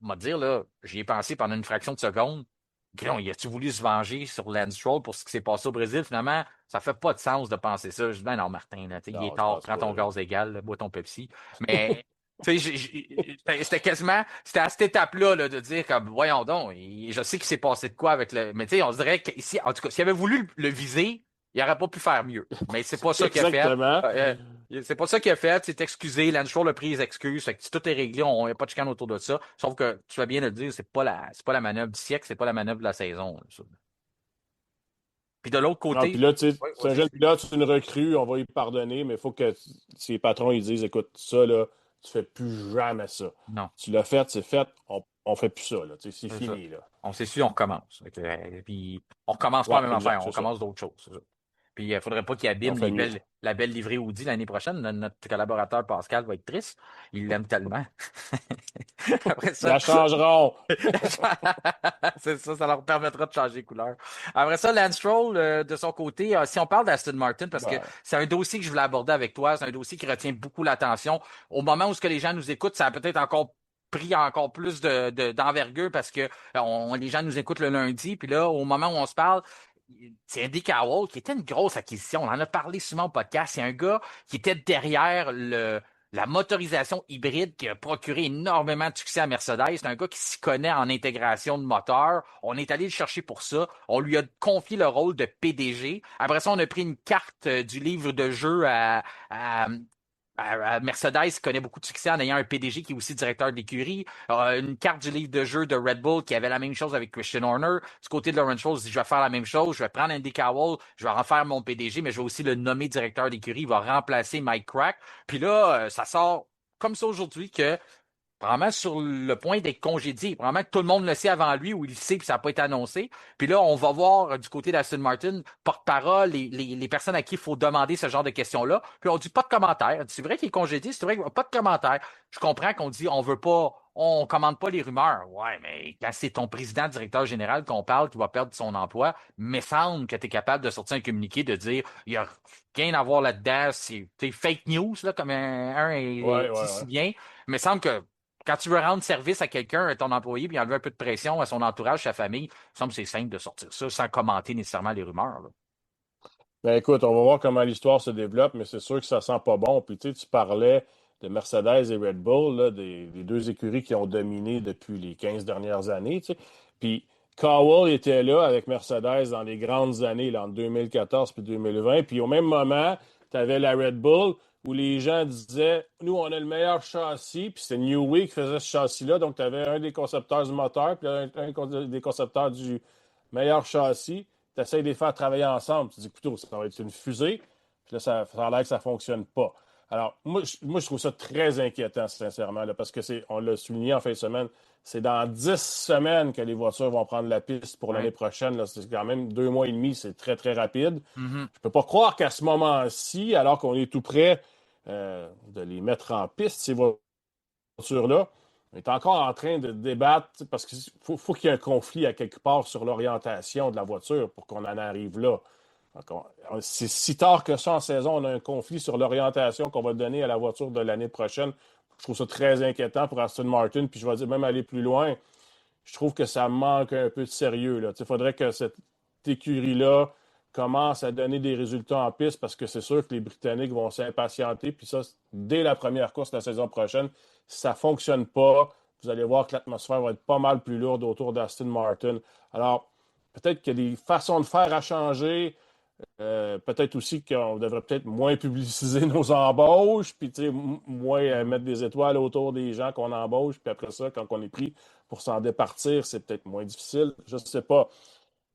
on va dire, là, j'y ai pensé pendant une fraction de seconde. Gron, il a-tu voulu se venger sur Lance Stroll pour ce qui s'est passé au Brésil? Finalement, ça fait pas de sens de penser ça. Je dis, ben non, Martin, là, il est Non, je tard, pense prends pas, ton là. gaz égal, là, bois ton Pepsi. Mais tu sais, c'était à cette étape-là là, de dire comme, voyons donc, je sais qu'il s'est passé de quoi avec le, mais tu sais, on se dirait qu'ici, en tout cas, s'il avait voulu le viser, il n'aurait pas pu faire mieux. Mais c'est pas ça qu'il a fait. Exactement. C'est pas ça qu'il a fait. C'est excusé. Lance Stroll a pris les excuses. Fait que tout est réglé. On n'y a pas de chicane autour de ça. Sauf que tu vas bien le dire, c'est pas la manœuvre du siècle, c'est pas la manœuvre de la saison, là, ça. Puis de l'autre Non, puis côté, là, tu sais, oui, c'est un vas-y, jeune excuse. pilote, c'est une recrue, on va lui pardonner, mais il faut que ses patrons ils disent, écoute, ça, là, tu fais plus jamais ça. Non, Tu l'as fait, c'est fait, on fait plus ça, là. Tu sais, c'est c'est ça. fini, là. On s'est su, on recommence. Fait que, puis on recommence pas Ouais, la même exact, affaire, on c'est ça. commence d'autres choses. C'est ça. Puis il faudrait pas qu'il On abîme fait mieux. la belle livrée Audi l'année prochaine. Notre collaborateur Pascal va être triste. Il l'aime tellement. Après Ils ça, la changeront. c'est ça, ça leur permettra de changer de couleur. Après ça, Lance Stroll, de son côté, si on parle d'Aston Martin, parce que Ben, c'est un dossier que je voulais aborder avec toi, c'est un dossier qui retient beaucoup l'attention. Au moment où ce que les gens nous écoutent, ça a peut-être encore pris encore plus d'envergure parce que les gens nous écoutent le lundi. Puis là, au moment où on se parle, c'est Andy Cowell qui était une grosse acquisition. On en a parlé souvent au podcast. C'est un gars qui était derrière la motorisation hybride qui a procuré énormément de succès à Mercedes. C'est un gars qui s'y connaît en intégration de moteur. On est allé le chercher pour ça. On lui a confié le rôle de PDG. Après ça, on a pris une carte du livre de jeu à, Mercedes qui connaît beaucoup de succès en ayant un PDG qui est aussi directeur d'écurie. Une carte du livre de jeu de Red Bull qui avait la même chose avec Christian Horner. Du côté de Lawrence Stroll, il dit, je vais faire la même chose, je vais prendre Andy Cowell, je vais en faire mon PDG, mais je vais aussi le nommer directeur d'écurie. Il va remplacer Mike Crack. Puis là, ça sort comme ça aujourd'hui que probablement sur le point d'être congédié. Probablement que tout le monde le sait avant lui ou il le sait puis ça n'a pas été annoncé. Puis là, on va voir du côté d'Aston Martin, porte-parole, les personnes à qui il faut demander ce genre de questions-là. Puis on dit pas de commentaires. C'est vrai qu'il est congédié, c'est vrai qu'il n'y a pas de commentaires. Je comprends qu'on dit on veut pas, on commande pas les rumeurs. Ouais, mais quand c'est ton président, directeur général qu'on parle qui va perdre son emploi, il me semble que tu es capable de sortir un communiqué de dire il y a rien à voir là-dedans, c'est fake news, là, comme un Ouais, ouais, dit si ouais. bien. Il me semble que quand tu veux rendre service à quelqu'un, à ton employé, puis enlever un peu de pression à son entourage, sa famille, il me semble que c'est simple de sortir ça sans commenter nécessairement les rumeurs. Là. Ben écoute, on va voir comment l'histoire se développe, mais c'est sûr que ça sent pas bon. Puis tu parlais de Mercedes et Red Bull, là, des deux écuries qui ont dominé depuis les 15 dernières années. Tu sais. Puis Cowell était là avec Mercedes dans les grandes années, là, en 2014 puis 2020. Puis au même moment, tu avais la Red Bull où les gens disaient nous, on a le meilleur châssis, puis c'est Newey qui faisait ce châssis-là. Donc, tu avais un des concepteurs du moteur, puis un des concepteurs du meilleur châssis. Tu essaies de les faire travailler ensemble. Tu dis, écoute, ça va être une fusée. Puis là, ça a l'air que ça ne fonctionne pas. Alors, je trouve ça très inquiétant, sincèrement, là, parce que on l'a souligné en fin de semaine, c'est dans 10 semaines que les voitures vont prendre la piste pour l'année Ouais. prochaine. Là. C'est quand même 2 mois et demi, c'est très, très rapide. Mhm. Je ne peux pas croire qu'à ce moment-ci, alors qu'on est tout près de les mettre en piste, ces voitures-là, on est encore en train de débattre parce qu'il faut qu'il y ait un conflit à quelque part sur l'orientation de la voiture pour qu'on en arrive là. C'est si tard que ça en saison, on a un conflit sur l'orientation qu'on va donner à la voiture de l'année prochaine. Je trouve ça très inquiétant pour Aston Martin. Puis je vais dire, même aller plus loin, je trouve que ça manque un peu de sérieux. Là. Il faudrait que cette écurie-là commence à donner des résultats en piste parce que c'est sûr que les Britanniques vont s'impatienter. Puis ça, dès la première course de la saison prochaine, si ça ne fonctionne pas, vous allez voir que l'atmosphère va être pas mal plus lourde autour d'Aston Martin. Alors, peut-être qu'il y a des façons de faire à changer. Peut-être aussi qu'on devrait peut-être moins publiciser nos embauches, puis moins mettre des étoiles autour des gens qu'on embauche, puis après ça, quand on est pris pour s'en départir, c'est peut-être moins difficile. Je ne sais pas,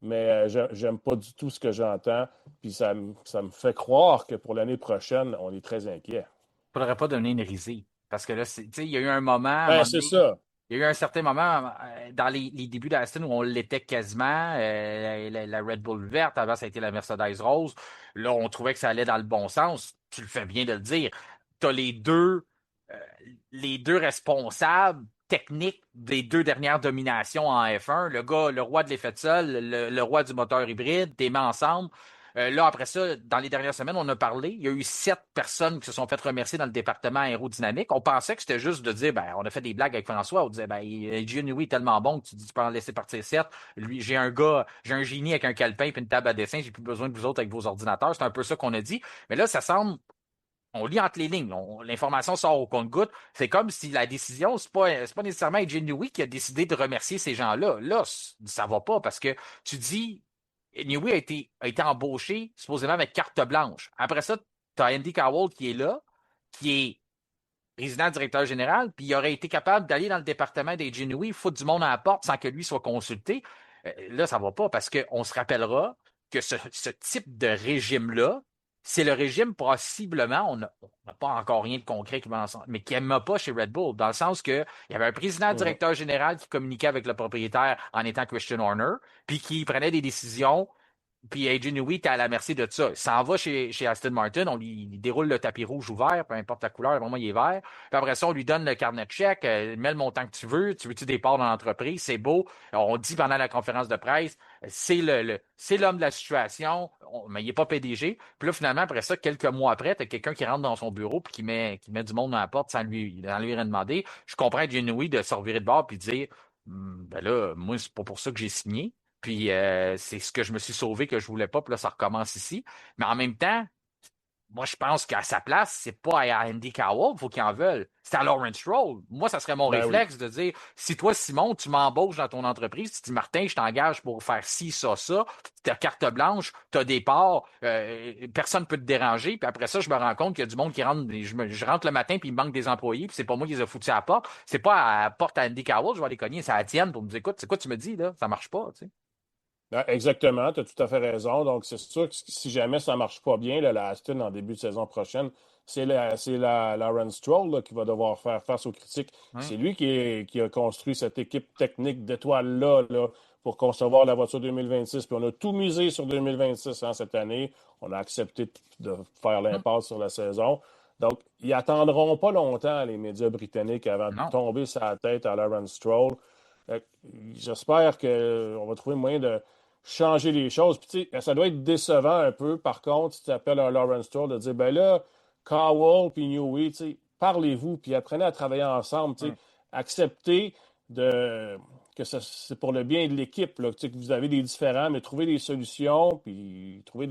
mais j'aime pas du tout ce que j'entends, puis ça me fait croire que pour l'année prochaine, on est très inquiet. Faudrait pas donner une risée. Parce que là, il y a eu un moment, à un Ben, moment c'est donné, ça. il y a eu un certain moment dans les débuts d'Aston où on l'était quasiment. La Red Bull verte, avant, ça a été la Mercedes rose. Là, on trouvait que ça allait dans le bon sens. Tu le fais bien de le dire. Tu as euh, les deux responsables techniques des deux dernières dominations en F1. Le gars, le roi de l'effet de sol, le roi du moteur hybride, t'es mis ensemble. Là, après ça, dans les dernières semaines, on a parlé. Il y a eu 7 personnes qui se sont fait remercier dans le département aérodynamique. On pensait que c'était juste de dire, ben, on a fait des blagues avec François. On disait, ben, Gianni est tellement bon que tu dis, tu peux en laisser partir 7. Lui, j'ai un génie avec un calepin et une table à dessin. J'ai plus besoin de vous autres avec vos ordinateurs. C'est un peu ça qu'on a dit. Mais là, ça semble on lit entre les lignes. L'information sort au compte-goutte. C'est comme si la décision, c'est pas nécessairement Adrian Newey qui a décidé de remercier ces gens-là. Là, ça va pas parce que tu dis, Newey a été embauché supposément avec carte blanche. Après ça, tu as Andy Cowell qui est là, qui est président directeur général, puis il aurait été capable d'aller dans le département d'Adrian Newey, foutre du monde à la porte sans que lui soit consulté. Là, ça va pas parce qu'on se rappellera que ce type de régime-là, c'est le régime possiblement, on n'a pas encore rien de concret qui va ensemble, mais qui n'aime pas chez Red Bull, dans le sens que il y avait un président Mhm. directeur général qui communiquait avec le propriétaire en étant Christian Horner, puis qui prenait des décisions Puis AJ Newey était à la merci de ça. Il s'en va chez Aston Martin, on lui déroule le tapis rouge ou vert, peu importe la couleur, vraiment il est vert. Puis après ça, on lui donne le carnet de chèque, mets le montant que tu veux-tu des parts dans l'entreprise, c'est beau. On dit pendant la conférence de presse, c'est l'homme de la situation, mais il n'est pas PDG. Puis là, finalement, après ça, quelques mois après, tu as quelqu'un qui rentre dans son bureau puis qui met du monde dans la porte sans lui rien demander. Je comprends AJ Newey de se revirer de bord puis de dire, ben là, moi, c'est pas pour ça que j'ai signé. Puis c'est ce que je me suis sauvé que je voulais pas, puis là, ça recommence ici. Mais en même temps, moi, je pense qu'à sa place, c'est pas à Andy Cowell, faut qu'il en veuille. C'est à Lawrence Stroll. Moi, ça serait mon Ben oui. réflexe de dire, si toi, Simon, tu m'embauches dans ton entreprise, tu dis, Martin, je t'engage pour faire ci, ça, t'as carte blanche, t'as des parts, personne peut te déranger, puis après ça, je me rends compte qu'il y a du monde qui rentre, je rentre le matin, puis il me manque des employés, puis c'est pas moi qui les ai foutus à la porte. C'est pas à la porte à Andy Cowell, je vais aller cogner, c'est à la tienne pour me dire, écoute, c'est quoi tu me dis, là? Ça marche pas, tu sais. Ah, exactement, tu as tout à fait raison. Donc, c'est sûr que si jamais ça ne marche pas bien, là, la Aston en début de saison prochaine, c'est la Lawrence Stroll là, qui va devoir faire face aux critiques. Ouais. C'est lui qui a construit cette équipe technique d'étoiles-là là, pour concevoir la voiture 2026. Puis on a tout misé sur 2026 hein, cette année. On a accepté de faire Hum, l'impasse sur la saison. Donc, ils attendront pas longtemps, les médias britanniques, avant de Non. tomber sa tête à Lawrence Stroll. Euh, J'espère qu'on va trouver moyen de changer les choses. Puis, tu sais, ça doit être décevant un peu, par contre, si tu appelles un Lawrence Stroll, de dire, ben là, Cowell puis Newey, tu sais, parlez-vous, puis apprenez à travailler ensemble, tu sais, Hum, acceptez de, que c'est pour le bien de l'équipe, là, tu sais, que vous avez des différends, mais trouvez des solutions, puis trouvez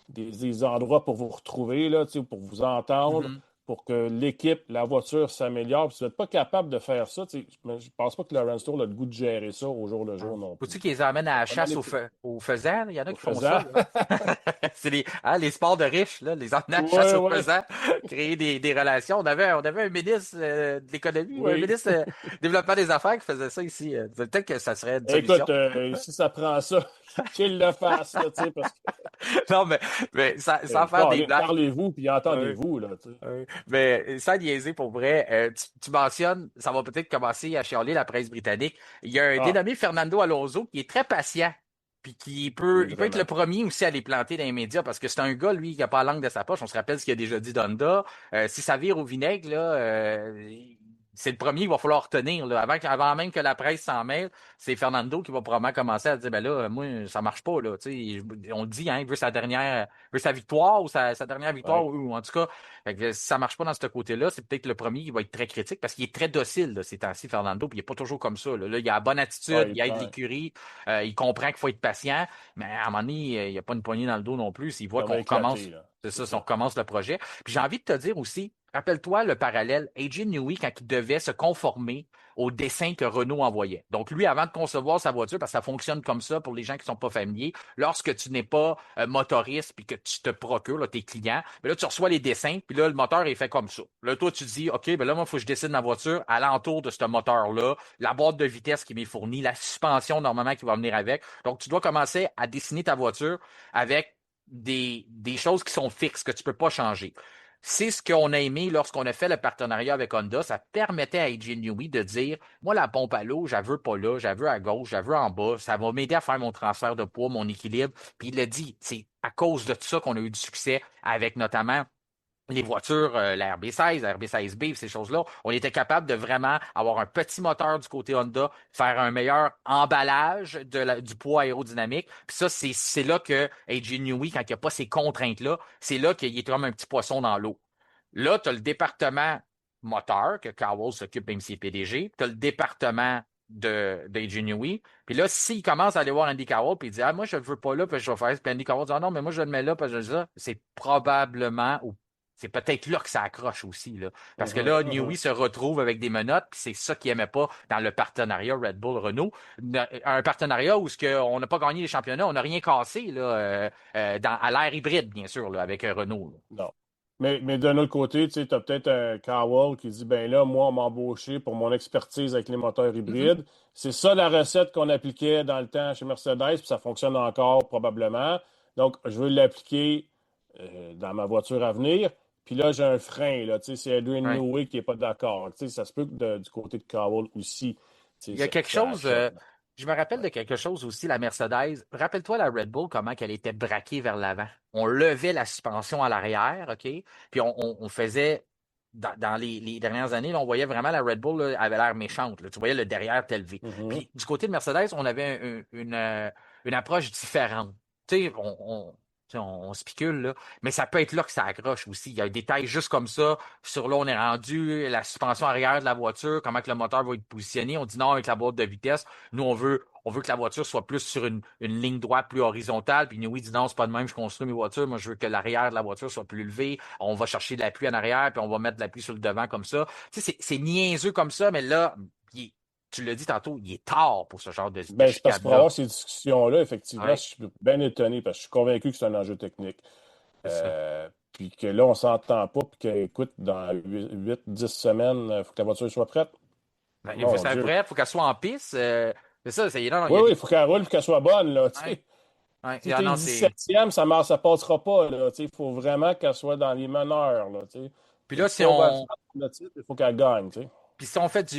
des endroits pour vous retrouver, là, tu sais, pour vous entendre, mhm. pour que l'équipe, la voiture s'améliore. Puis si vous n'êtes pas capable de faire ça, tu sais, je ne pense pas que Lawrence Stroll a le goût de gérer ça au jour le Ouais. jour non Faut-tu plus. qu'ils les amènent à la On va chasse aller aux faisans? Il y en a au qui font ça, faisant. là. C'est les sports de riches, là, les emmener à la chasse Oui, aux oui, faisans, créer des relations. On avait un ministre de l'économie ou un oui. ministre du développement des affaires qui faisait ça ici. Peut-être que ça serait une solution. Écoute, si ça prend ça, qu'il le fasse, là, tu sais, parce Non, mais sans faire des que, blagues. parlez-vous, puis Ouais. entendez-vous, là, tu sais. Ouais. Mais sans niaiser pour vrai, tu mentionnes, ça va peut-être commencer à chialer la presse britannique. Il y a un Ah, dénommé Fernando Alonso qui est très patient, puis oui, il peut être le vraiment. premier aussi à les planter dans les médias parce que c'est un gars, lui, qui a pas la langue de sa poche. On se rappelle ce qu'il a déjà dit d'Honda. Si ça vire au vinaigre, là, c'est le premier qu'il va falloir retenir. Là. Avant même que la presse s'en mêle, c'est Fernando qui va probablement commencer à dire ben là, moi, ça marche pas. Là. Tu sais, on le dit, hein, il veut sa victoire ou sa dernière victoire, Ouais. ou en tout cas, fait que si ça marche pas dans ce côté-là, c'est peut-être le premier qui va être très critique parce qu'il est très docile là, ces temps-ci, Fernando, puis il est pas toujours comme ça. Là, il a la bonne Ah, attitude, il il aide prend, l'écurie, il comprend qu'il faut être patient, mais à un moment donné, il n'y a pas une poignée dans le dos non plus. S'il voit ça qu'on va éclater, recommence, là. c'est C'est ça, si on ça. recommence le projet. Puis j'ai envie de te dire aussi, rappelle-toi le parallèle, AJ Newey, quand il devait se conformer au dessin que Renault envoyait. Donc lui, avant de concevoir sa voiture, parce que ça fonctionne comme ça pour les gens qui sont pas familiers, lorsque tu n'es pas motoriste puis que tu te procures là, tes clients, mais là tu reçois les dessins, puis là le moteur est fait comme ça. Là toi tu dis OK, ben là moi il faut que je dessine ma voiture alentour de ce moteur-là, la boîte de vitesse qui m'est fournie, la suspension normalement qui va venir avec. Donc tu dois commencer à dessiner ta voiture avec des choses qui sont fixes que tu peux pas changer. C'est ce qu'on a aimé lorsqu'on a fait le partenariat avec Honda. Ça permettait à AJ Newey de dire, moi, la pompe à l'eau, je la veux pas là, je la veux à gauche, je la veux en bas. Ça va m'aider à faire mon transfert de poids, mon équilibre. Puis il l'a dit, c'est à cause de ça qu'on a eu du succès avec notamment les voitures, la RB16, la RB16B, ces choses-là, on était capable de vraiment avoir un petit moteur du côté Honda, faire un meilleur emballage du poids aérodynamique. Puis ça, c'est là que AJ Newey, quand il n'y a pas ces contraintes-là, c'est là qu'il est comme un petit poisson dans l'eau. Là, tu as le département moteur, que Cowell s'occupe même s'il est PDG. Tu as le département d'AJ Newey. Puis là, s'il commence à aller voir Andy Cowell, puis il dit, ah, moi, je ne le veux pas là, puis je vais faire ça. Puis Andy Cowell dit, ah non, mais moi, je le mets là, parce que je dis ça. C'est probablement, ou c'est peut-être là que ça accroche aussi, là. Parce que Mhm, là, Newey mhm. se retrouve avec des menottes, puis c'est ça qu'il aimait pas dans le partenariat Red Bull-Renault. Un partenariat où on n'a pas gagné les championnats, on n'a rien cassé, là, à l'ère hybride, bien sûr, là, avec Renault. Là. Non. Mais d'un autre côté, tu sais, as peut-être un Cowell qui dit, ben là, moi, on m'a embauché pour mon expertise avec les moteurs Mhm. hybrides. C'est ça la recette qu'on appliquait dans le temps chez Mercedes, puis ça fonctionne encore probablement. Donc, je veux l'appliquer dans ma voiture à venir. Puis là, j'ai un frein, là, tu sais, c'est Adrian Ouais. Newey qui n'est pas d'accord. Tu sais, ça se peut que du côté de Cowell aussi, tu sais, Il y a quelque ça chose, achète. Je me rappelle de quelque chose aussi, la Mercedes. Rappelle-toi la Red Bull, comment qu'elle était braquée vers l'avant. On levait la suspension à l'arrière, OK? Puis on faisait, dans les dernières années, là, on voyait vraiment la Red Bull là, avait l'air méchante. Là. Tu voyais le derrière t'élever. Mhm. Puis du côté de Mercedes, on avait une approche différente. Tu sais, tu sais, on spécule, là. Mais ça peut être là que ça accroche aussi. Il y a un détail juste comme ça. Sur là, on est rendu, la suspension arrière de la voiture, comment que le moteur va être positionné. On dit non avec la boîte de vitesse. Nous, on veut que la voiture soit plus sur une ligne droite, plus horizontale. Puis nous, oui, dit non, c'est pas de même, je construis mes voitures. Moi, je veux que l'arrière de la voiture soit plus élevé. On va chercher de l'appui en arrière, puis on va mettre de l'appui sur le devant comme ça. Tu sais, c'est niaiseux comme ça, mais là, tu l'as dit tantôt, il est tard pour ce genre de Ben, c'est parce que pour chicane-là. avoir ces discussions-là, effectivement, Ouais, je suis bien étonné parce que je suis convaincu que c'est un enjeu technique. c'est ça. Puis que là, on s'entend pas, puis que, écoute, dans 8, 10 semaines, il faut que la voiture soit prête. Ben, il faut Mon ça Dieu. prête, il faut qu'elle soit en piste. C'est ça, non, non, il y Oui, a oui, des. il faut qu'elle roule, puis qu'elle soit bonne, là, tu Ouais, sais. ouais. Si Ah t'es non, c'est. 17e, ça passera pas, là, tu sais. Il faut vraiment qu'elle soit dans les meneurs, là, tu sais. Puis Puis là, si on va se battre pour le titre, il faut qu'elle gagne, tu sais. Puis si on fait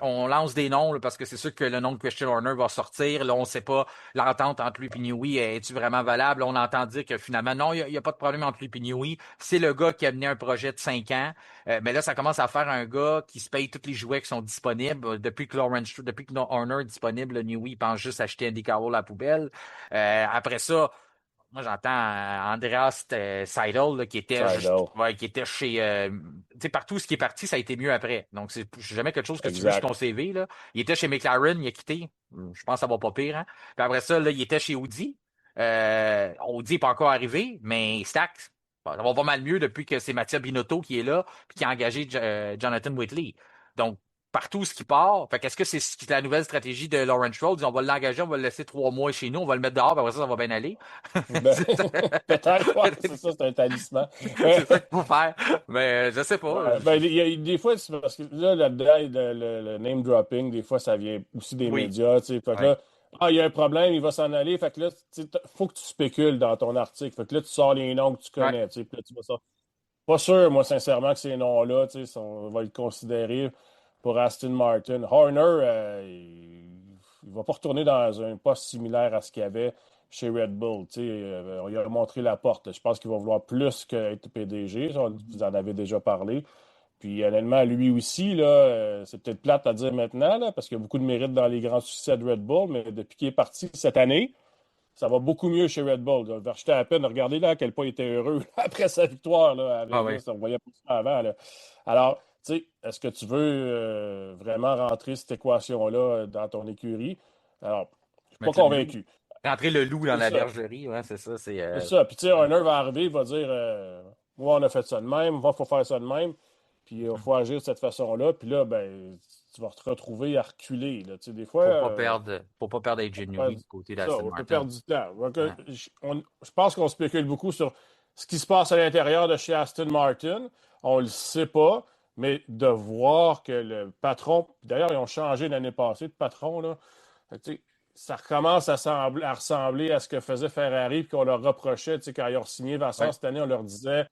on lance des noms, là, parce que c'est sûr que le nom de Christian Horner va sortir. Là, on ne sait pas l'entente entre lui et Newey, est-tu vraiment valable? Là, on entend dire que finalement, non, il y a pas de problème entre lui et Newey. C'est le gars qui a mené un projet de 5 ans. Mais là, ça commence à faire un gars qui se paye tous les jouets qui sont disponibles. Depuis que Horner est disponible, Newey pense juste acheter Andy Cowell à la poubelle. Après ça, moi, j'entends Andreas Seidel là, qui était juste, Seidel. ouais, qui était chez, tu sais, partout ce qui est parti, ça a été mieux après. Donc, c'est jamais quelque chose que tu veux sur Exact. ton CV, là. Il était chez McLaren, il a quitté. Je pense que ça va pas pire, hein. Puis après ça, là, il était chez Audi. Audi n'est pas encore arrivé, mais Stack, ça va pas mal mieux depuis que c'est Mattia Binotto qui est là, puis qui a engagé Jonathan Whitley. Donc, partout ce qui part. Fait qu'est-ce que c'est la nouvelle stratégie de Lawrence Stroll? On va l'engager, on va le laisser 3 mois chez nous, on va le mettre dehors, puis après ça va bien aller. Ben, peut-être, ouais, c'est ça, c'est un talisman. Mais, C'est ça qu'il faut faire. Mais je sais pas. ouais, ben, des fois, c'est parce que là-dedans, le name dropping, des fois, ça vient aussi des Oui. médias, tu sais. Fait que Ouais. là, il y a un problème, il va s'en aller. Fait que là, tu sais, faut que tu spécules dans ton article. Fait que là, tu sors les noms que tu Ouais. connais, tu sais. Puis là, tu vas sortir. Pas sûr, moi, sincèrement, que ces noms-là, tu sais, on va le considérer pour Aston Martin. Horner, il va pas retourner dans un poste similaire à ce qu'il y avait chez Red Bull. Tu sais, on lui a montré la porte. Je pense qu'il va vouloir plus qu'être PDG. Ça, vous en avez déjà parlé. Puis honnêtement, lui aussi, là, c'est peut-être plate à dire maintenant, là, parce qu'il y a beaucoup de mérite dans les grands succès de Red Bull, mais depuis qu'il est parti cette année, ça va beaucoup mieux chez Red Bull. Là. Verstappen, regardez là à quel point il était heureux après sa victoire là, à Ah oui. Vegas. On voyait pas ça avant. Là. Alors, tu sais, est-ce que tu veux vraiment rentrer cette équation-là dans ton écurie? Alors, je suis pas Mettre le loup. convaincu. Rentrer le loup dans C'est la ça. bergerie, ouais, c'est ça. C'est ça. Puis, tu sais, Horner va arriver, il va dire moi, on a fait ça de même, moi, il faut faire ça de même. Puis, il faut agir de cette façon-là. Puis là, ben, tu vas te retrouver à reculer. Là. Tu sais, des fois, Faut pas perdre AJ ouais, Newey du côté ça, d'Aston on peut Martin. perdre du temps. Donc, Ouais. je pense qu'on spécule beaucoup sur ce qui se passe à l'intérieur de chez Aston Martin. On ne le sait pas, mais de voir que le patron, d'ailleurs, ils ont changé l'année passée de patron, là. Fait que, tu sais, ça recommence à ressembler à ce que faisait Ferrari, puis qu'on leur reprochait, tu sais, quand ils ont signé Vassar Ouais. cette année, on leur disait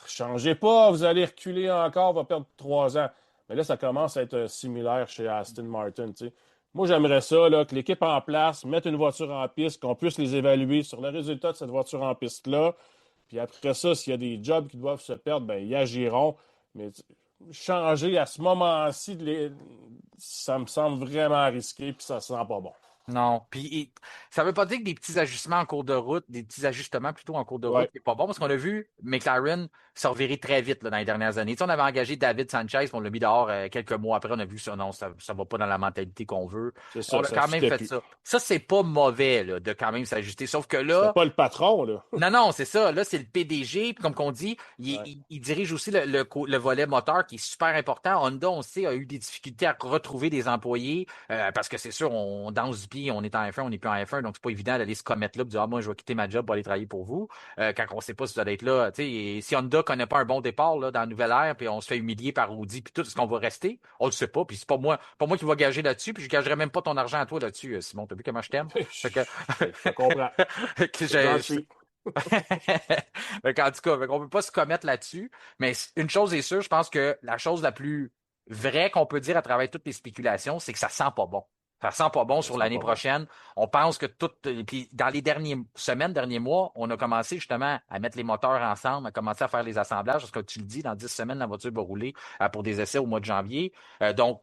changez pas, vous allez reculer encore, on va perdre 3 ans. Mais là, ça commence à être similaire chez Aston Martin. Tu sais. Moi, j'aimerais ça, là, que l'équipe en place mette une voiture en piste, qu'on puisse les évaluer sur le résultat de cette voiture en piste-là. Puis après ça, s'il y a des jobs qui doivent se perdre, ben, ils agiront. Mais changer à ce moment-ci, ça me semble vraiment risqué, puis ça sent pas bon. Non. Puis ça veut pas dire que des petits ajustements en cours de route, des petits ajustements plutôt en cours de route, Ouais, c'est pas bon parce qu'on a vu McLaren se revirer très vite là, dans les dernières années. Tu sais, on avait engagé David Sanchez, puis on l'a mis dehors quelques mois après, on a vu ça, non, ça va pas dans la mentalité qu'on veut. c'est On ça, a ça quand même fitait fait plus. ça. Ça, c'est pas mauvais là, de quand même s'ajuster. Sauf que C'était là, pas le patron, là. non, non, c'est ça. Là, c'est le PDG. Puis comme qu'on dit, Ouais. il dirige aussi le volet moteur qui est super important. Honda, on sait, a eu des difficultés à retrouver des employés parce que c'est sûr, on danse du pied, on est en F1, on n'est plus en F1, donc c'est pas évident d'aller se commettre là et dire ah, moi, je vais quitter ma job pour aller travailler pour vous. Quand on sait pas si vous allez être là. Tu sais, et si Honda connaît pas un bon départ là, dans la nouvelle ère, puis on se fait humilier par Audi, puis tout, est-ce qu'on va rester? On le sait pas, puis c'est pas moi qui va gager là-dessus, puis je gagerai même pas ton argent à toi là-dessus, Simon. T'as vu comment je t'aime? Fait que, Je comprends. que C'est je, gentil. en tout cas, on ne peut pas se commettre là-dessus. Mais une chose est sûre, je pense que la chose la plus vraie qu'on peut dire à travers toutes les spéculations, c'est que ça sent pas bon. Ça sent pas bon Ça sur sent l'année pas bon. prochaine. On pense que tout. Puis dans les dernières semaines, derniers mois, on a commencé justement à mettre les moteurs ensemble, à commencer à faire les assemblages, parce que tu le dis, dans 10 semaines, la voiture va rouler pour des essais au mois de janvier. Donc,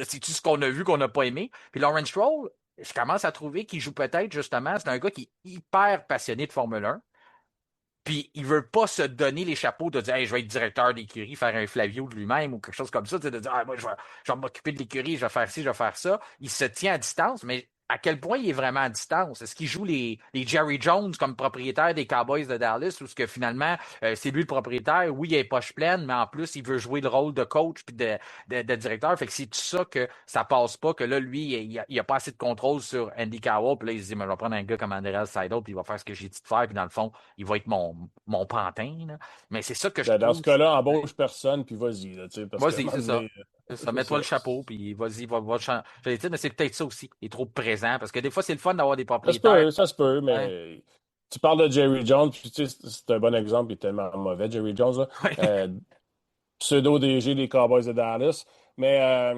c'est tout ce qu'on a vu qu'on n'a pas aimé. Puis Lawrence Stroll, je commence à trouver qu'il joue peut-être justement. C'est un gars qui est hyper passionné de Formule 1. Puis il veut pas se donner les chapeaux de dire hey, je vais être directeur d'écurie, faire un Flavio de lui-même ou quelque chose comme ça, de dire ah, moi je vais m'occuper de l'écurie, je vais faire ci, je vais faire ça. Il se tient à distance, mais à quel point il est vraiment à distance? Est-ce qu'il joue les Jerry Jones comme propriétaire des Cowboys de Dallas ou ce que finalement c'est lui le propriétaire? Oui, il a les poches pleines, mais en plus il veut jouer le rôle de coach puis de directeur. Fait que c'est tout ça que ça passe pas, que là, lui, il a pas assez de contrôle sur Andy Cowell. Puis là, il se dit, mais je vais prendre un gars comme Andreas Seidel, puis il va faire ce que j'ai dit de faire, puis dans le fond, il va être mon pantin. Là. Mais c'est ça que je Dans ce trouve. cas-là, embauche personne, puis vas-y, là, tu sais, parce qu'à un Vas-y, moment c'est ça. donné, C'est ça. c'est Mets-toi ça. le chapeau, puis vas-y, j'allais dire, mais c'est peut-être ça aussi. Il est trop présent, parce que des fois, c'est le fun d'avoir des propriétaires. Ça se peut, Ouais. mais tu parles de Jerry Jones, puis tu sais, c'est un bon exemple, il est tellement mauvais, Jerry Jones, là. Ouais. Pseudo-DG des Cowboys de Dallas. Mais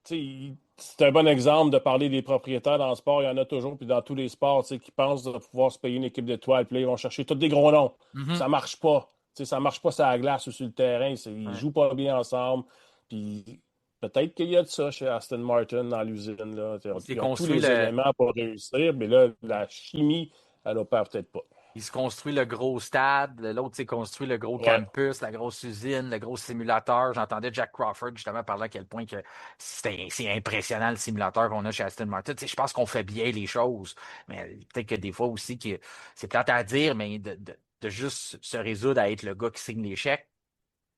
tu sais, c'est un bon exemple de parler des propriétaires dans le sport. Il y en a toujours, puis dans tous les sports, tu sais, qui pensent de pouvoir se payer une équipe d'étoiles, puis là, ils vont chercher tous des gros noms. Puis Mhm. ça marche pas. Tu sais, ça marche pas sur la glace ou sur le terrain. Ils Ouais. jouent pas bien ensemble. Puis peut-être qu'il y a de ça chez Aston Martin dans l'usine, là. Tu sais, Il s'est ils ont tous construit les le, éléments pour réussir, mais là, la chimie, elle opère peut-être pas. Il se construit le gros stade, l'autre s'est construit le gros Ouais. campus, la grosse usine, le gros simulateur. J'entendais Jack Crawford justement parler à quel point que c'est impressionnant le simulateur qu'on a chez Aston Martin. Tu sais, je pense qu'on fait bien les choses, mais peut-être que des fois aussi que c'est plate à dire, mais de juste se résoudre à être le gars qui signe les chèques,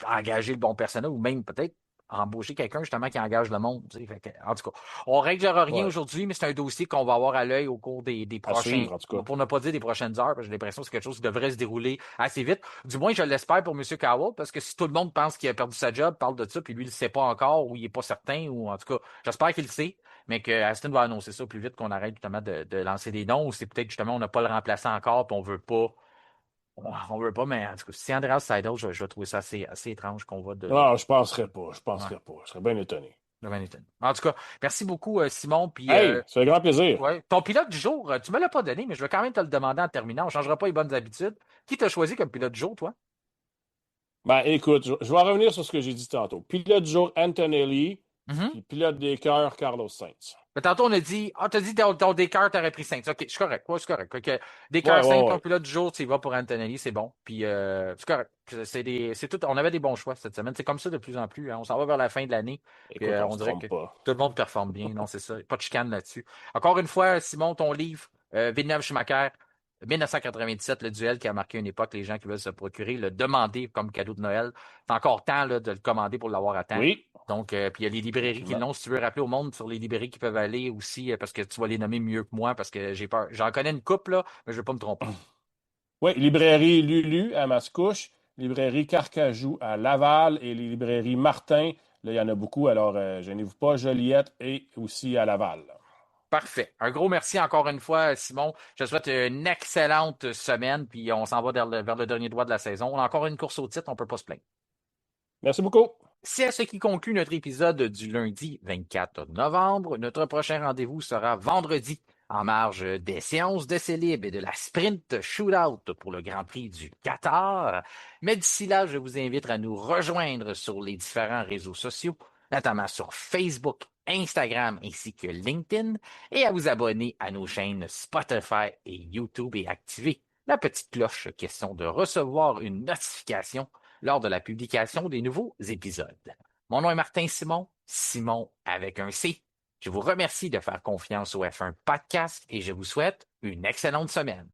engager le bon personnel ou même peut-être embaucher quelqu'un justement qui engage le monde. Tu sais. Fait que, en tout cas, on réglera rien Ouais. aujourd'hui, mais c'est un dossier qu'on va avoir à l'œil au cours des À prochains, suivre, en tout cas. pour ne pas dire des prochaines heures, parce que j'ai l'impression que c'est quelque chose qui devrait se dérouler assez vite. Du moins, je l'espère pour M. Cowell, parce que si tout le monde pense qu'il a perdu sa job, parle de ça, puis lui, il ne le sait pas encore, ou il n'est pas certain, ou en tout cas, j'espère qu'il le sait, mais que Aston va annoncer ça plus vite qu'on arrête justement de lancer des noms, ou c'est peut-être justement on n'a pas le remplaçant encore, puis on veut pas. On veut pas, mais en tout cas, si Andreas Seidel, je vais trouver ça assez étrange qu'on va de. Non, je penserais pas. Je Ouais. penserais pas. Je serais bien étonné. Le Manhattan. En tout cas, merci beaucoup, Simon. Puis, Hey, c'est un grand plaisir. ouais, ton pilote du jour, tu me l'as pas donné, mais je vais quand même te le demander en terminant. On ne changera pas les bonnes habitudes. Qui t'a choisi comme pilote du jour, toi? Ben, écoute, je vais revenir sur ce que j'ai dit tantôt. Pilote du jour, Antonelli, Mhm. puis pilote des cœurs, Carlos Sainz. Mais tantôt, on a dit, t'as dit ton Descartes, t'aurais pris 5. OK, je suis correct. Ouais, c'est correct. OK. Ouais, Descartes 5, ouais, ton ouais. pilote du jour, tu y vas pour Antonelli, c'est bon. Puis, c'est correct. C'est tout, on avait des bons choix cette semaine. C'est comme ça de plus en plus. Hein. On s'en va vers la fin de l'année. Puis, Écoute, on on se dirait que trompe pas. tout le monde performe bien. Non, c'est ça. Pas de chicane là-dessus. Encore une fois, Simon, ton livre, Villeneuve-Schumacher, 1997, le duel qui a marqué une époque, les gens qui veulent se procurer, le demander comme cadeau de Noël. C'est encore temps là, de le commander pour l'avoir à temps. Oui, Donc, puis il y a les librairies qui effectivement. l'ont. Si tu veux rappeler au monde sur les librairies qui peuvent aller aussi, parce que tu vas les nommer mieux que moi, parce que j'ai peur. J'en connais une couple, là, mais je ne vais pas me tromper. Oui, librairie Lulu à Mascouche, librairie Carcajou à Laval et les librairies Martin. Là, il y en a beaucoup, alors gênez-vous pas, Joliette et aussi à Laval. Parfait. Un gros merci encore une fois, Simon. Je te souhaite une excellente semaine, puis on s'en va vers le dernier doigt de la saison. On a encore une course au titre, on ne peut pas se plaindre. Merci beaucoup. C'est à ce qui conclut notre épisode du lundi 24 novembre. Notre prochain rendez-vous sera vendredi, en marge des séances de célib et de la sprint shootout pour le Grand Prix du Qatar. Mais d'ici là, je vous invite à nous rejoindre sur les différents réseaux sociaux, notamment sur Facebook, Instagram ainsi que LinkedIn, et à vous abonner à nos chaînes Spotify et YouTube et activer la petite cloche, question de recevoir une notification lors de la publication des nouveaux épisodes. Mon nom est Martin Simon, Simon avec un C. Je vous remercie de faire confiance au F1 Podcast et je vous souhaite une excellente semaine.